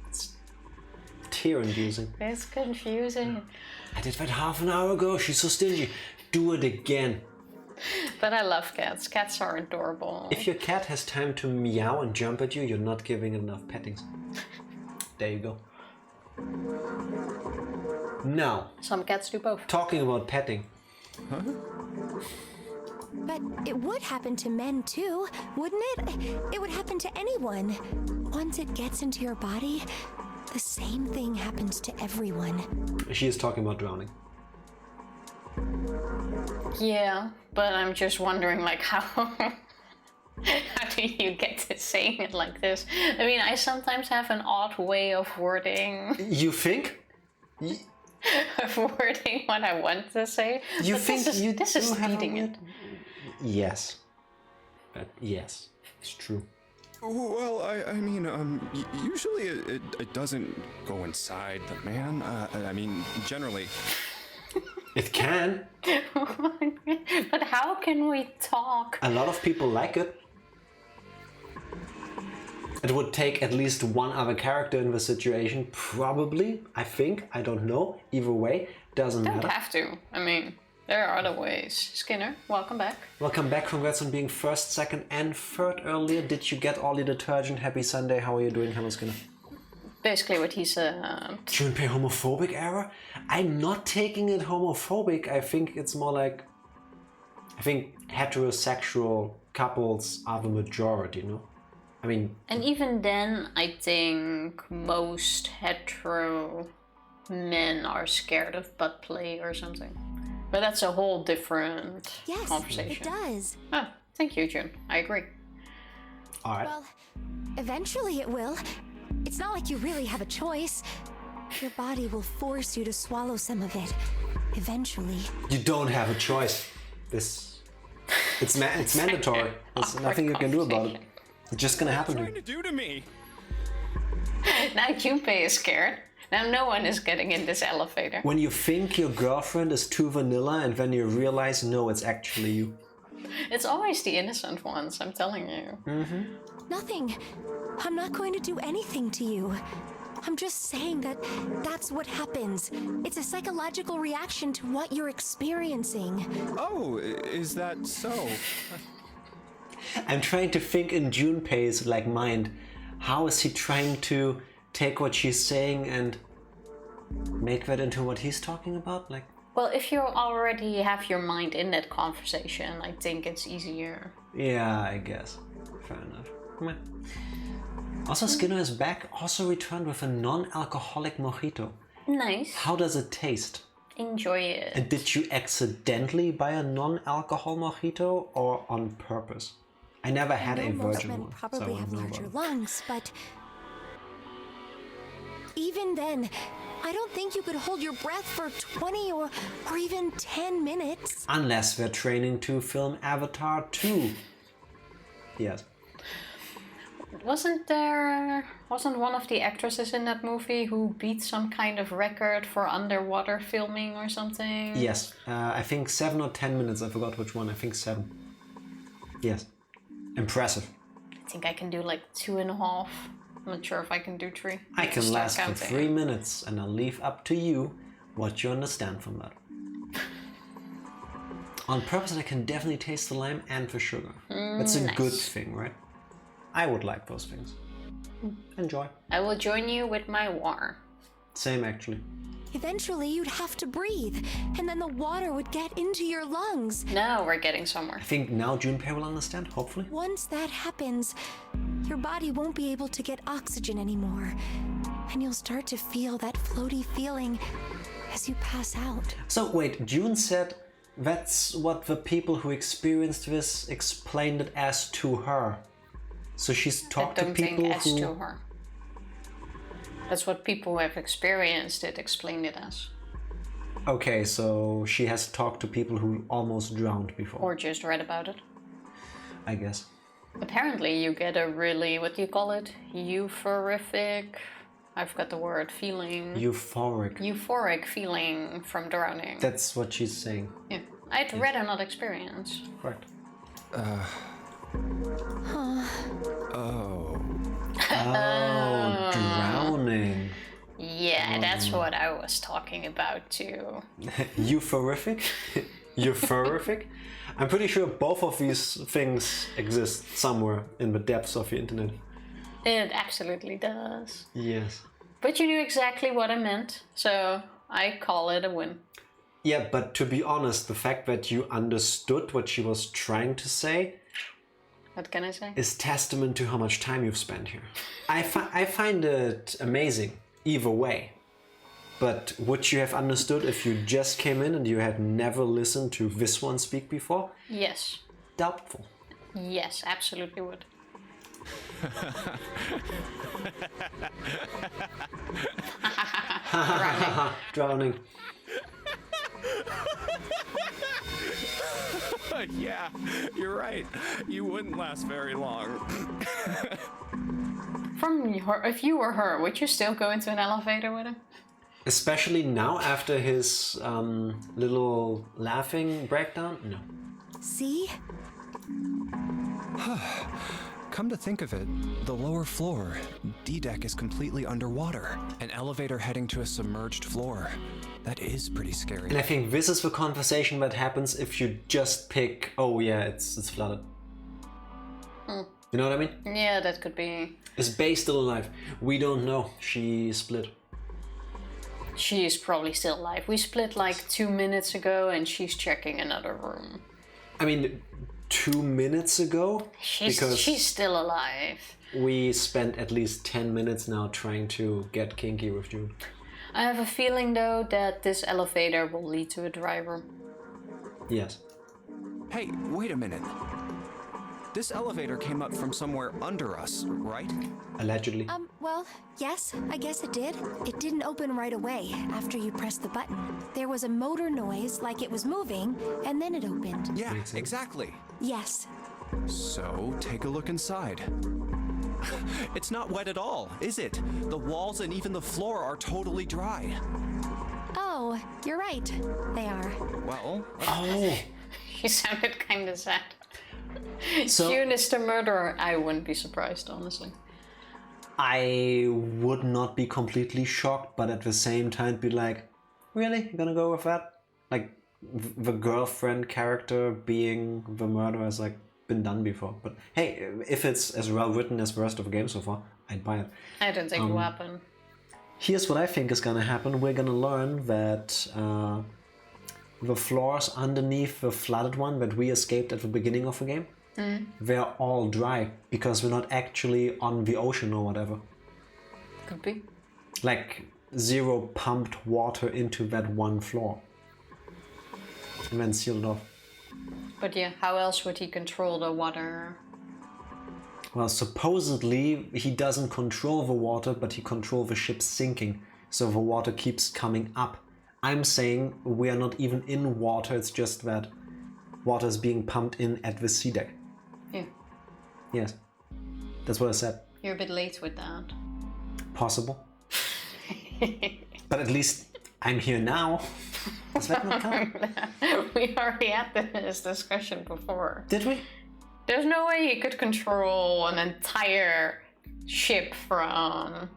It's tear-inducing. It's confusing. I did that half an hour ago. She's so stingy. Do it again. But I love cats. Cats are adorable. If your cat has time to meow and jump at you, you're not giving it enough pettings. There you go. Now, some cats do both. Talking about petting. Huh? But it would happen to men too, wouldn't it? It would happen to anyone. Once it gets into your body, the same thing happens to everyone. She is talking about drowning. Yeah, but I'm just wondering, like, how do you get to saying it like this? I mean, I sometimes have an odd way of wording. You think? Of wording what I want to say. You but think this is feeding it. Yes. Yes, it's true. Well, I mean, usually it doesn't go inside the man. I mean, generally. It can. But how can we talk? A lot of people like it. It would take at least one other character in the situation, probably, I think, I don't know. Either way, doesn't matter. Don't have to. I mean, there are other ways. Skinner, welcome back. Welcome back, congrats on being first, second and third earlier. Did you get all your detergent? Happy Sunday, how are you doing, Hello Skinner? Basically what he said. Junpei homophobic error? I'm not taking it homophobic, I think it's more like... I think heterosexual couples are the majority, no? I mean... And even then, I think most hetero men are scared of butt play or something. But that's a whole different conversation. Yes, it does. Oh, thank you, June. I agree. Alright. Well, eventually it will. It's not like you really have a choice. Your body will force you to swallow some of it. Eventually. You don't have a choice. It's mandatory. There's nothing you can do about it. It's just gonna happen to you. What are you trying to do to me? Now Junpei is scared. Now no one is getting in this elevator. When you think your girlfriend is too vanilla and then you realize, no, it's actually you. It's always the innocent ones, I'm telling you. Mm-hmm. Nothing. I'm not going to do anything to you. I'm just saying that that's what happens. It's a psychological reaction to what you're experiencing. Oh, is that so? I'm trying to think in Junpei's like mind. How is he trying to take what she's saying and make that into what he's talking about? Like, Well, if you already have your mind in that conversation, I think it's easier. yeah, I guess. Fair enough. Meh. Also, Skinner is back, also returned with a non-alcoholic mojito. Nice. How does it taste? Enjoy it. And did you accidentally buy a non-alcohol mojito or on purpose? I never had I a know most virgin men one, so I probably wouldn't have know larger about it. lungs, but even then, I don't think you could hold your breath for 20 or even 10 minutes. Unless we're training to film Avatar 2. Yes. Wasn't one of the actresses in that movie who beat some kind of record for underwater filming or something? Yes, I think 7 or 10 minutes. I forgot which one. I think 7. Yes. Impressive. I think I can do like 2.5. I'm not sure if I can do 3. I can Start last counting. for 3 minutes, and I'll leave up to you what you understand from that. On purpose, I can definitely taste the lime and the sugar. That's a nice. good thing, right? I would like those things. Enjoy. I will join you with my water. Same, actually. Eventually, you'd have to breathe, and then the water would get into your lungs. Now we're getting somewhere. I think now Junpei will understand, hopefully. Once that happens, your body won't be able to get oxygen anymore, and you'll start to feel that floaty feeling as you pass out. So wait, June said that's what the people who experienced this explained it as to her. So she's talked I to don't people think as who... to her. That's what people who have experienced it explained it as. Okay, so she has talked to people who almost drowned before, Or just read about it. I guess. Apparently you get a really, what do you call it? Euphoric, I forgot the word, feeling. Euphoric. Euphoric feeling from drowning. That's what she's saying. Yeah. I'd rather not experience. Correct. Oh. Oh, drowning. Yeah, that's what I was talking about too. Euphorific? Euphorific? I'm pretty sure both of these things exist somewhere in the depths of the internet. It absolutely does. Yes. But you knew exactly what I meant, so I call it a win. Yeah, but to be honest, the fact that you understood what she was trying to say What can I say? is testament to how much time you've spent here. I find it amazing, either way. But would you have understood if you just came in and you had never listened to this one speak before? Yes. Doubtful. Yes, absolutely would. Drowning. Yeah, you're right. You wouldn't last very long. If you were her, would you still go into an elevator with him? Especially now after his little laughing breakdown? No. See? Come to think of it, the lower floor, D-deck, is completely underwater. An elevator heading to a submerged floor. That is pretty scary. And I think this is the conversation that happens if you just pick, oh yeah, it's flooded. You know what I mean? Yeah, that could be. Is Bay still alive? We don't know. She split. She is probably still alive. We split like 2 minutes ago and she's checking another room. I mean, 2 minutes ago? She's still alive. We spent at least 10 minutes now trying to get kinky with June. I have a feeling though that this elevator will lead to a driver. Yes. Hey, wait a minute. This elevator came up from somewhere under us, right? Allegedly. Well, yes, I guess it did. It didn't open right away after you pressed the button. There was a motor noise like it was moving, and then it opened. Yeah, exactly. Yes. So, take a look inside. It's not wet at all, is it? The walls and even the floor are totally dry. Oh, you're right. They are. Well, Oh! You sounded kind of sad. So- June is the murderer. I wouldn't be surprised, honestly. I would not be completely shocked, but at the same time be like, really? You're gonna go with that? Like, the girlfriend character being the murderer has like been done before. But hey, if it's as well written as the rest of the game so far, I'd buy it. I don't think it will happen. Here's what I think is gonna happen. We're gonna learn that the floors underneath the flooded one that we escaped at the beginning of the game, they're all dry because we're not actually on the ocean or whatever. Could be. Like, zero pumped water into that one floor. And then sealed off. But yeah, how else would he control the water? Well, supposedly he doesn't control the water, but he controls the ship sinking. So the water keeps coming up. I'm saying we are not even in water, it's just that water is being pumped in at the sea deck. Yeah. Yes. That's what I said. You're a bit late with that. Possible. But at least I'm here now. Does that not count? We already had this discussion before. Did we? There's no way he could control an entire ship from...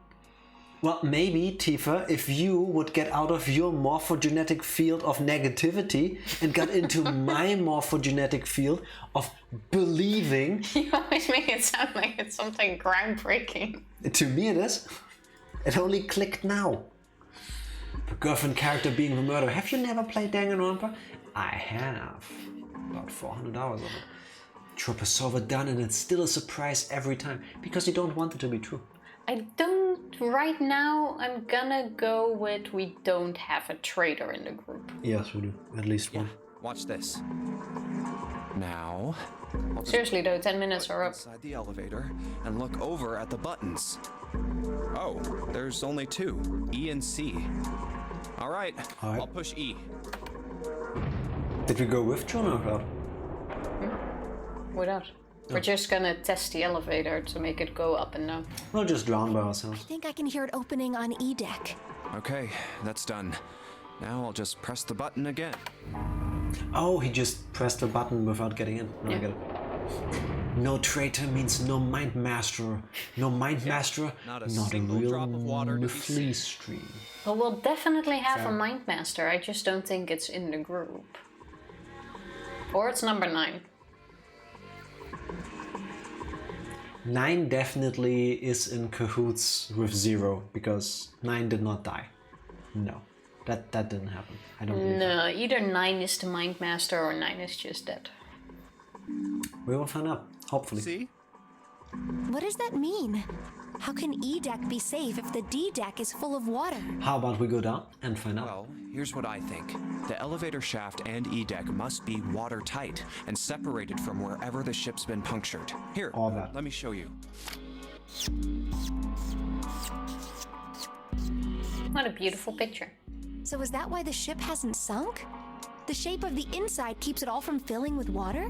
Well, maybe, Tifa, if you would get out of your morphogenetic field of negativity and got into my morphogenetic field of believing... You always make it sound like it's something groundbreaking. To me it is. It only clicked now. The girlfriend character being the murderer. Have you never played Danganronpa? I have. About 400 hours of it. Trope is so overdone and it's still a surprise every time. Because you don't want it to be true. I don't... Right now, I'm gonna go with we don't have a traitor in the group. Yes, we do. At least one. Watch this. Now... Seriously though, 10 minutes are up. Inside the elevator and look over at the buttons. Oh, there's only two, E and C. All right, I'll push E. Did we go with John or without? Without. We're just gonna test the elevator to make it go up and down. We'll just drown by ourselves. I think I can hear it opening on E deck. Okay, that's done. Now I'll just press the button again. Oh, he just pressed the button without getting in. No, I get it. No traitor means no mind master. No mind master, not a real drop of water to be flea stream. Well, we'll definitely have a Mind Master. I just don't think it's in the group. Or it's number 9. 9 definitely is in cahoots with 0 because 9 did not die. No, that didn't happen. I don't believe No, either 9 is the Mind Master or 9 is just dead. We will find out, hopefully. See? What does that mean? How can E deck be safe if the D deck is full of water? How about we go down and find out? Well, here's what I think. The elevator shaft and E deck must be watertight and separated from wherever the ship's been punctured. Here, All that. let me show you. What a beautiful picture. So is that why the ship hasn't sunk? The shape of the inside keeps it all from filling with water?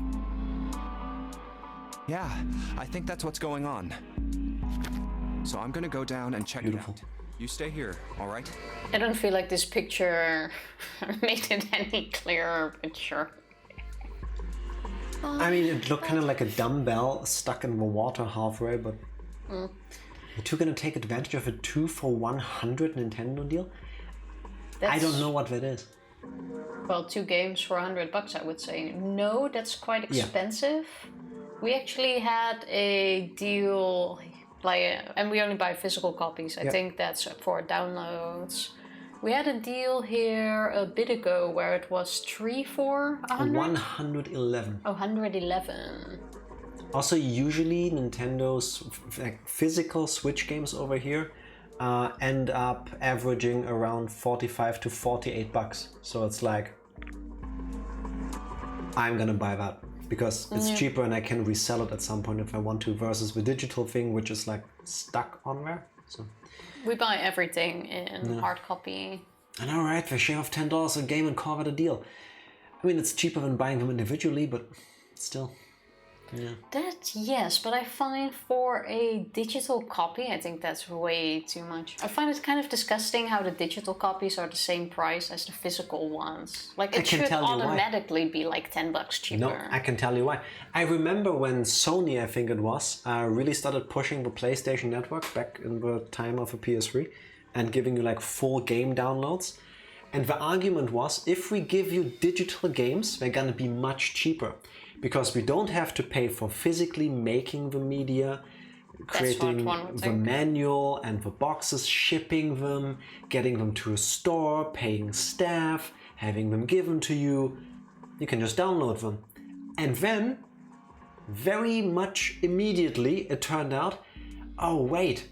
Yeah, I think that's what's going on. So I'm gonna go down and check Beautiful. it out. You stay here, all right? I don't feel like this picture made it any clearer, but sure. I mean, it looked kind of like a dumbbell stuck in the water halfway, but... Are you gonna take advantage of a 2-for-100 Nintendo deal? I don't know what that is. Well, 2 games for $100, I would say. No, that's quite expensive. Yeah. We actually had a deal, and we only buy physical copies. I think that's for downloads. We had a deal here a bit ago where it was 3 for 100? 111. Oh, 111. Also, usually Nintendo's physical Switch games over here end up averaging around $45 to $48. So it's like, I'm gonna buy that because it's cheaper and I can resell it at some point if I want to, versus the digital thing, which is like stuck on there. So we buy everything in hard copy. And alright, they shave off $10 a game and call it a deal. I mean, it's cheaper than buying them individually, but still. That, yes, but I find for a digital copy, I think that's way too much. I find it kind of disgusting how the digital copies are the same price as the physical ones. Like, it should automatically be like $10 cheaper. No, I can tell you why. I remember when Sony, I think it was, really started pushing the PlayStation Network back in the time of a PS3 and giving you like full game downloads. And the argument was, if we give you digital games, they're gonna be much cheaper. Because we don't have to pay for physically making the media, creating the manual and the boxes, shipping them, getting them to a store, paying staff, having them given to you. You can just download them. And then, very much immediately, it turned out, oh wait,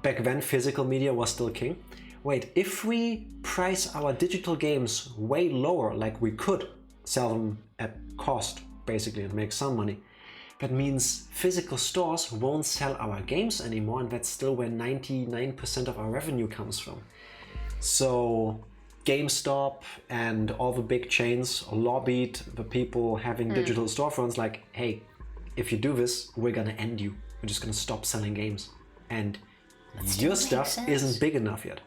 back then physical media was still king. Wait, if we price our digital games way lower, like we could sell them at cost, basically, and make some money, that means physical stores won't sell our games anymore, and that's still where 99% of our revenue comes from. So GameStop and all the big chains lobbied the people having digital storefronts like, hey, if you do this, we're gonna end you. We're just gonna stop selling games. And your stuff isn't big enough yet.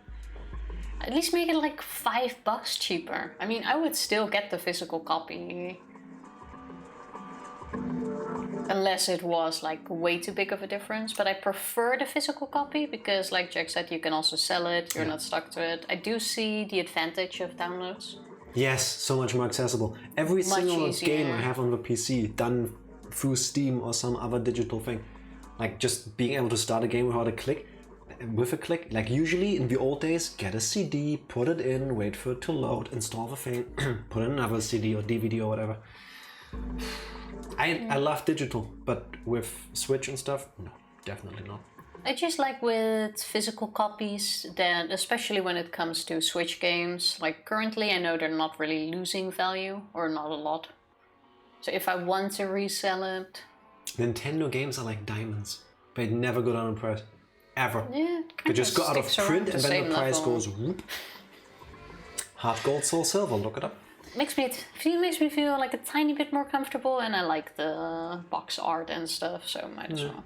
At least make it like $5 cheaper. I mean, I would still get the physical copy. Unless it was like way too big of a difference. But I prefer the physical copy because, like Jack said, you can also sell it. You're not stuck to it. I do see the advantage of downloads. Yes, so much more accessible. Every single game I have on the PC done through Steam or some other digital thing. Like just being able to start a game without a click. With a click, like usually in the old days, get a CD, put it in, wait for it to load, install the thing, put in another CD or DVD or whatever. I love digital, but with Switch and stuff, no, definitely not. I just like with physical copies that, especially when it comes to Switch games, like currently I know they're not really losing value, or not a lot. So if I want to resell it... Nintendo games are like diamonds. They never go down in price. Ever. Yeah, they just go out of print and then the price goes whoop. Hard gold, soul silver, look it up. Makes me feel like a tiny bit more comfortable, and I like the box art and stuff, so might as well.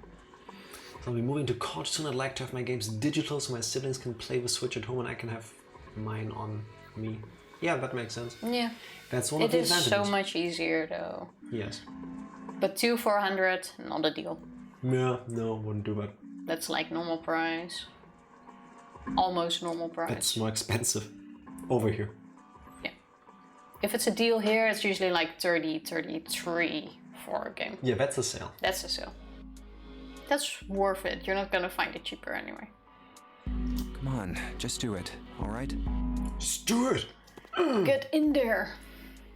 So I'll be moving to college soon. I'd like to have my games digital so my siblings can play the Switch at home and I can have mine on me. Yeah, that makes sense. Yeah. That's one of the advantages. It is so much easier though. Yes. But 2 for $100, not a deal. Yeah, no, wouldn't do that. That's like normal price. Almost normal price. That's more expensive over here. Yeah. If it's a deal here, it's usually like 30, 33 for a game. Yeah, that's a sale. That's a sale. That's worth it. You're not gonna find it cheaper anyway. Come on, just do it, all right? Just do it! Get in there.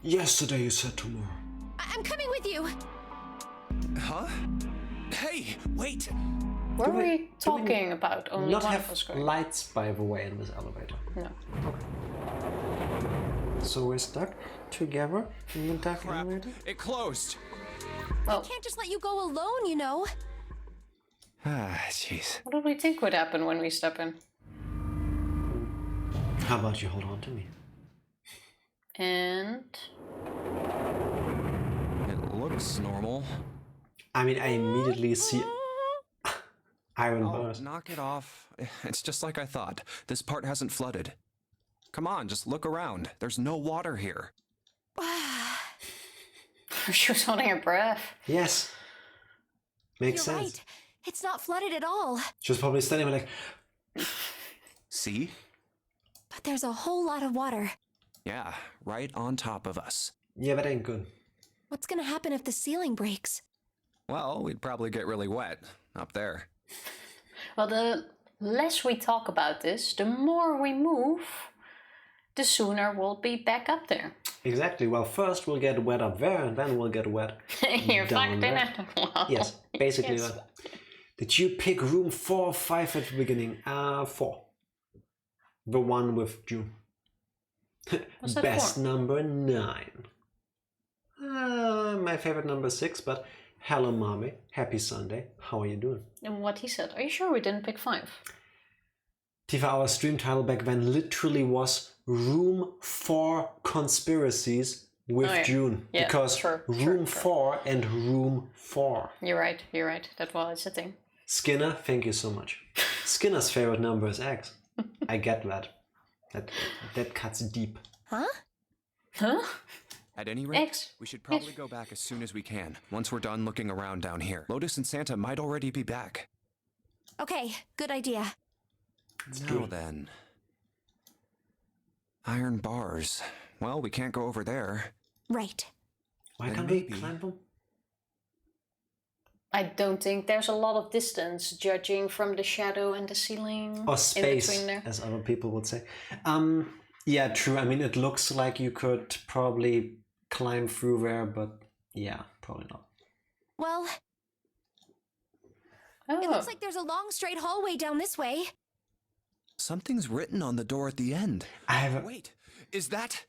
Yesterday you said tomorrow. I'm coming with you. Huh? Hey, wait! What are we talking about? Only not one have of us going. Lights, by the way, in this elevator. No. So we're stuck together in the dark elevator? It closed! Well, I can't just let you go alone, you know. Ah, jeez. what do we think would happen when we step in? How about you hold on to me? And... It looks normal. I mean, I immediately see iron bars. Knock it off. It's just like I thought. This part hasn't flooded. Come on, just look around. There's no water here. She was holding her breath. Yes. Makes You're sense. right. It's not flooded at all. She was probably standing there like... See? But there's a whole lot of water. Yeah, right on top of us. Yeah, that ain't good. What's gonna happen if the ceiling breaks? Well, we'd probably get really wet up there. Well, the less we talk about this, the more we move, the sooner we'll be back up there. Exactly. Well, first we'll get wet up there, and then we'll get wet You're down fucked in there. it. Well, Yes, basically yes. that. Did you pick room 4 or 5 at the beginning? 4. The one with June. Was that Best 4? number 9. My favorite number 6, but hello, mommy. Happy Sunday. How are you doing? And what he said. Are you sure we didn't pick 5? Tifa, our stream title back then literally was Room for Conspiracies with June. Yeah, because room 4 and room 4. You're right. That was a thing. Skinner, thank you so much. Skinner's favorite number is X. I get that. That cuts deep. Huh? At any rate, X. we should probably go back as soon as we can, once we're done looking around down here. Lotus and Santa might already be back. Okay, good idea. Now then. Iron bars. Well, we can't go over there. Right. Why Then can't we maybe- climb them? I don't think there's a lot of distance, judging from the shadow and the ceiling. Or space, in between there. as other people would say. Yeah, true. I mean, it looks like you could probably climb through there, but yeah, probably not. Well, it looks like there's a long straight hallway down this way. Something's written on the door at the end. Wait, is that...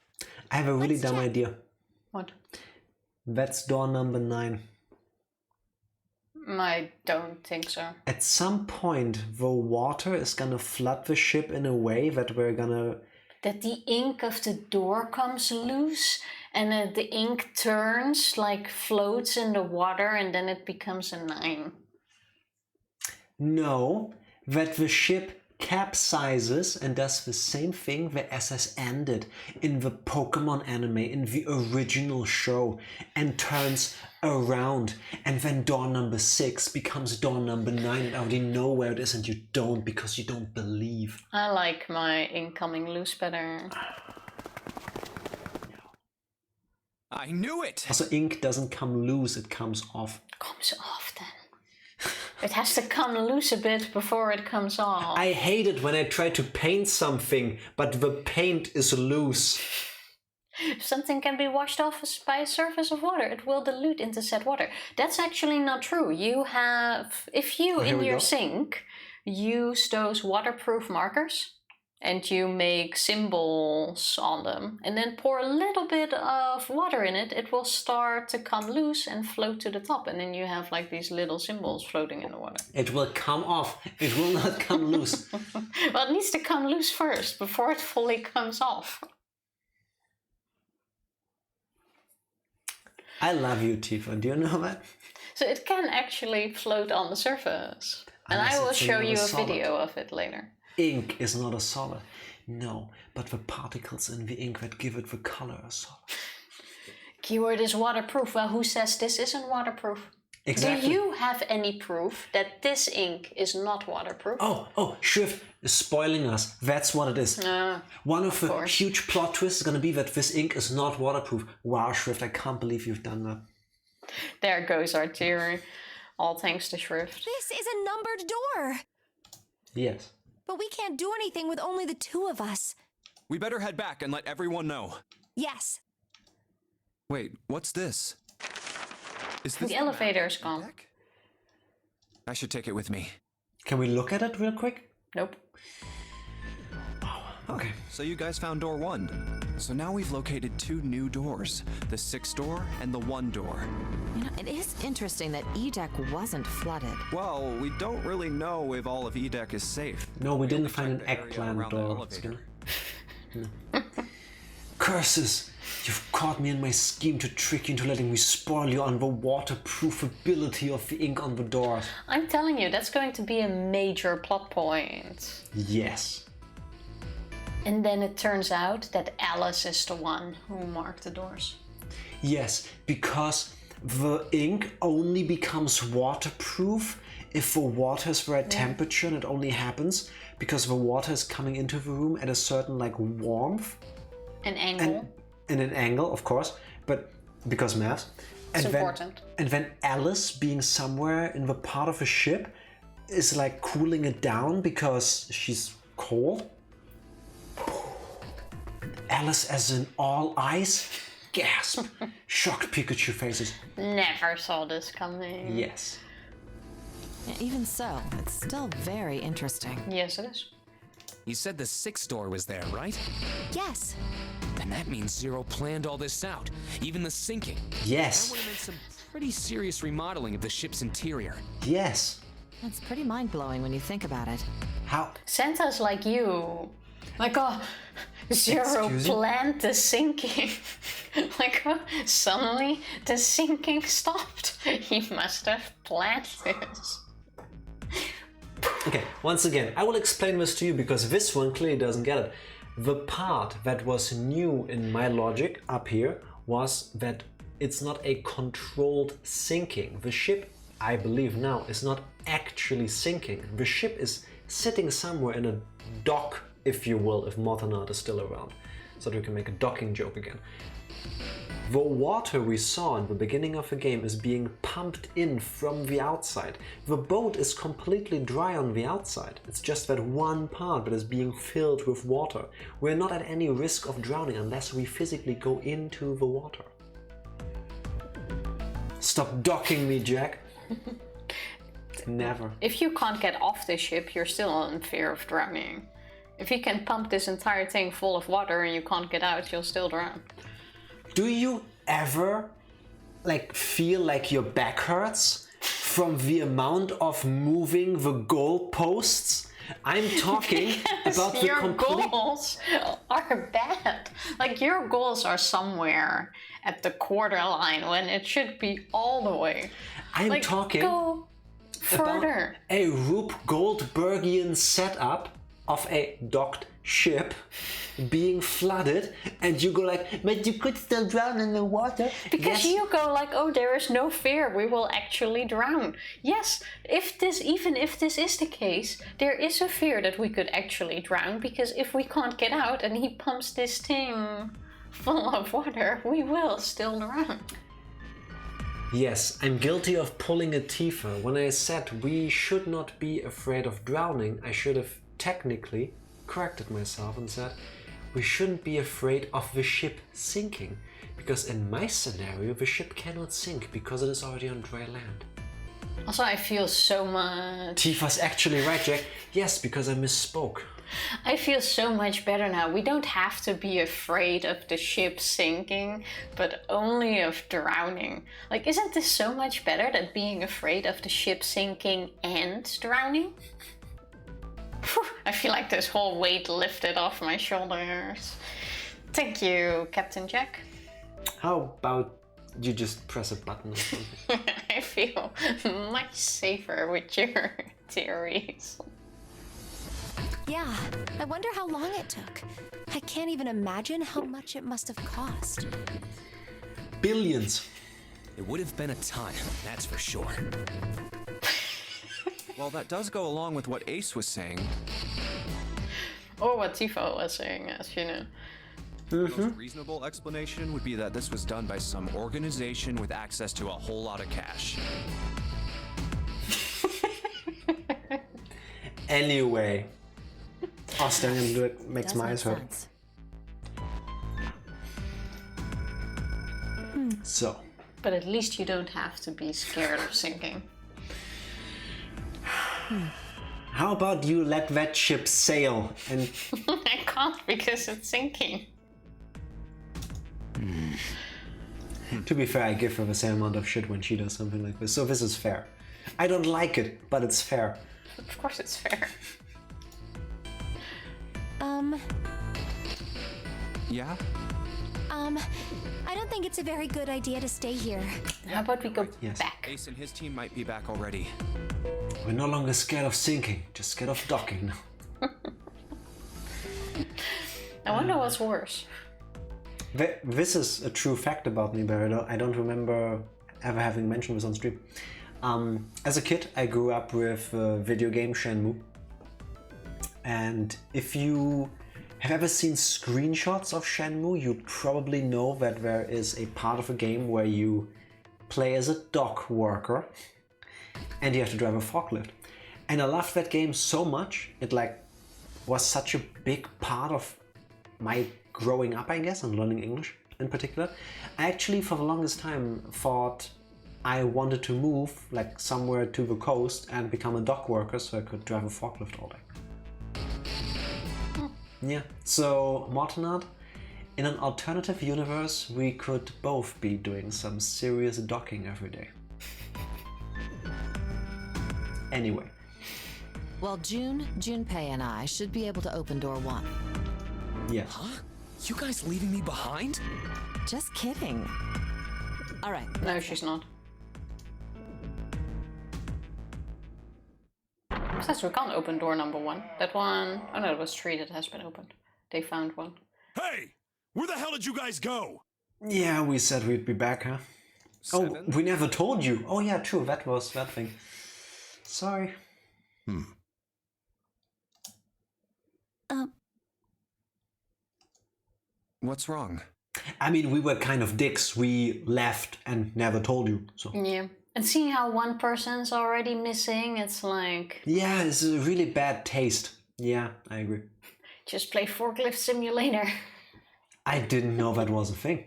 I have a really Let's dumb check. idea. What? That's door number 9. I don't think so. At some point, the water is gonna flood the ship in a way that we're gonna... That the ink of the door comes loose and the ink turns, like floats in the water, and then it becomes a 9. No, that the ship capsizes and does the same thing the SSN did in the Pokemon anime, in the original show, and turns around, and then door number 6 becomes door number 9, and I already know where it is, and you don't, because you don't believe. I like my ink coming loose better. I knew it! Also, ink doesn't come loose, it comes off. Comes off then. It has to come loose a bit before it comes off. I hate it when I try to paint something, but the paint is loose. If something can be washed off by a surface of water, it will dilute into said water. That's actually not true. You have, if you in your sink use those waterproof markers and you make symbols on them and then pour a little bit of water in it, it will start to come loose and float to the top, and then you have like these little symbols floating in the water. It will come off. It will not come loose. Well, it needs to come loose first before it fully comes off. I love you, Tifa. Do you know that? So it can actually float on the surface. And I will show you a video of it later. Ink is not a solid. No, but the particles in the ink that give it the color are solid. Keyword is waterproof. Well, who says this isn't waterproof? Exactly. Do you have any proof that this ink is not waterproof? Oh, Shrift is spoiling us. That's what it is. One of the huge plot twists is going to be that this ink is not waterproof. Wow, Shrift, I can't believe you've done that. There goes our theory. All thanks to Shrift. This is a numbered door. Yes. But we can't do anything with only the 2 of us. We better head back and let everyone know. Yes. Wait, what's this? Is this The elevator's gone. I should take it with me. Can we look at it real quick? Nope. Okay. So you guys found door 1. So now we've located 2 new doors. The 6th door and the 1 door. You know, it is interesting that E-Deck wasn't flooded. Well, we don't really know if all of E-Deck is safe. No, we didn't only find an checked the area eggplant around the door. elevator. No. Curses! You've caught me in my scheme to trick you into letting me spoil you on the waterproofability of the ink on the doors. I'm telling you, that's going to be a major plot point. Yes. And then it turns out that Alice is the one who marked the doors. Yes, because the ink only becomes waterproof if the water is the right temperature, and it only happens because the water is coming into the room at a certain warmth. An angle. In an angle, of course, but because maths. It's important. And then Alice being somewhere in the part of the ship is cooling it down because she's cold. Alice as in all ice. Gasp. Shocked Pikachu faces. Never saw this coming. Yes. Yeah, even so, it's still very interesting. Yes, it is. You said the 6th door was there, right? Yes. Then that means Zero planned all this out, even the sinking. Yes. That would have meant some pretty serious remodeling of the ship's interior. Yes. It's pretty mind-blowing when you think about it. How? Santa's like you. Zero Excuse you? planned the sinking. Like, suddenly the sinking stopped. He must have planned this. Okay, once again, I will explain this to you because this one clearly doesn't get it. The part that was new in my logic up here was that it's not a controlled sinking. The ship, I believe now, is not actually sinking. The ship is sitting somewhere in a dock, if you will, if Mortonard is still around, so that we can make a docking joke again. The water we saw in the beginning of the game is being pumped in from the outside. The boat is completely dry on the outside. It's just that one part that is being filled with water. We're not at any risk of drowning unless we physically go into the water. Stop docking me, Jack. Never. If you can't get off the ship, you're still in fear of drowning. If you can pump this entire thing full of water and you can't get out, you'll still drown. Do you ever feel like your back hurts from the amount of moving the goalposts? I'm talking about the your goals are bad. Like, your goals are somewhere at the quarter line when it should be all the way. I'm talking go further. About a Rube Goldbergian setup of a docked ship being flooded, and you go like, but you could still drown in the water. Because yes. you go like, oh, there is no fear, we will actually drown. Yes, even if this is the case, there is a fear that we could actually drown, because if we can't get out and he pumps this thing full of water, we will still drown. Yes, I'm guilty of pulling a Tifa. When I said we should not be afraid of drowning, I should have technically corrected myself and said we shouldn't be afraid of the ship sinking, because in my scenario the ship cannot sink because it is already on dry land. Also, I feel so much... Tifa's actually right, Jack. Yes, because I misspoke. I feel so much better now. We don't have to be afraid of the ship sinking, but only of drowning. Like, isn't this so much better than being afraid of the ship sinking and drowning? I feel like this whole weight lifted off my shoulders. Thank you, Captain Jack. How about you just press a button or something? I feel much safer with your theories. Yeah, I wonder how long it took. I can't even imagine how much it must have cost. Billions. It would have been a ton, that's for sure. Well, that does go along with what Ace was saying. Or what Tifa was saying, as you know. The most reasonable explanation would be that this was done by some organization with access to a whole lot of cash. Anyway. Oh, staring into it makes my eyes hurt. So. But at least you don't have to be scared of sinking. How about you let that ship sail and... I can't because it's sinking. To be fair, I give her the same amount of shit when she does something like this, so this is fair. I don't like it, but it's fair. Of course it's fair. Yeah? I don't think it's a very good idea to stay here. How about we go Yes. back? Ace and his team might be back already. We're no longer scared of sinking, just scared of docking. I wonder what's worse. This is a true fact about me, but I don't remember ever having mentioned this on stream. As a kid, I grew up with video game Shenmue. And if you have ever seen screenshots of Shenmue, you probably know that there is a part of a game where you play as a dock worker and you have to drive a forklift. And I loved that game so much, it was such a big part of my growing up, I guess, and learning English in particular. I actually, for the longest time, thought I wanted to move somewhere to the coast and become a dock worker so I could drive a forklift all day. Yeah, so Mortonard, in an alternative universe, we could both be doing some serious docking every day. Anyway. Well, Junpei and I should be able to open door 1. Yes. Huh? You guys leaving me behind? Just kidding. All right. No, she's not. Says we can't open door number 1. That one... Oh no, it was 3 that has been opened. They found one. Hey! Where the hell did you guys go? Yeah, we said we'd be back, huh? 7? Oh, we never told you. Oh yeah, true, that was that thing. Sorry. What's wrong? I mean, we were kind of dicks. We left and never told you, so... Yeah. And seeing how one person's already missing, it's like... Yeah, it's a really bad taste. Yeah, I agree. Just play Forklift Simulator. I didn't know that was a thing.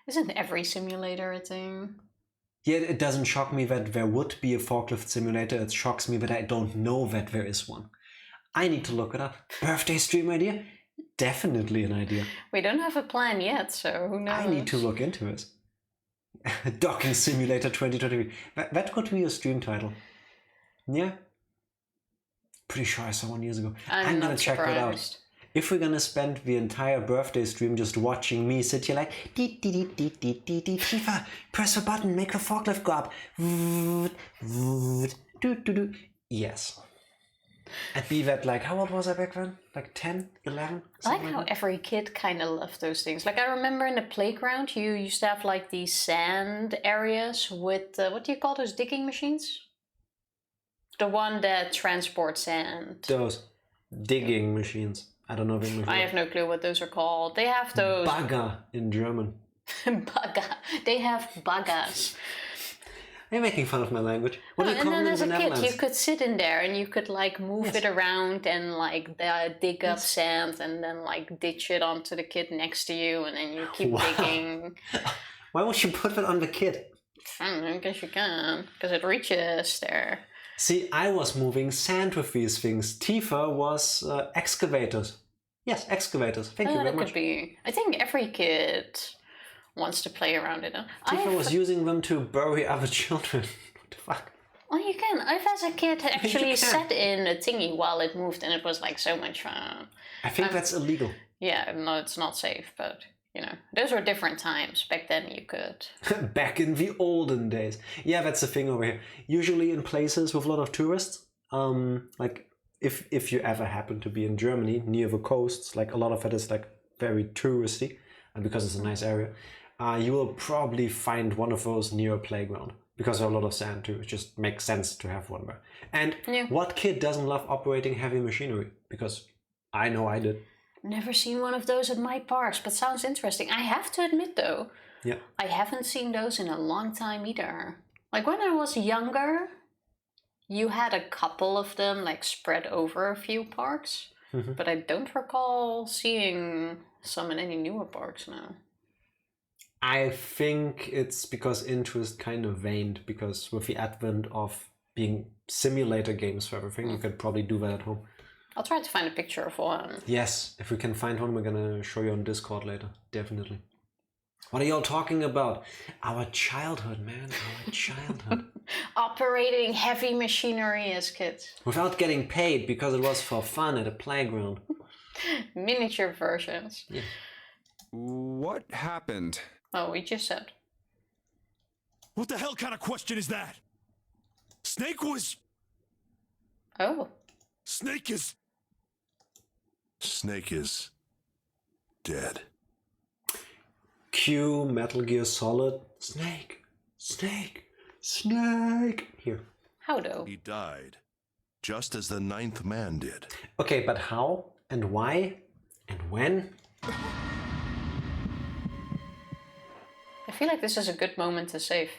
Isn't every simulator a thing? Yeah, it doesn't shock me that there would be a forklift simulator. It shocks me that I don't know that there is one. I need to look it up. Birthday stream idea? Definitely an idea. We don't have a plan yet, so who knows? I need to look into this. Docking Simulator 2023. That could be a stream title. Yeah. Pretty sure I saw one years ago. I'm gonna check that out. If we're gonna spend the entire birthday stream just watching me sit here like dee dee dee dee dee dee dee Tifa, press a button, make a forklift go up. Yes. I'd be that like, how old was I back then? Like 10, 11? I like how every kid kind of loved those things. Like I remember in the playground, you used to have like these sand areas with, what do you call those digging machines? The one that transports sand. Those digging machines. I don't know. I have no clue what those are called. They have those... Bagger in German. Bagger. They have baggers. You're making fun of my language. What do you call them in as the a Netherlands? kid, you could sit in there and you could like move it around and like dig up sand and then like ditch it onto the kid next to you and then you keep digging. Why would you put it on the kid? I don't know, I guess you can, because it reaches there. See, I was moving sand with these things. Tifa was excavators. Yes, excavators. Thank you very much. That could be. I think every kid wants to play around it. Tifa was using them to bury other children. What the fuck? Well, you can. I've as a kid actually sat in a thingy while it moved and it was like so much fun. I think that's illegal. Yeah, no, it's not safe, but you know, those were different times. Back then you could. Back in the olden days. Yeah, that's the thing over here. Usually in places with a lot of tourists, like if you ever happen to be in Germany near the coasts, like a lot of it is like very touristy, and because it's a nice area, you will probably find one of those near a playground because there's a lot of sand too. It just makes sense to have one there. And what kid doesn't love operating heavy machinery? Because I know I did. Never seen one of those at my parks, but sounds interesting. I have to admit though, I haven't seen those in a long time either. Like when I was younger, you had a couple of them like spread over a few parks, but I don't recall seeing some in any newer parks now. I think it's because interest kind of waned, because with the advent of being simulator games for everything, you could probably do that at home. I'll try to find a picture of one. Yes, if we can find one, we're gonna show you on Discord later. Definitely. What are y'all talking about? Our childhood, man. Our childhood. Operating heavy machinery as kids. Without getting paid, because it was for fun at a playground. Miniature versions. Yeah. What happened? Oh, we just said. What the hell kind of question is that? Snake was... Oh. Snake is dead. Cue Metal Gear Solid. Snake. Snake. Snake. Here. How though? He died, just as the 9th man did. Okay, but how and why and when? I feel like this is a good moment to save.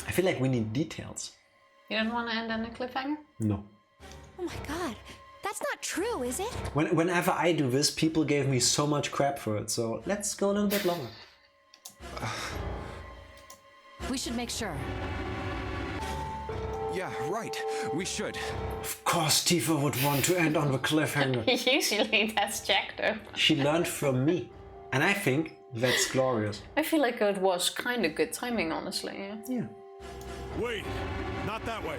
I feel like we need details. You don't want to end on a cliffhanger? No. Oh my god, that's not true, is it? Whenever I do this, people gave me so much crap for it, so let's go a little bit longer. We should make sure. Yeah, right. We should. Of course Tifa would want to end on the cliffhanger. Usually that's Jack though. She learned from me. And I think that's glorious. I feel like it was kind of good timing, honestly. Yeah. Wait, not that way.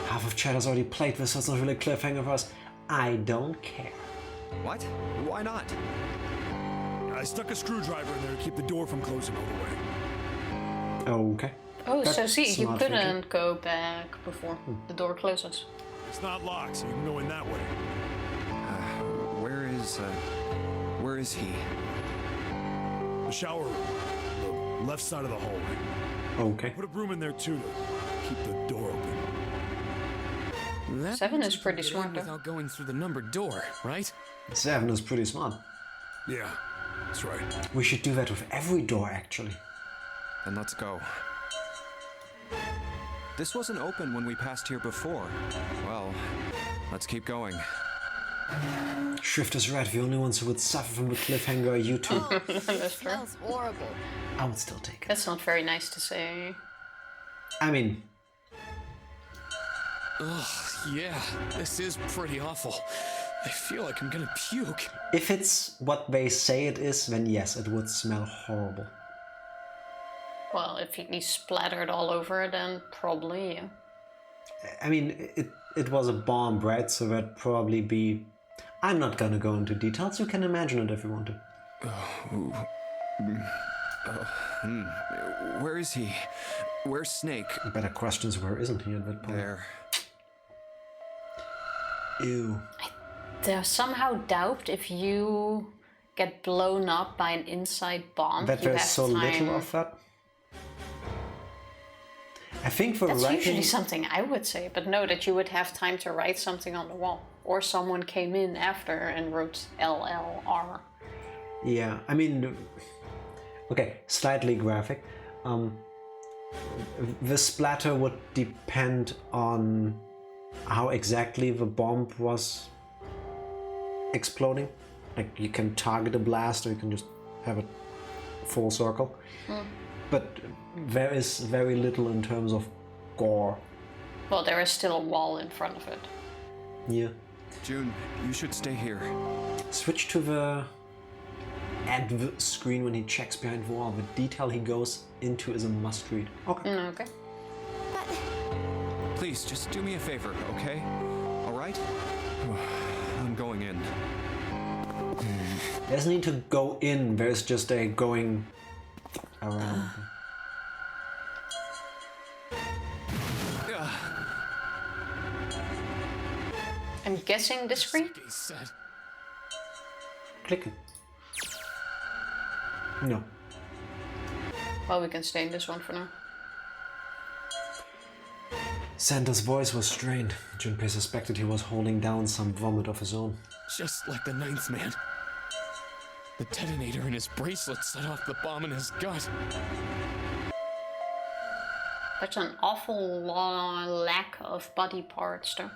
Half of chat has already played this, so it's not really a cliffhanger for us. I don't care. What? Why not? I stuck a screwdriver in there to keep the door from closing all the way. Okay. Oh, That's so see, you smart couldn't thinking. go back before the door closes. It's not locked, so you can go in that way. Where is he? The shower room, the left side of the hallway. Okay. Put a broom in there too to keep the door open. That 7 means is you can pretty get in smart, though. without going through the numbered door, right? 7 is pretty smart. Yeah, that's right. We should do that with every door, actually. Then let's go. This wasn't open when we passed here before. Well, let's keep going. Shift is right. The only ones who would suffer from the cliffhanger are you two. Oh, it smells horrible. I would still take it. That's not very nice to say. I mean, Ugh, yeah, this is pretty awful. I feel like I'm gonna puke. if it's what they say it is, then yes, it would smell horrible. Well, if he's splattered all over, then probably, yeah. I mean, it was a bomb, right? So that'd probably be... I'm not gonna go into details. You can imagine it if you want to. Where is he? Where's Snake? Better questions, where isn't he at that point? There. Ew. I somehow doubt if you get blown up by an inside bomb, That you there's have so time. little of that. I think for That's writing... usually something I would say, but no, that you would have time to write something on the wall. Or someone came in after and wrote LLR. Yeah, I mean... Okay, slightly graphic. The splatter would depend on how exactly the bomb was exploding. Like, you can target a blast or you can just have it full circle. But there is very little in terms of gore. Well, there is still a wall in front of it. Yeah. June, you should stay here. Switch to the adv screen when he checks behind the wall. The detail he goes into is a must read. Okay. Okay. Please, just do me a favor, okay? All right? I'm going in. There's no need to go in, there's just a going around. I'm guessing discreet? He said. Click it. No. Well, we can stay in this one for now. Santa's voice was strained. Junpei suspected he was holding down some vomit of his own. Just like the ninth man. The detonator in his bracelet set off the bomb in his gut. That's an awful lack of body parts, though.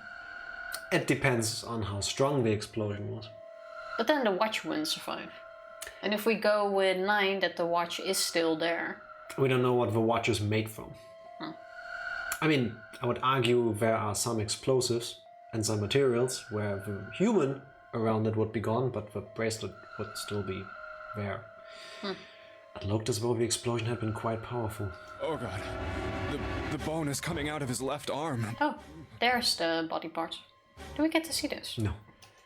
It depends on how strong the explosion was. But then the watch wouldn't survive. And if we go with 9, that the watch is still there. We don't know what the watch is made from. I mean, I would argue there are some explosives and some materials where the human around it would be gone, but the bracelet would still be there. It looked as though the explosion had been quite powerful. Oh god. The bone is coming out of his left arm. Oh, there's the body parts. Do we get to see this? No.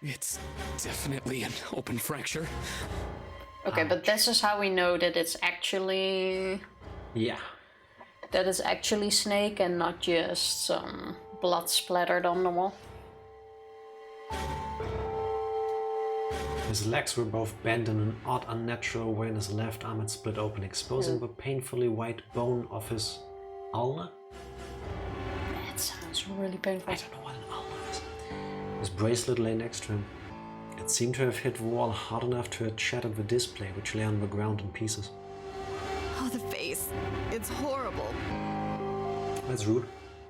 It's definitely an open fracture. Okay, but this is how we know that it's actually... Yeah. That it's actually Snake and not just some blood splattered on the wall. His legs were both bent in an odd, unnatural way, and his left arm had split open, exposing the painfully white bone of his ulna? That sounds really painful. I don't know what an ulna is. His bracelet lay next to him. It seemed to have hit the wall hard enough to have shattered the display, which lay on the ground in pieces. Oh, the face. It's horrible. That's rude.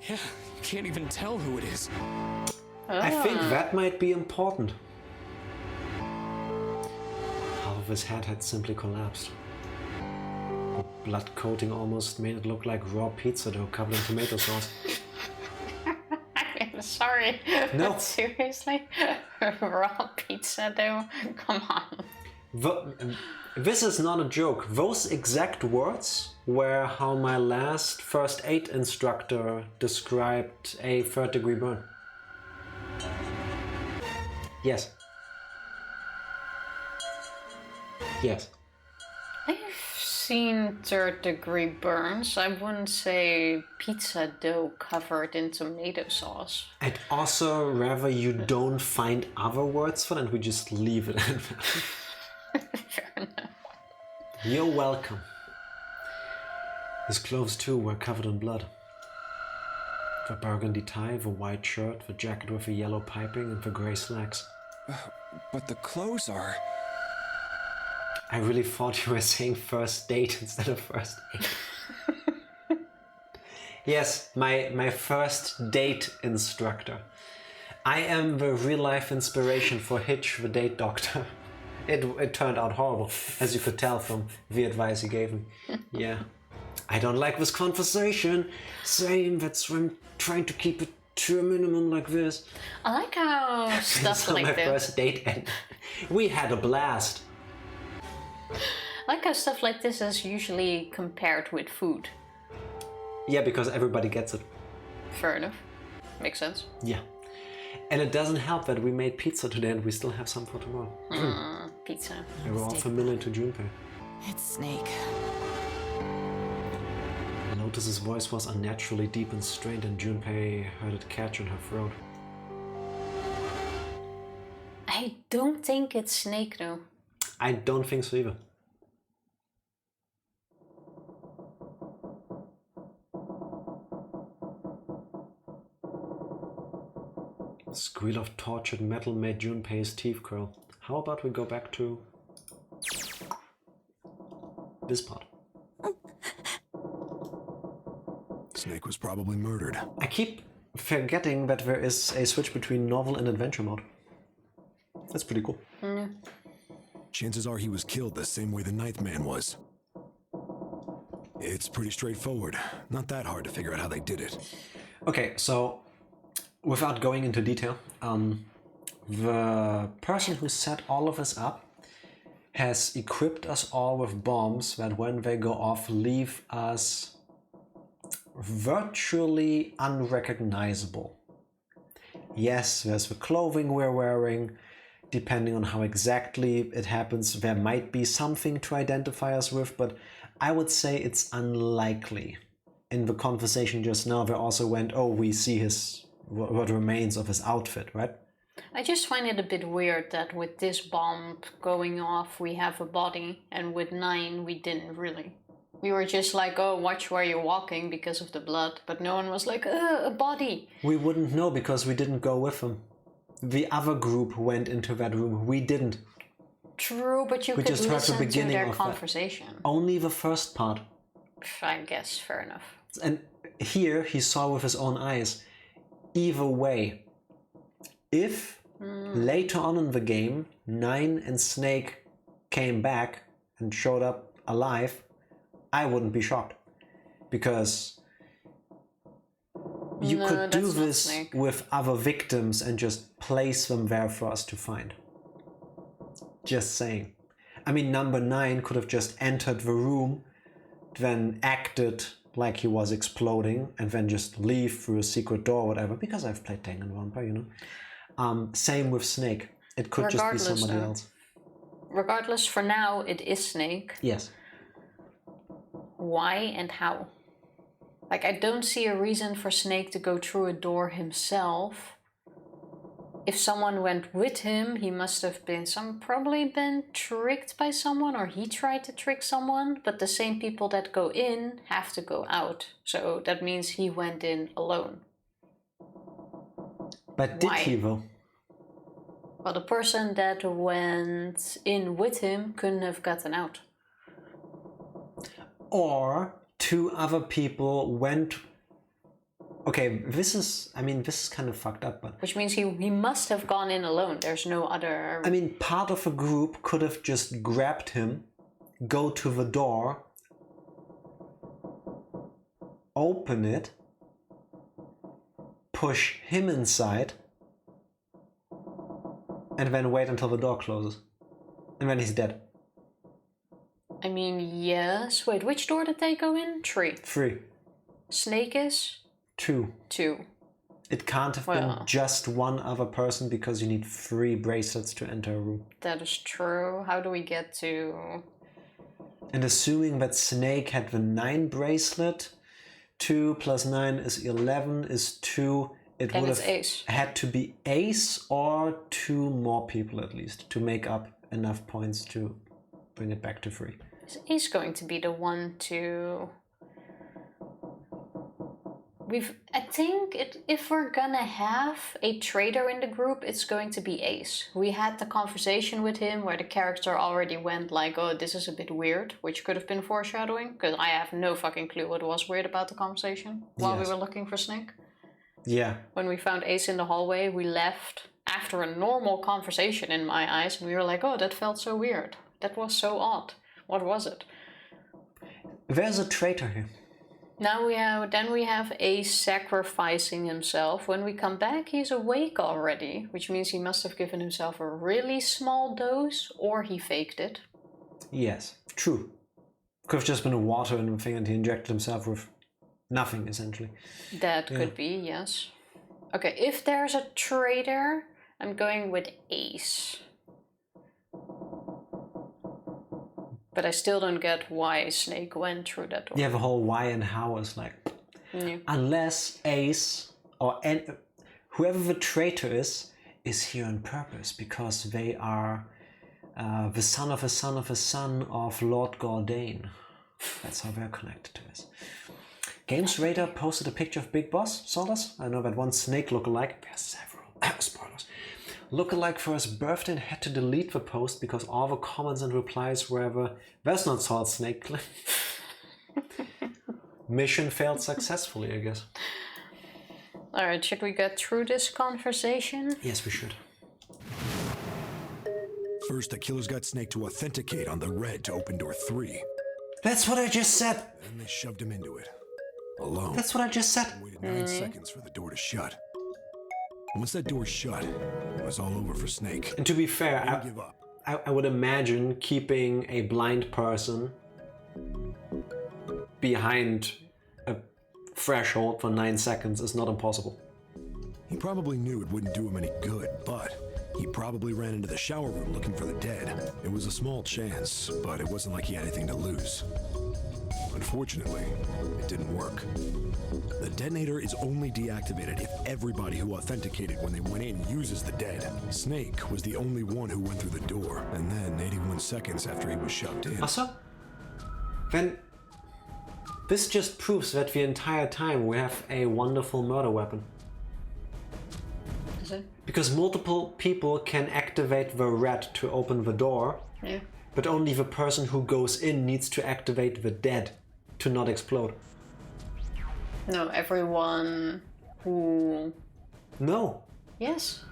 Yeah, you can't even tell who it is. I think that might be important. Half of his head had simply collapsed. The blood coating almost made it look like raw pizza dough covered in tomato sauce. I'm sorry. No. But seriously? Raw pizza dough? Come on. This is not a joke. Those exact words were how my last first aid instructor described a third-degree burn. Yes. Yes. seen third-degree burns. I wouldn't say pizza dough covered in tomato sauce. I'd also rather you don't find other words for that, we just leave it at that. Fair enough. You're welcome. His clothes too were covered in blood. The burgundy tie, the white shirt, the jacket with the yellow piping, and the grey slacks. But the clothes are... I really thought you were saying first date instead of first aid. Yes, my first date instructor. I am the real-life inspiration for Hitch, the date doctor. It turned out horrible, as you could tell from the advice he gave me. Yeah. I don't like this conversation. Same, that's why I'm trying to keep it to a minimum like this. I like how stuff So like my this. first date ended. We had a blast. I like how stuff like this is usually compared with food. Yeah, because everybody gets it. Fair enough. Makes sense. Yeah. And it doesn't help that we made pizza today and we still have some for tomorrow. Pizza. They were all familiar to Junpei. It's Snake. Lotus's voice was unnaturally deep and strained, and Junpei heard it catch in her throat. I don't think it's Snake though. I don't think so either. The squeal of tortured metal made Junpei's teeth curl. How about we go back to this part? Snake was probably murdered. I keep forgetting that there is a switch between novel and adventure mode. That's pretty cool. Chances are he was killed the same way the Ninth Man was. It's pretty straightforward. Not that hard to figure out how they did it. Okay, so without going into detail, the person who set all of this up has equipped us all with bombs that when they go off leave us virtually unrecognizable. Yes, there's the clothing we're wearing. Depending on how exactly it happens, there might be something to identify us with, but I would say it's unlikely. In the conversation just now, they also went, oh, we see his what remains of his outfit, right? I just find it a bit weird that with this bomb going off we have a body, and with 9 we didn't really. We were just like, oh, watch where you're walking because of the blood, but no one was like, a body. We wouldn't know because we didn't go with them. The other group went into that room. We didn't. True, but you We could just heard the listen to beginning their of that. conversation. Only the first part. I guess, fair enough. And here he saw with his own eyes. Either way, if later on in the game 9 and Snake came back and showed up alive, I wouldn't be shocked. Because you No, could do that's not this Snake. with other victims and just place them there for us to find. Just saying. I mean, number 9 could have just entered the room, then acted like he was exploding, and then just leave through a secret door or whatever, because I've played Danganronpa, you know. Same with Snake. It could just be Regardless, somebody though. else. Regardless, for now, it is Snake. Yes. Why and how? Like, I don't see a reason for Snake to go through a door himself. If someone went with him, he must have been probably been tricked by someone, or he tried to trick someone, but the same people that go in have to go out. So that means he went in alone. But did Why? he though? Well, the person that went in with him couldn't have gotten out. Or 2 other people went... Okay, this is kind of fucked up, but... Which means he must have gone in alone. There's no other... I mean, part of a group could have just grabbed him, go to the door, open it, push him inside, and then wait until the door closes. And then he's dead. I mean, yes. Wait, which door did they go in? 3. 3. Snake is? 2. 2. It can't have been just one other person because you need 3 bracelets to enter a room. That is true. How do we get to... And assuming that Snake had the 9 bracelet, 2 plus 9 is 11, is 2. It Then would it's have Ace. had to be Ace or 2 more people at least to make up enough points to bring it back to 3. Is Ace going to be the one to... I think if we're gonna have a traitor in the group, it's going to be Ace. We had the conversation with him where the character already went like, oh, this is a bit weird, which could have been foreshadowing, because I have no fucking clue what was weird about the conversation while we were looking for Snake. Yeah. When we found Ace in the hallway, we left after a normal conversation in my eyes, and we were like, oh, that felt so weird. That was so odd. What was it? There's a traitor here. Now we have Ace sacrificing himself. When we come back, he's awake already, which means he must have given himself a really small dose, or he faked it. Yes, true. Could have just been a water and a thing, and he injected himself with nothing, essentially. That could be, yes. Okay, if there's a traitor, I'm going with Ace. But I still don't get why Snake went through that door. Yeah, the whole why and how is like... Yeah. Unless Ace or whoever the traitor is here on purpose, because they are the son of a son of a son of Lord Gordane. That's how they're connected to us. Games Radar posted a picture of Big Boss, saw this? I know that one Snake lookalike, there's several, spoilers, lookalike for his birthday and had to delete the post because all the comments and replies were that's not Solid Snake. Mission failed successfully, I guess. Alright, should we get through this conversation? Yes, we should. First, the killers got Snake to authenticate on the red to open door 3. That's what I just said! Then they shoved him into it. Alone. That's what I just said! Waited 9 seconds for the door to shut. Once that door shut, it was all over for Snake. And to be fair, Give up. I would imagine keeping a blind person behind a threshold for 9 seconds is not impossible. He probably knew it wouldn't do him any good, but he probably ran into the shower room looking for the dead. It was a small chance, but it wasn't like he had anything to lose. Unfortunately, it didn't work. The detonator is only deactivated if everybody who authenticated when they went in uses the dead. Snake was the only one who went through the door, and then 81 seconds after he was shoved in. Also, then this just proves that the entire time we have a wonderful murder weapon. Is it? Because multiple people can activate the red to open the door, Yeah. but only the person who goes in needs to activate the dead to not explode. No, everyone who... No, Yes.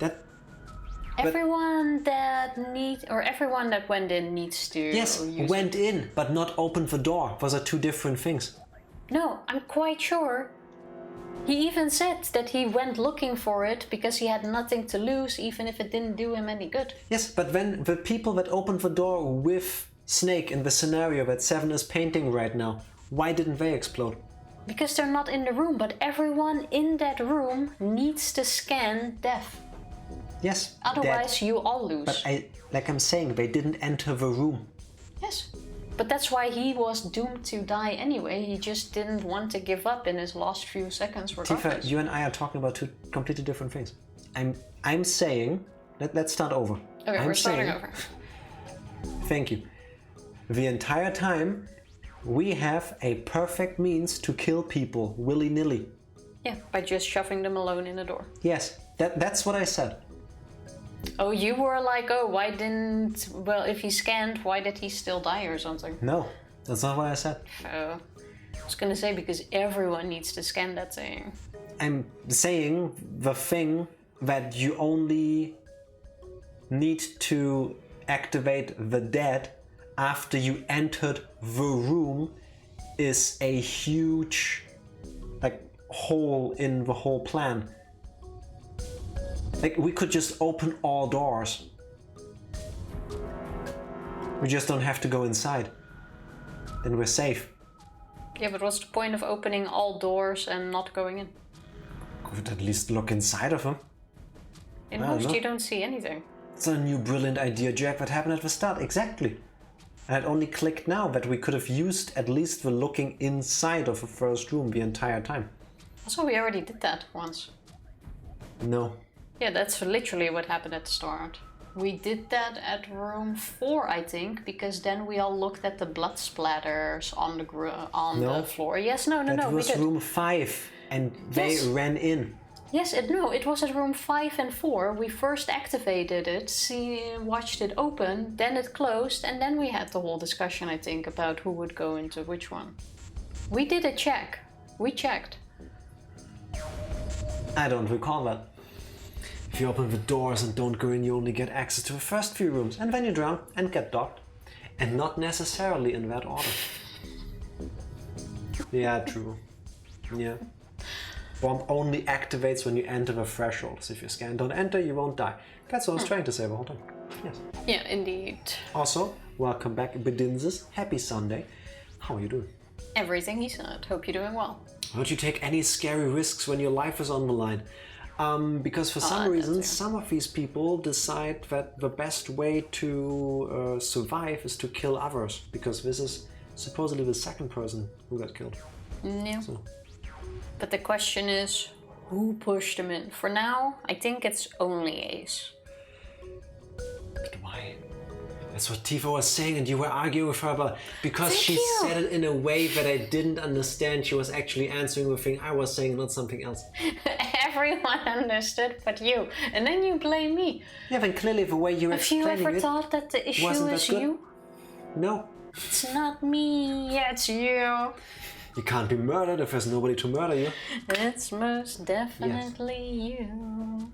everyone everyone that went in needs to yes, use went in, but not opened the door. Those are two different things. No, I'm quite sure. He even said that he went looking for it because he had nothing to lose, even if it didn't do him any good. Yes, but then the people that opened the door with Snake in the scenario that Seven is painting right now, why didn't they explode? Because they're not in the room, but everyone in that room needs to scan death. Yes. Otherwise, you all lose. But like I'm saying, they didn't enter the room. Yes. But that's why he was doomed to die anyway. He just didn't want to give up in his last few seconds regardless. Tifa, you and I are talking about two completely different things. I'm saying... Let's start over. Okay, we're starting over. Thank you. The entire time, we have a perfect means to kill people willy-nilly. Yeah, by just shoving them alone in the door. Yes, that's what I said. Oh, you were like, oh, why didn't... Well, if he scanned, why did he still die or something? No, that's not what I said. Oh, I was gonna say, because everyone needs to scan that thing. I'm saying the thing that you only need to activate the dead after you entered the room is a huge hole in the whole plan. We could just open all doors. We just don't have to go inside. Then we're safe. Yeah, but what's the point of opening all doors and not going in? Could at least look inside of them. In most, you don't see anything. It's a new brilliant idea, Jack, that happened at the start. Exactly. And it only clicked now that we could have used at least the looking inside of the first room the entire time. Also, we already did that once. No. Yeah, that's literally what happened at the start. We did that at room 4, I think, because then we all looked at the blood splatters on the floor. Yes, no, That we was did. room 5 and they ran in. Yes, it was at room 5 and 4. We first activated it, watched it open, then it closed, and then we had the whole discussion, I think, about who would go into which one. We did a check. We checked. I don't recall that. If you open the doors and don't go in, you only get access to the first few rooms, and then you drown and get docked. And not necessarily in that order. Yeah, true. Yeah. Bomb only activates when you enter the threshold. So if you scan don't enter, you won't die. That's what I was trying to say the whole time. Yes. Yeah, indeed. Also, welcome back, Bedinses. Happy Sunday. How are you doing? Everything he said. Hope you're doing well. Don't you take any scary risks when your life is on the line? Because for some reason, some of these people decide that the best way to survive is to kill others. Because this is supposedly the second person who got killed. Yeah. So. But the question is, who pushed him in? For now, I think it's only Ace. But why? That's what Tifa was saying and you were arguing with her about. Because she said it in a way that I didn't understand. She was actually answering the thing I was saying, not something else. Everyone understood but you. And then you blame me. Yeah, then clearly the way you were explaining it... Have you ever thought that the issue is you? No. It's not me, it's you. You can't be murdered if there's nobody to murder you. It's most definitely you.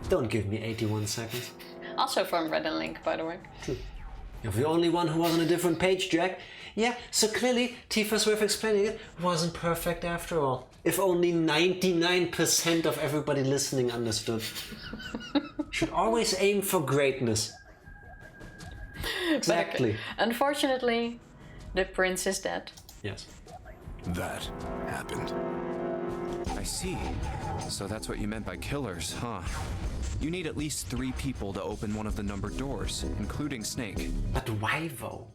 Don't give me 81 seconds. Also from Red and Link, by the way. True. You're the only one who was on a different page, Jack. Yeah, so clearly Tifa's way of explaining it wasn't perfect after all. If only 99% of everybody listening understood. Should always aim for greatness. Exactly. But, unfortunately, the prince is dead. Yes. That happened. I see. So that's what you meant by killers, huh? You need at least 3 people to open one of the numbered doors, including Snake. But why though?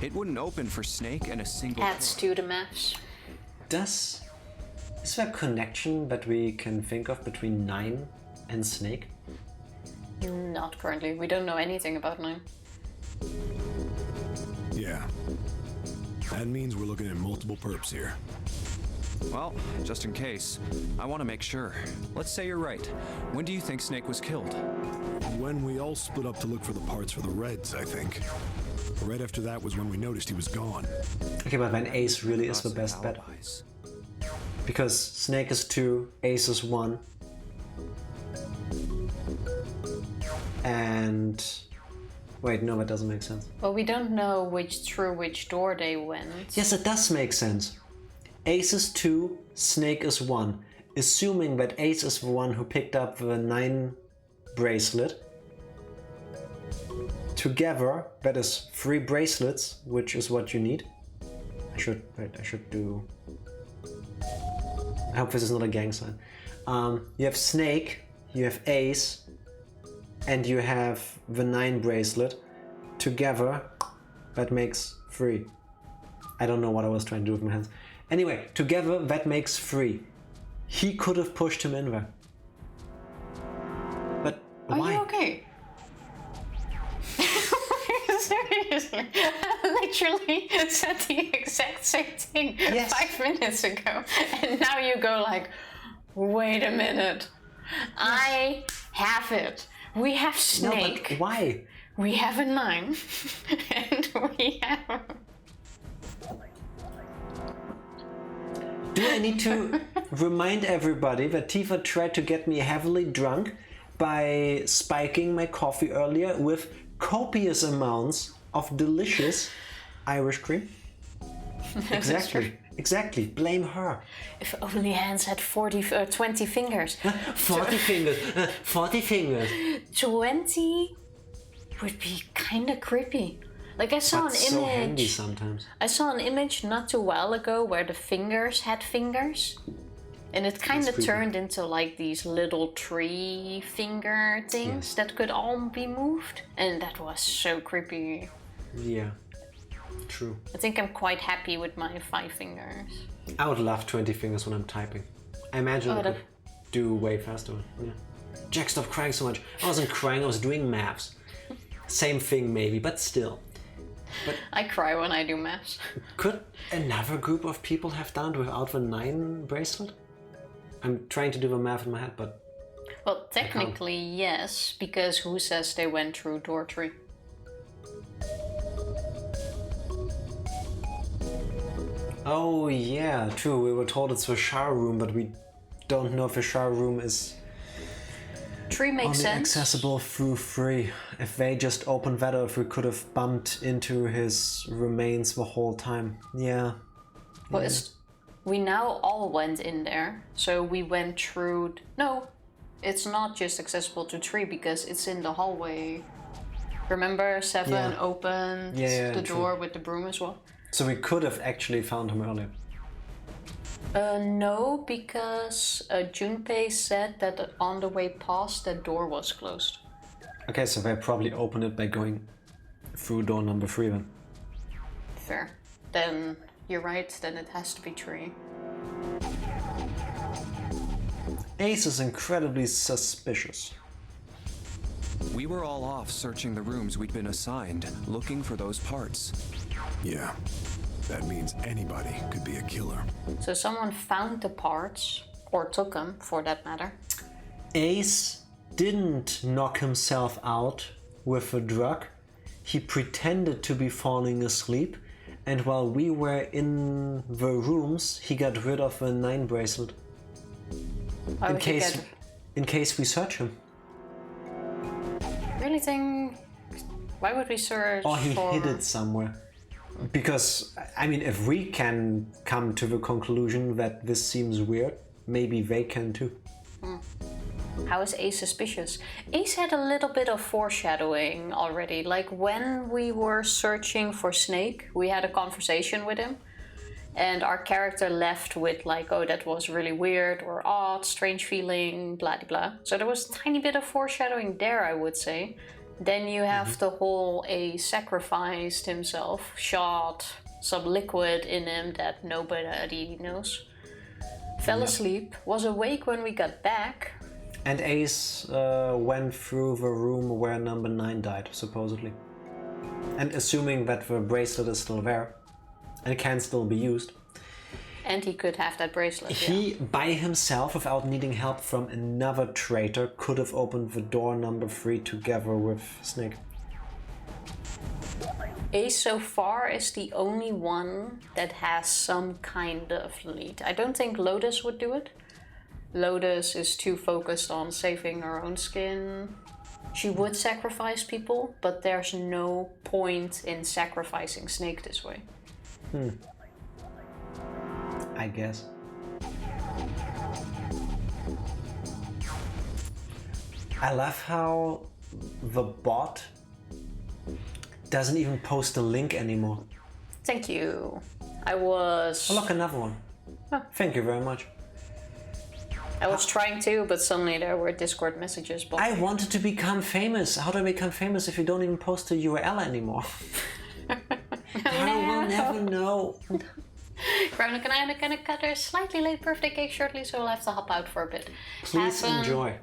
It wouldn't open for Snake and a single Adds to the maths. Is there a connection that we can think of between 9 and Snake? Not currently. We don't know anything about 9. Yeah. That means we're looking at multiple perps here. Well, just in case, I want to make sure. Let's say you're right. When do you think Snake was killed? When we all split up to look for the parts for the Reds, I think. Right after that was when we noticed he was gone. Okay, but then Ace really is the best bet. Because Snake is 2, Ace is 1. And... Wait, no, that doesn't make sense. Well, we don't know through which door they went. Yes, it does make sense. Ace is 2, Snake is 1. Assuming that Ace is the one who picked up the 9 bracelet. Together, that is 3 bracelets, which is what you need. I should do... I hope this is not a gang sign. You have Snake, you have Ace, and you have the 9 bracelet. Together, that makes 3. I don't know what I was trying to do with my hands. Anyway, together that makes 3. He could have pushed him in there. But why? Are you okay? Seriously, I literally said the exact same thing 5 minutes ago. And now you go like, wait a minute. I have it. We have Snake. No, but why? We have a 9. And we have... Do I need to remind everybody that Tifa tried to get me heavily drunk by spiking my coffee earlier with copious amounts of delicious Irish cream? Exactly. Exactly. Blame her. If only Hans had 20 fingers. 40 fingers. 40 fingers. 20 would be kind of creepy. Like I saw But an so image. handy sometimes. I saw an image not too while ago where the fingers had fingers. And it kind of creepy. turned into like these little tree finger things that could all be moved. And that was so creepy. Yeah, true. I think I'm quite happy with my 5 fingers. I would love 20 fingers when I'm typing. I imagine I could do way faster. Yeah. Jack, stop crying so much. I wasn't crying, I was doing maths. Same thing maybe, but still. But I cry when I do maths. could another group of people have done it without the 9 bracelet? I'm trying to do the math in my head, but... Well, technically yes, because who says they went through door 3? Oh yeah, true. We were told it's the shower room, but we don't know if the shower room is 3 makes only sense. accessible through 3. If they just opened that, or if we could have bumped into his remains the whole time. Yeah. Well, we now all went in there, so we went through... No, it's not just accessible to 3 because it's in the hallway. Remember 7 opened the door with the broom as well? So we could have actually found him earlier. No, because Junpei said that on the way past, that door was closed. Okay, so they probably opened it by going through door number 3 then. Fair. Then you're right, then it has to be 3. Ace is incredibly suspicious. We were all off searching the rooms we'd been assigned, looking for those parts. Yeah, that means anybody could be a killer. So someone found the parts, or took them for that matter. Ace didn't knock himself out with a drug. He pretended to be falling asleep, and while we were in the rooms, he got rid of the 9 bracelet. Why would you get... In case we search him. Really think... Why would we search Or he for... hid it somewhere. Because, I mean, if we can come to the conclusion that this seems weird, maybe they can too. How is Ace suspicious? Ace had a little bit of foreshadowing already. Like when we were searching for Snake, we had a conversation with him. And our character left with like, oh, that was really weird or odd, strange feeling, blah, blah, blah. So there was a tiny bit of foreshadowing there, I would say. Then you have the whole Ace sacrificed himself, shot some liquid in him that nobody knows. Fell asleep, was awake when we got back. And Ace went through the room where number 9 died, supposedly. And assuming that the bracelet is still there and can still be used. And he could have that bracelet. He, by himself, without needing help from another traitor, could have opened the door number 3 together with Snake. Ace so far is the only one that has some kind of lead. I don't think Lotus would do it. Lotus is too focused on saving her own skin. She would sacrifice people, but there's no point in sacrificing Snake this way. I guess. I love how the bot doesn't even post a link anymore. Thank you. I was... Oh, look, another one. Oh. Thank you very much. I was trying to, but suddenly there were Discord messages. I wanted to become famous. How do I become famous if you don't even post a URL anymore? I will never know. I'm gonna cut her slightly late birthday cake shortly, so we'll have to hop out for a bit. Please enjoy.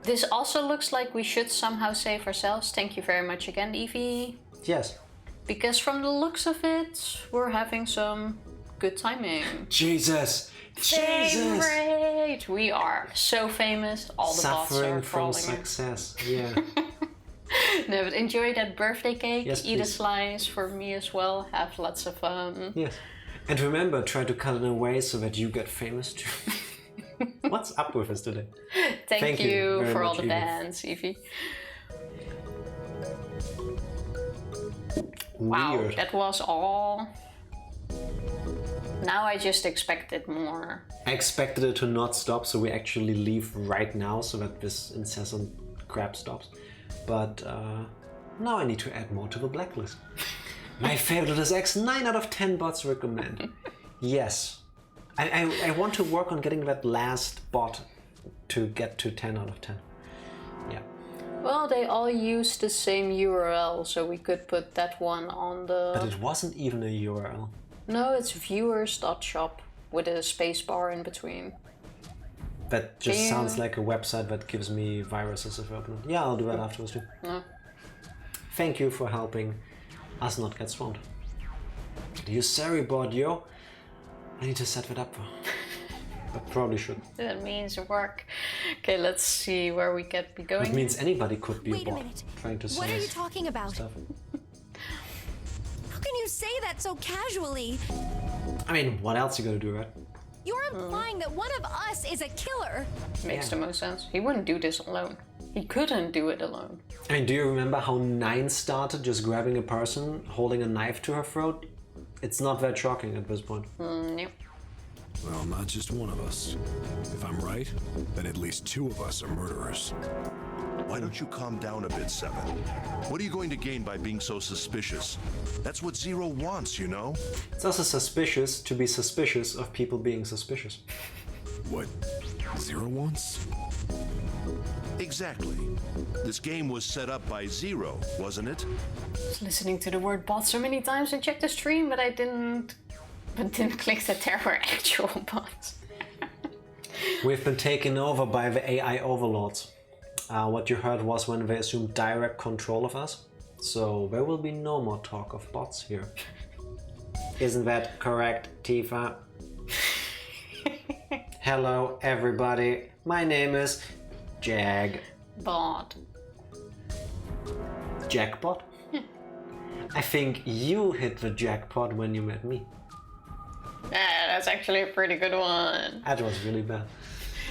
This also looks like we should somehow save ourselves. Thank you very much again, Evie. Yes. Because from the looks of it, we're having some good timing. Jesus! Jesus! Great! We are so famous. All the bots are Suffering from crawling in. success. Yeah. No, but enjoy that birthday cake. Yes, Eat a please. slice for me as well. Have lots of fun. Yes. And remember, try to cut it in a way so that you get famous too. What's up with us today? Thank you very for all much, the Evie. bands, Evie. Wow, Weird. that was all. Now I just expected more. I expected it to not stop, so we actually leave right now so that this incessant crap stops. But now I need to add more to the blacklist. My favorite is X, 9 out of 10 bots recommend. Yes. I want to work on getting that last bot to get to 10 out of 10. Yeah. Well, they all use the same URL, so we could put that one on the... But it wasn't even a URL. No, it's viewers.shop with a space bar in between. That just sounds like a website that gives me viruses if I open it. Yeah, I'll do that afterwards too. No. Thank you for helping us not get swamped. You sorry bot, yo. I need to set that up. But probably should. That means work. Okay, let's see where we could be going. It means anybody could be Wait a a bot. minute. Trying to What are you talking about? Stuff. How can you say that so casually? I mean, what else you gonna do, right? You're implying that one of us is a killer. Makes the most sense. He wouldn't do this alone. He couldn't do it alone. I mean, do you remember how 9 started just grabbing a person, holding a knife to her throat? It's not that shocking at this point. Yep. Well, not just one of us. If I'm right, then at least 2 of us are murderers. Why don't you calm down a bit, Seven? What are you going to gain by being so suspicious? That's what Zero wants, you know? It's also suspicious to be suspicious of people being suspicious. What Zero wants? Exactly. This game was set up by Zero, wasn't it? I was listening to the word bot so many times and checked the stream, but I didn't click that there were actual bots. We've been taken over by the AI overlords. What you heard was when they assumed direct control of us. So there will be no more talk of bots here. Isn't that correct, Tifa? Hello, everybody. My name is Bot. Jackpot? I think you hit the jackpot when you met me. That's actually a pretty good one. That was really bad.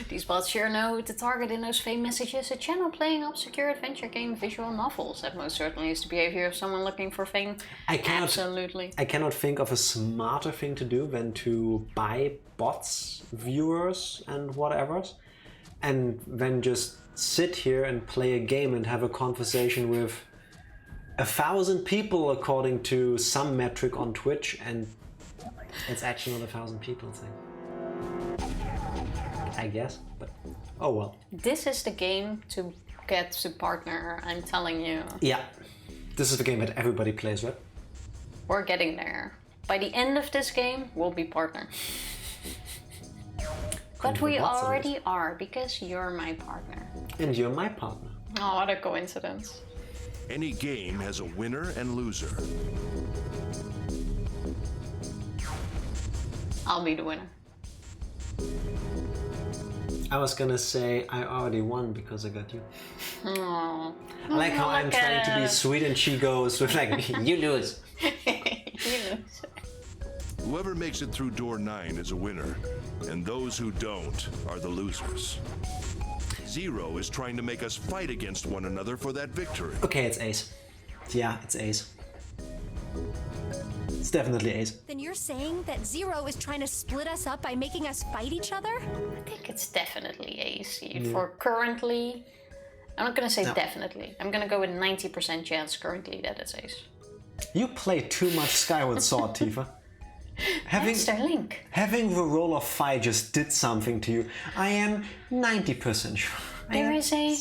These bots sure know who to target in those fame messages. A channel playing obscure adventure game visual novels. That most certainly is the behavior of someone looking for fame. Absolutely. I cannot think of a smarter thing to do than to buy bots, viewers, and whatevers, and then just sit here and play a game and have a conversation with 1,000 people according to some metric on Twitch, and it's actually not 1,000 people thing. I guess, but oh well. This is the game to get to partner, I'm telling you. Yeah, this is the game that everybody plays, right? We're getting there. By the end of this game, we'll be partner. But we already are, because you're my partner. And you're my partner. Oh, what a coincidence. Any game has a winner and loser. I'll be the winner. I was gonna say I already won because I got you. Aww. I like how I'm trying to be sweet and she goes with like, you lose. You lose. Whoever makes it through door 9 is a winner, and those who don't are the losers. Zero is trying to make us fight against one another for that victory. Okay, it's Ace. Yeah, it's Ace. It's definitely Ace. Then you're saying that Zero is trying to split us up by making us fight each other? I think it's definitely Ace. For currently, I'm not gonna say definitely. I'm gonna go with 90% chance currently that it's Ace. You play too much Skyward Sword, Tifa. Having the roll of 5 just did something to you. I am 90% sure. There is a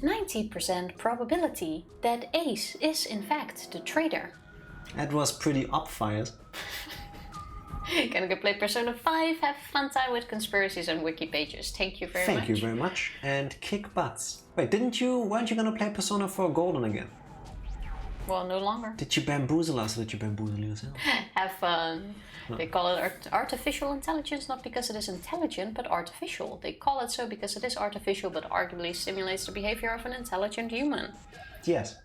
90% probability that Ace is in fact the traitor. That was pretty obvious. Gonna go play Persona 5, have fun time with conspiracies and wiki pages. Thank you very much. Thank you very much. And kick butts. Wait, weren't you gonna play Persona 4 Golden again? Well, no longer. Did you bamboozle us or did you bamboozle yourself? Have fun. No. They call it artificial intelligence, not because it is intelligent, but artificial. They call it so because it is artificial, but arguably stimulates the behavior of an intelligent human. Yes.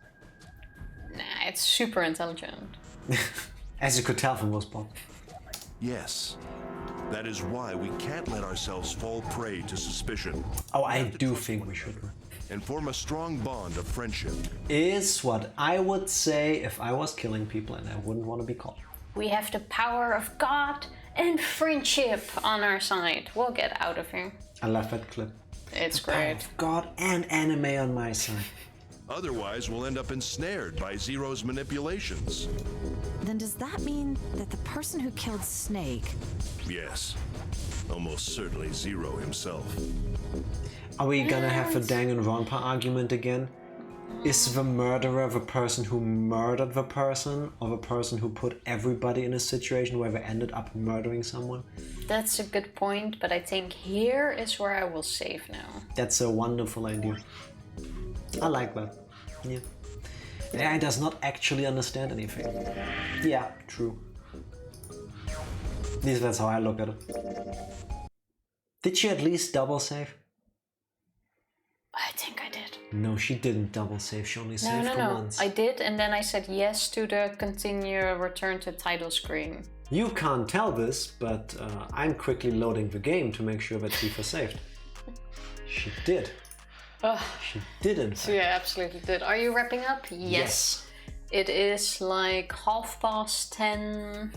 Nah, it's super intelligent. As you could tell from those points. Yes. That is why we can't let ourselves fall prey to suspicion. Oh, I do think we should. And form a strong bond of friendship. Is what I would say if I was killing people and I wouldn't want to be caught. We have the power of God and friendship on our side. We'll get out of here. I love that clip. It's great. God and anime on my side. Otherwise, we'll end up ensnared by Zero's manipulations. Then does that mean that the person who killed Snake... Yes. Almost certainly Zero himself. Are we gonna have the Danganronpa argument again? Is the murderer the person who murdered the person, or the person who put everybody in a situation where they ended up murdering someone? That's a good point, but I think here is where I will save now. That's a wonderful idea. I like that. Yeah. The AI does not actually understand anything. Yeah, true. At least that's how I look at it. Did she at least double save? I think I did. No, she didn't double save. She only saved once. I did, and then I said yes to the continue return to title screen. You can't tell this, but I'm quickly loading the game to make sure that Tifa saved. She did. She did, in fact. So yeah, absolutely did. Are you wrapping up? Yes. It is like 10:30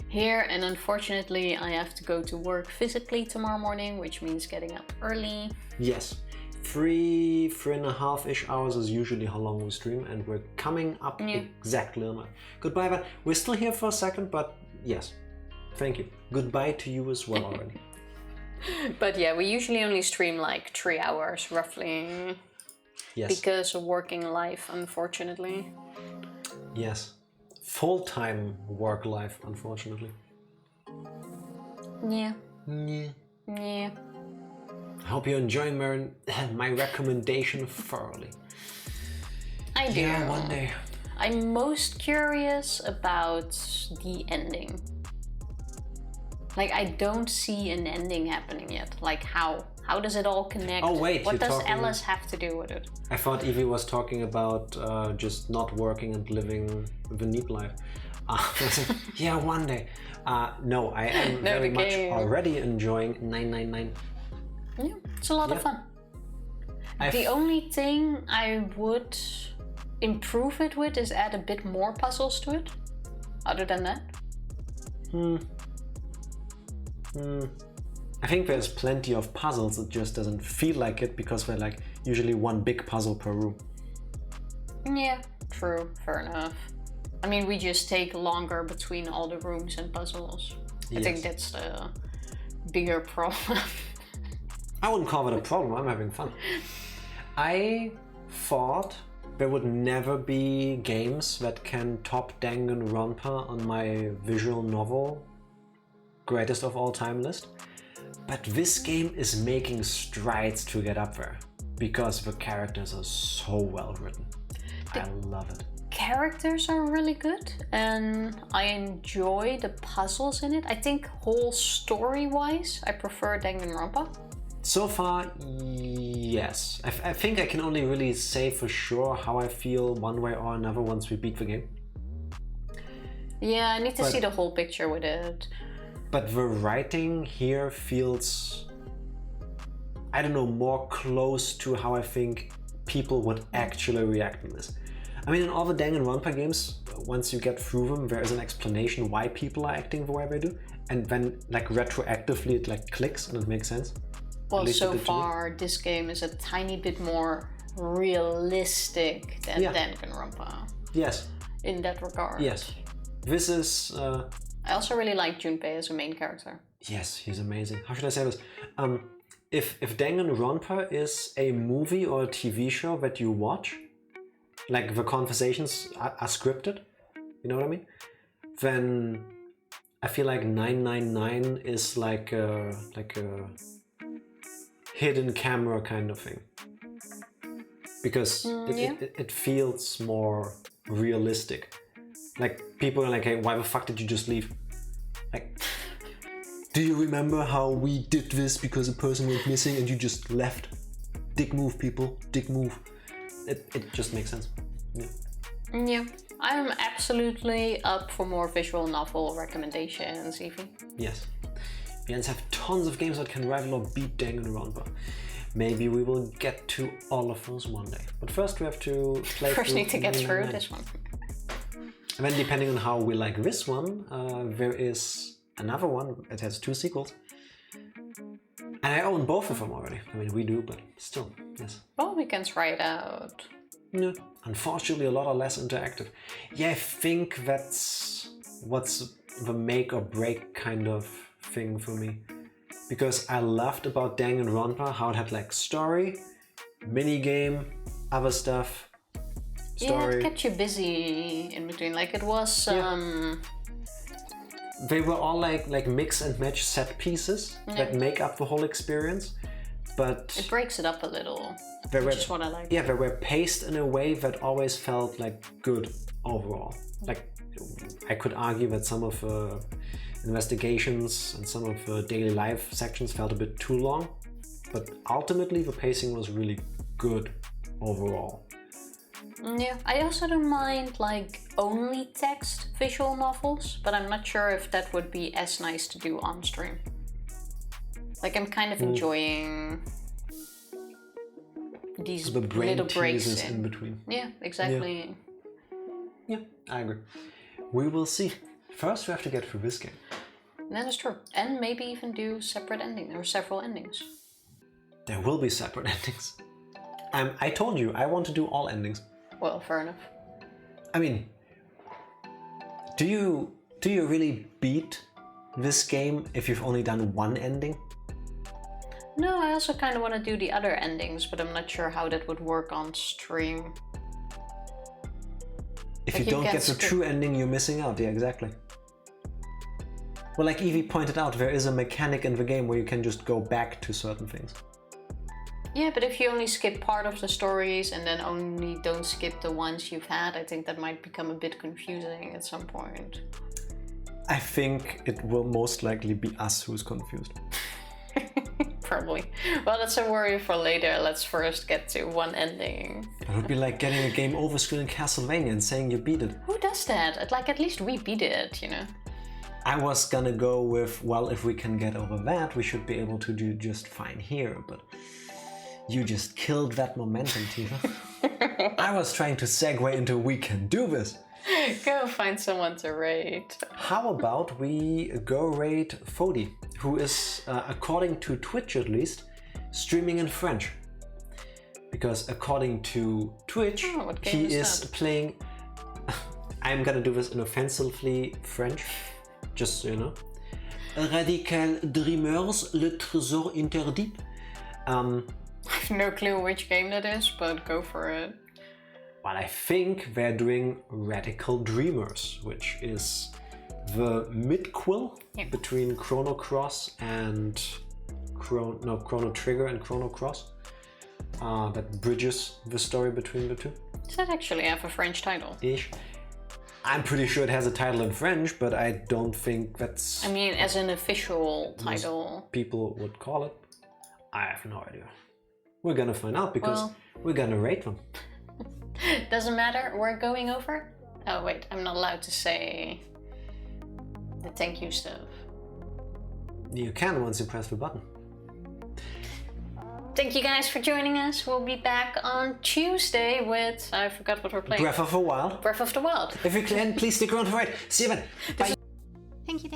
here, and unfortunately I have to go to work physically tomorrow morning, which means getting up early. Yes. 3.5-ish hours is usually how long we stream, and we're coming up exactly on that. Goodbye, but we're still here for a second, but yes. Thank you. Goodbye to you as well already. But yeah, we usually only stream like 3 hours roughly. Yes. Because of working life, unfortunately. Yes. Full-time work life, unfortunately. Yeah. Yeah. Yeah. I hope you're enjoying my recommendation thoroughly. I do. Yeah, one day. I'm most curious about the ending. Like, I don't see an ending happening yet. Like, how? How does it all connect? Oh, wait, what does Alice have to do with it? I thought Evie was talking about just not working and living the neat life. Yeah, one day. No, I am very much already enjoying 999. Yeah, it's a lot of fun. The only thing I would improve it with is add a bit more puzzles to it. Other than that. I think there's plenty of puzzles, it just doesn't feel like it because they're like usually one big puzzle per room. Yeah, true, fair enough. I mean, we just take longer between all the rooms and puzzles. I think that's the bigger problem. I wouldn't call it a problem, I'm having fun. I thought there would never be games that can top Danganronpa on my visual novel greatest of all time list. But this game is making strides to get up there because the characters are so well written. I love it. Characters are really good and I enjoy the puzzles in it. I think whole story-wise, I prefer Danganronpa. So far, yes. I think I can only really say for sure how I feel one way or another once we beat the game. Yeah, I need to see the whole picture with it. But the writing here feels, I don't know, more close to how I think people would actually react to this. I mean, in all the Danganronpa games, once you get through them, there is an explanation why people are acting the way they do. And then, like, retroactively it like clicks and it makes sense. Well, so far, this game is a tiny bit more realistic than Danganronpa. Yes. In that regard. Yes. This is... I also really like Junpei as a main character. Yes, he's amazing. How should I say this? If Danganronpa is a movie or a TV show that you watch, like the conversations are scripted, you know what I mean? Then I feel like 999 is like a hidden camera kind of thing. Because it feels more realistic. Like, people are like, hey, why the fuck did you just leave? Like, do you remember how we did this because a person went missing and you just left? Dick move, people. Dick move. It just makes sense. Yeah. Yeah. I'm absolutely up for more visual novel recommendations, Evie. Yes. We have tons of games that can rival or beat Danganronpa. Maybe we will get to all of those one day. But first we have to play First need to get through this one. And then depending on how we like this one, there is another one. It has 2 sequels. And I own both of them already. I mean, we do, but still, yes. Well, we can try it out. Yeah, unfortunately a lot are less interactive. Yeah, I think that's what's the make or break kind of thing for me. Because I loved about Danganronpa how it had like story, mini game, other stuff, story. Yeah, it kept you busy in between. Like it was. They were all like mix and match set pieces that make up the whole experience, but it breaks it up a little. Which is what I like. Yeah, they were paced in a way that always felt like good overall. Like I could argue that some of investigations and some of the daily life sections felt a bit too long, but ultimately the pacing was really good overall. Yeah, I also don't mind like only text visual novels, but I'm not sure if that would be as nice to do on stream. Like I'm kind of enjoying these the brain little breaks in between. Yeah, exactly. Yeah, I agree. We will see. First we have to get through this game. That is true. And maybe even do separate endings or several endings. There will be separate endings. I told you, I want to do all endings. Well, fair enough. I mean, do you really beat this game if you've only done one ending? No, I also kind of want to do the other endings, but I'm not sure how that would work on stream. If you don't get the true ending, you're missing out. Yeah, exactly. Well, like Evie pointed out, there is a mechanic in the game where you can just go back to certain things. Yeah, but if you only skip part of the stories and then only don't skip the ones you've had, I think that might become a bit confusing at some point. I think it will most likely be us who's confused. Probably. Well, that's a worry for later. Let's first get to one ending. It would be like getting a game over screen in Castlevania and saying you beat it. Who does that? Like, at least we beat it, you know? I was gonna go with, well, if we can get over that, we should be able to do just fine here, but you just killed that momentum, Tifa. I was trying to segue into we can do this. Go find someone to raid. How about we go raid Fodi, who is, according to Twitch at least, streaming in French. Because according to Twitch, he is playing... I'm gonna do this in offensively French, just so you know. Radical Dreamers, le trésor interdit. I have no clue which game that is, but go for it. Well, I think they're doing Radical Dreamers, which is the midquill between Chrono Cross and Chrono Trigger and Chrono Cross. That bridges the story between the two. Does that actually have a French title? Ish. I'm pretty sure it has a title in French, but I don't think that's... I mean, as an official title. People would call it. I have no idea. We're gonna find out because we're gonna rate them. Doesn't matter, we're going over? Oh wait, I'm not allowed to say the thank you stuff. You can once you press the button. Thank you guys for joining us. We'll be back on Tuesday with, I forgot what we're playing. Breath of the Wild. Breath of the Wild. If you can, please stick around for it. See you then. Bye. Thank you.